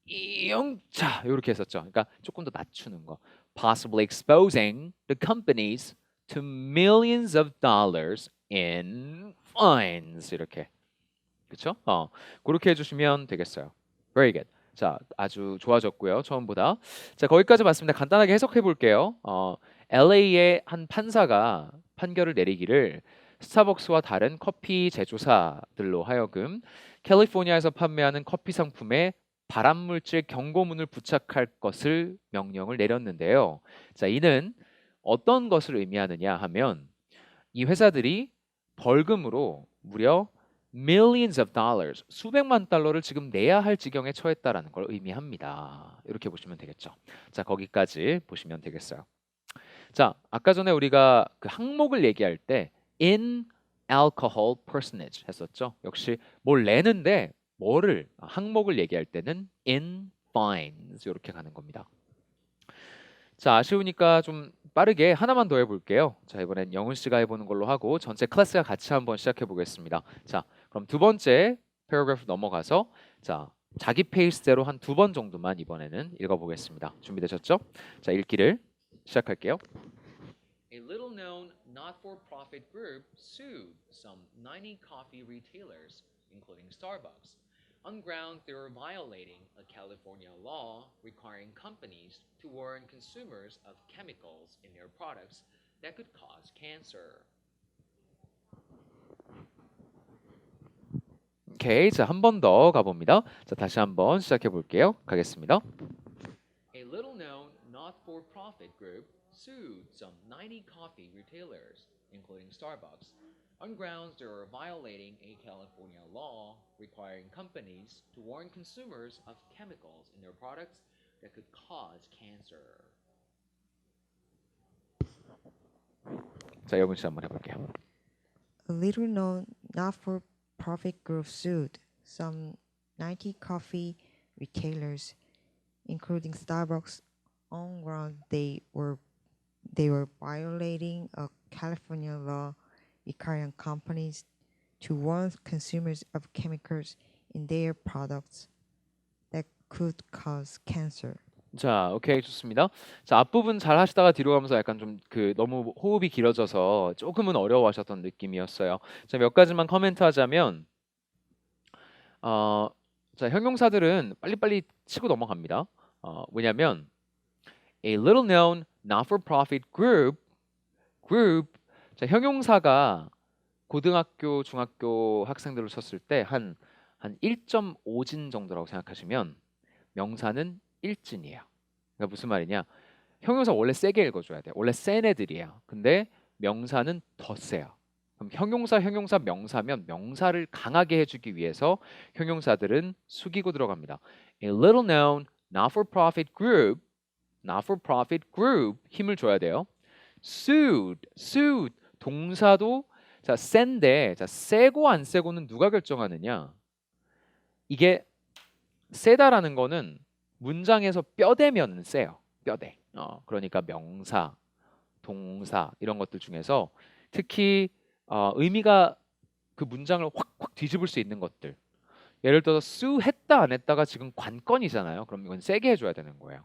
[SPEAKER 1] 이영차 이렇게 했었죠. 그러니까 조금 더 낮추는 거. possibly exposing the companies to millions of dollars in fines 이렇게. 그렇죠? 그렇게 해주시면 되겠어요. Very good. 자, 아주 좋아졌고요. 처음보다. 자, 거기까지 봤습니다. 간단하게 해석해 볼게요. LA의 한 판사가 판결을 내리기를 스타벅스와 다른 커피 제조사들로 하여금 캘리포니아에서 판매하는 커피 상품에 발암물질 경고문을 부착할 것을 명령을 내렸는데요. 자, 이는 어떤 것을 의미하느냐 하면 이 회사들이 벌금으로 무려 millions of dollars, 수백만 달러를 지금 내야 할 지경에 처했다라는 걸 의미합니다. 이렇게 보시면 되겠죠. 자, 거기까지 보시면 되겠어요. 자, 아까 전에 우리가 그 항목을 얘기할 때 in alcohol personage 했었죠. 역시 뭘 내는데 뭐를 항목을 얘기할 때는 in fines 이렇게 가는 겁니다. 자, 아쉬우니까 좀 빠르게 하나만 더 해볼게요. 자, 이번엔 영훈 씨가 해보는 걸로 하고 전체 클래스가 같이 한번 시작해 보겠습니다. 자, 그럼 두 번째 패러그래프 넘어가서 자, 자기 페이스대로 한 두 번 정도만 이번에는 읽어보겠습니다. 준비되셨죠? 자, 읽기를 시작할게요. A little known not-for-profit group sued some 90 coffee retailers, including Starbucks, on grounds they were violating a California law requiring companies to warn consumers of chemicals in their products that could cause cancer. 오케이, 자, 한 번 더 가봅니다. 자, 다시 한번 시작해 볼게요. 가겠습니다. A little known not-for-profit group sued some 90 coffee retailers, including Starbucks, on grounds they were violating a California law requiring companies to warn consumers of chemicals in their products that could cause cancer. 자, 영훈 씨 한번 해볼게요.
[SPEAKER 7] A little known not-for-profit group sued some 90 coffee retailers, including Starbucks, on grounds they were violating a California law requiring companies to warn consumers of chemicals in their products that could cause cancer.
[SPEAKER 1] 자, 오케이, 좋습니다. 자, 앞부분 잘 하시다가 뒤로 가면서 약간 좀 너무 호흡이 길어져서 조금은 어려워하셨던 느낌이었어요. 자, 몇 가지만 코멘트 하자면 자, 형용사들은 빨리빨리 치고 넘어갑니다. 왜냐면 a little known not-for-profit group 자, 형용사가 고등학교, 중학교 학생들을 썼을 때 한 1.5진 정도라고 생각하시면 명사는 1진이에요. 그러니까 무슨 말이냐? 형용사 원래 세게 읽어줘야 돼요. 원래 센 애들이에요. 근데 명사는 더 세요. 그럼 형용사, 명사면 명사를 강하게 해주기 위해서 형용사들은 숙이고 들어갑니다. A little known not-for-profit group 힘을 줘야 돼요. sued 동사도 자, 센데 자, 세고 안 세고는 누가 결정하느냐? 이게 세다라는 거는 문장에서 뼈대면은 세요. 뼈대. 그러니까 명사, 동사 이런 것들 중에서 특히 의미가 그 문장을 확 뒤집을 수 있는 것들. 예를 들어서 sue 했다 안 했다가 지금 관건이잖아요. 그럼 이건 세게 해줘야 되는 거예요.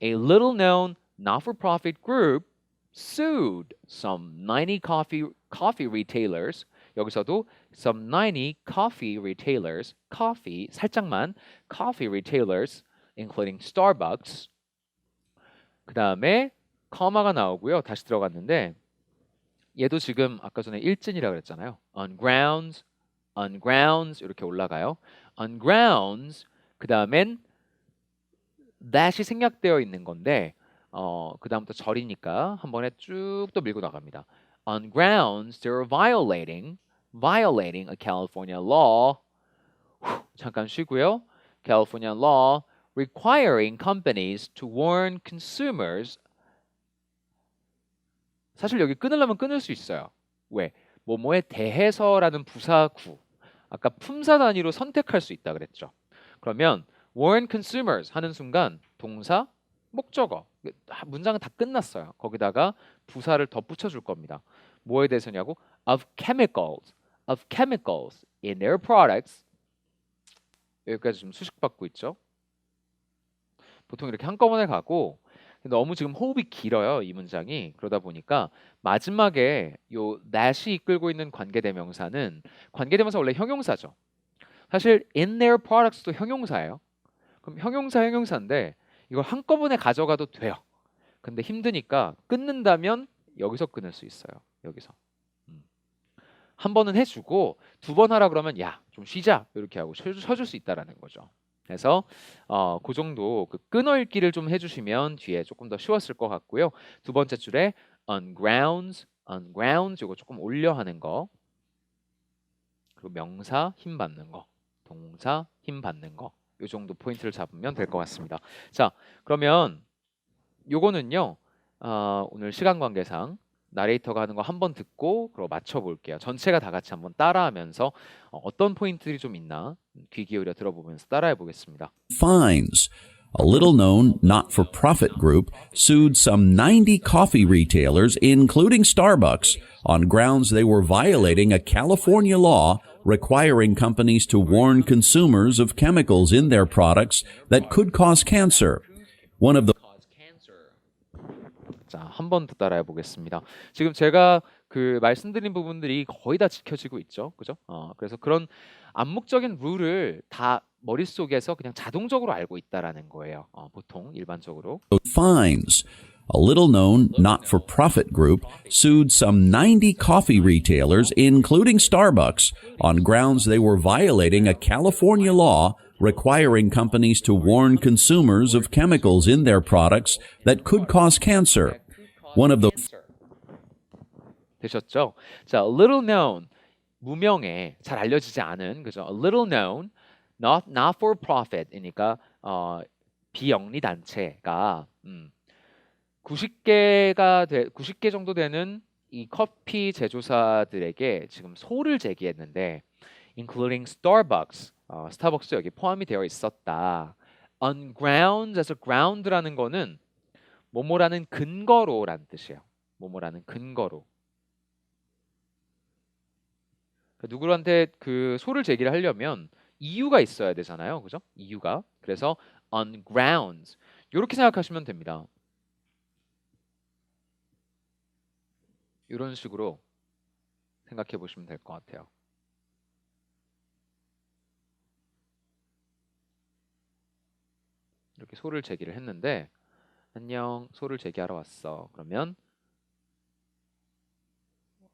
[SPEAKER 1] A little known not-for-profit group sued some 90 coffee retailers. 여기서도 some 90 coffee retailers, coffee 살짝만 coffee retailers, including Starbucks. 그 다음에 커마가 나오고요. 다시 들어갔는데 얘도 지금 아까 전에 일진이라고 그랬잖아요. on grounds 이렇게 올라가요. on grounds 그 다음엔 that이 생략되어 있는 건데 그 다음부터 절이니까 한 번에 쭉 또 밀고 나갑니다. On grounds they were violating a California law. 잠깐 쉬고요. California law requiring companies to warn consumers. 사실 여기 끊으려면 끊을 수 있어요. 왜? 뭐뭐에 대해서라는 부사구. 아까 품사 단위로 선택할 수 있다 그랬죠. 그러면 warn consumers 하는 순간 동사, 목적어. 문장은 다 끝났어요. 거기다가 부사를 더 붙여줄 겁니다. 뭐에 대해서냐고? Of chemicals in their products. 여기까지 좀 수식받고 있죠. 보통 이렇게 한꺼번에 가고 너무 지금 호흡이 길어요. 이 문장이. 그러다 보니까 마지막에 요 that이 이끌고 있는 관계대명사는 관계대명사 원래 형용사죠. 사실 in their products도 형용사예요. 그럼 형용사인데 이걸 한꺼번에 가져가도 돼요. 근데 힘드니까 끊는다면 여기서 끊을 수 있어요. 여기서. 한 번은 해주고 두 번 하라 그러면 야, 좀 쉬자 이렇게 하고 쉬어줄 수 있다라는 거죠. 그래서 그 정도 그 끊어읽기를 좀 해주시면 뒤에 조금 더 쉬웠을 것 같고요. 두 번째 줄에 on grounds 이거 조금 올려 하는 거. 그리고 명사 힘 받는 거, 동사 힘 받는 거. 이 정도 포인트를 잡으면 될 것 같습니다. 자, 그러면 요거는요. 오늘 시간 관계상 나레이터가 하는 거 한번 듣고 그리고 맞춰볼게요. 전체가 다 같이 한번 따라하면서 어떤 포인트들이 좀 있나 귀 기울여 들어보면서 따라해 보겠습니다.
[SPEAKER 6] Fines. a little-known not-for-profit group, sued some 90 coffee retailers, including Starbucks, on grounds they were violating a California law requiring companies to warn consumers of chemicals in their products that could cause cancer. One of the
[SPEAKER 1] 자, 한 번 더 따라해 보겠습니다. 지금 제가 그 말씀드린 부분들이 거의 다 지켜지고 있죠. 그죠? 그래서 그런 암묵적인 룰을 다 머릿속에서 그냥 자동적으로 알고 있다라는 거예요. 보통 일반적으로.
[SPEAKER 6] fines. A little-known not-for-profit group sued some 90 coffee retailers, including Starbucks, on grounds they were violating a California law requiring companies to warn consumers of chemicals in their products that could cause cancer. One of the
[SPEAKER 1] 되셨죠? 자, a little known 무명의 잘 알려지지 않은 그죠? A little known not for profit이니까 비영리 단체가 90개 정도 되는 이 커피 제조사들에게 지금 소를 제기했는데 including Starbucks 스타벅스 여기 포함이 되어 있었다. On grounds에서 ground라는 거는 뭐뭐라는 근거로라는 뜻이에요. 뭐뭐라는 근거로. 누구한테 그 소를 제기를 하려면 이유가 있어야 되잖아요. 그죠? 이유가. 그래서 on grounds. 이렇게 생각하시면 됩니다. 이런 식으로 생각해 보시면 될 것 같아요. 이렇게 소를 제기를 했는데 안녕, 소를 제기하러 왔어. 그러면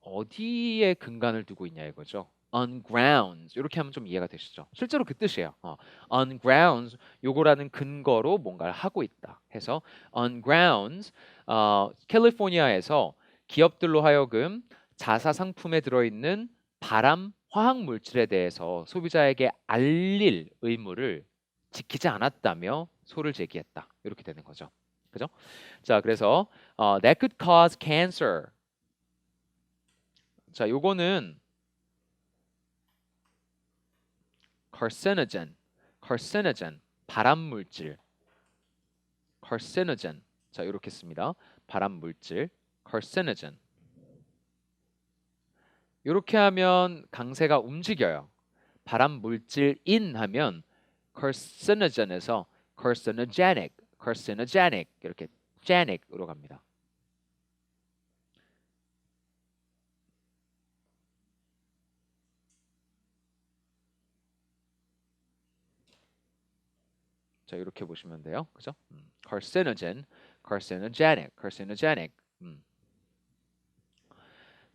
[SPEAKER 1] 어디에 근간을 두고 있냐 이거죠. On grounds 이렇게 하면 좀 이해가 되시죠? 실제로 그 뜻이에요. On grounds 요거라는 근거로 뭔가를 하고 있다 해서 on grounds 캘리포니아에서 기업들로 하여금 자사 상품에 들어있는 발암 화학 물질에 대해서 소비자에게 알릴 의무를 지키지 않았다며 소를 제기했다. 이렇게 되는 거죠. 그죠? 자, 그래서 that could cause cancer. 자, 요거는 carcinogen, 발암 물질. carcinogen. 자, 이렇게 씁니다. 발암 물질, carcinogen. 이렇게 하면 강세가 움직여요. 발암 물질인 하면 carcinogen에서 carcinogenic 이렇게 genic으로 갑니다. 자, 이렇게 보시면 돼요. 그죠? carcinogenic.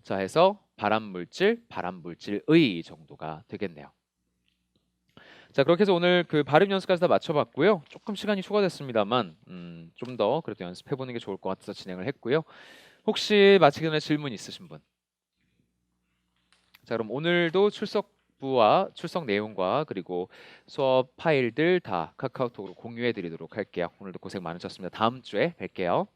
[SPEAKER 1] 자, 해서 발암물질의 정도가 되겠네요. 자, 그렇게 해서 오늘 그 발음 연습까지 다 맞춰봤고요. 조금 시간이 초과됐습니다만 좀 더 그래도 연습해보는 게 좋을 것 같아서 진행을 했고요. 혹시 마치기 전에 질문 있으신 분? 자, 그럼 오늘도 출석부와 출석 내용과 그리고 수업 파일들 다 카카오톡으로 공유해드리도록 할게요. 오늘도 고생 많으셨습니다. 다음 주에 뵐게요.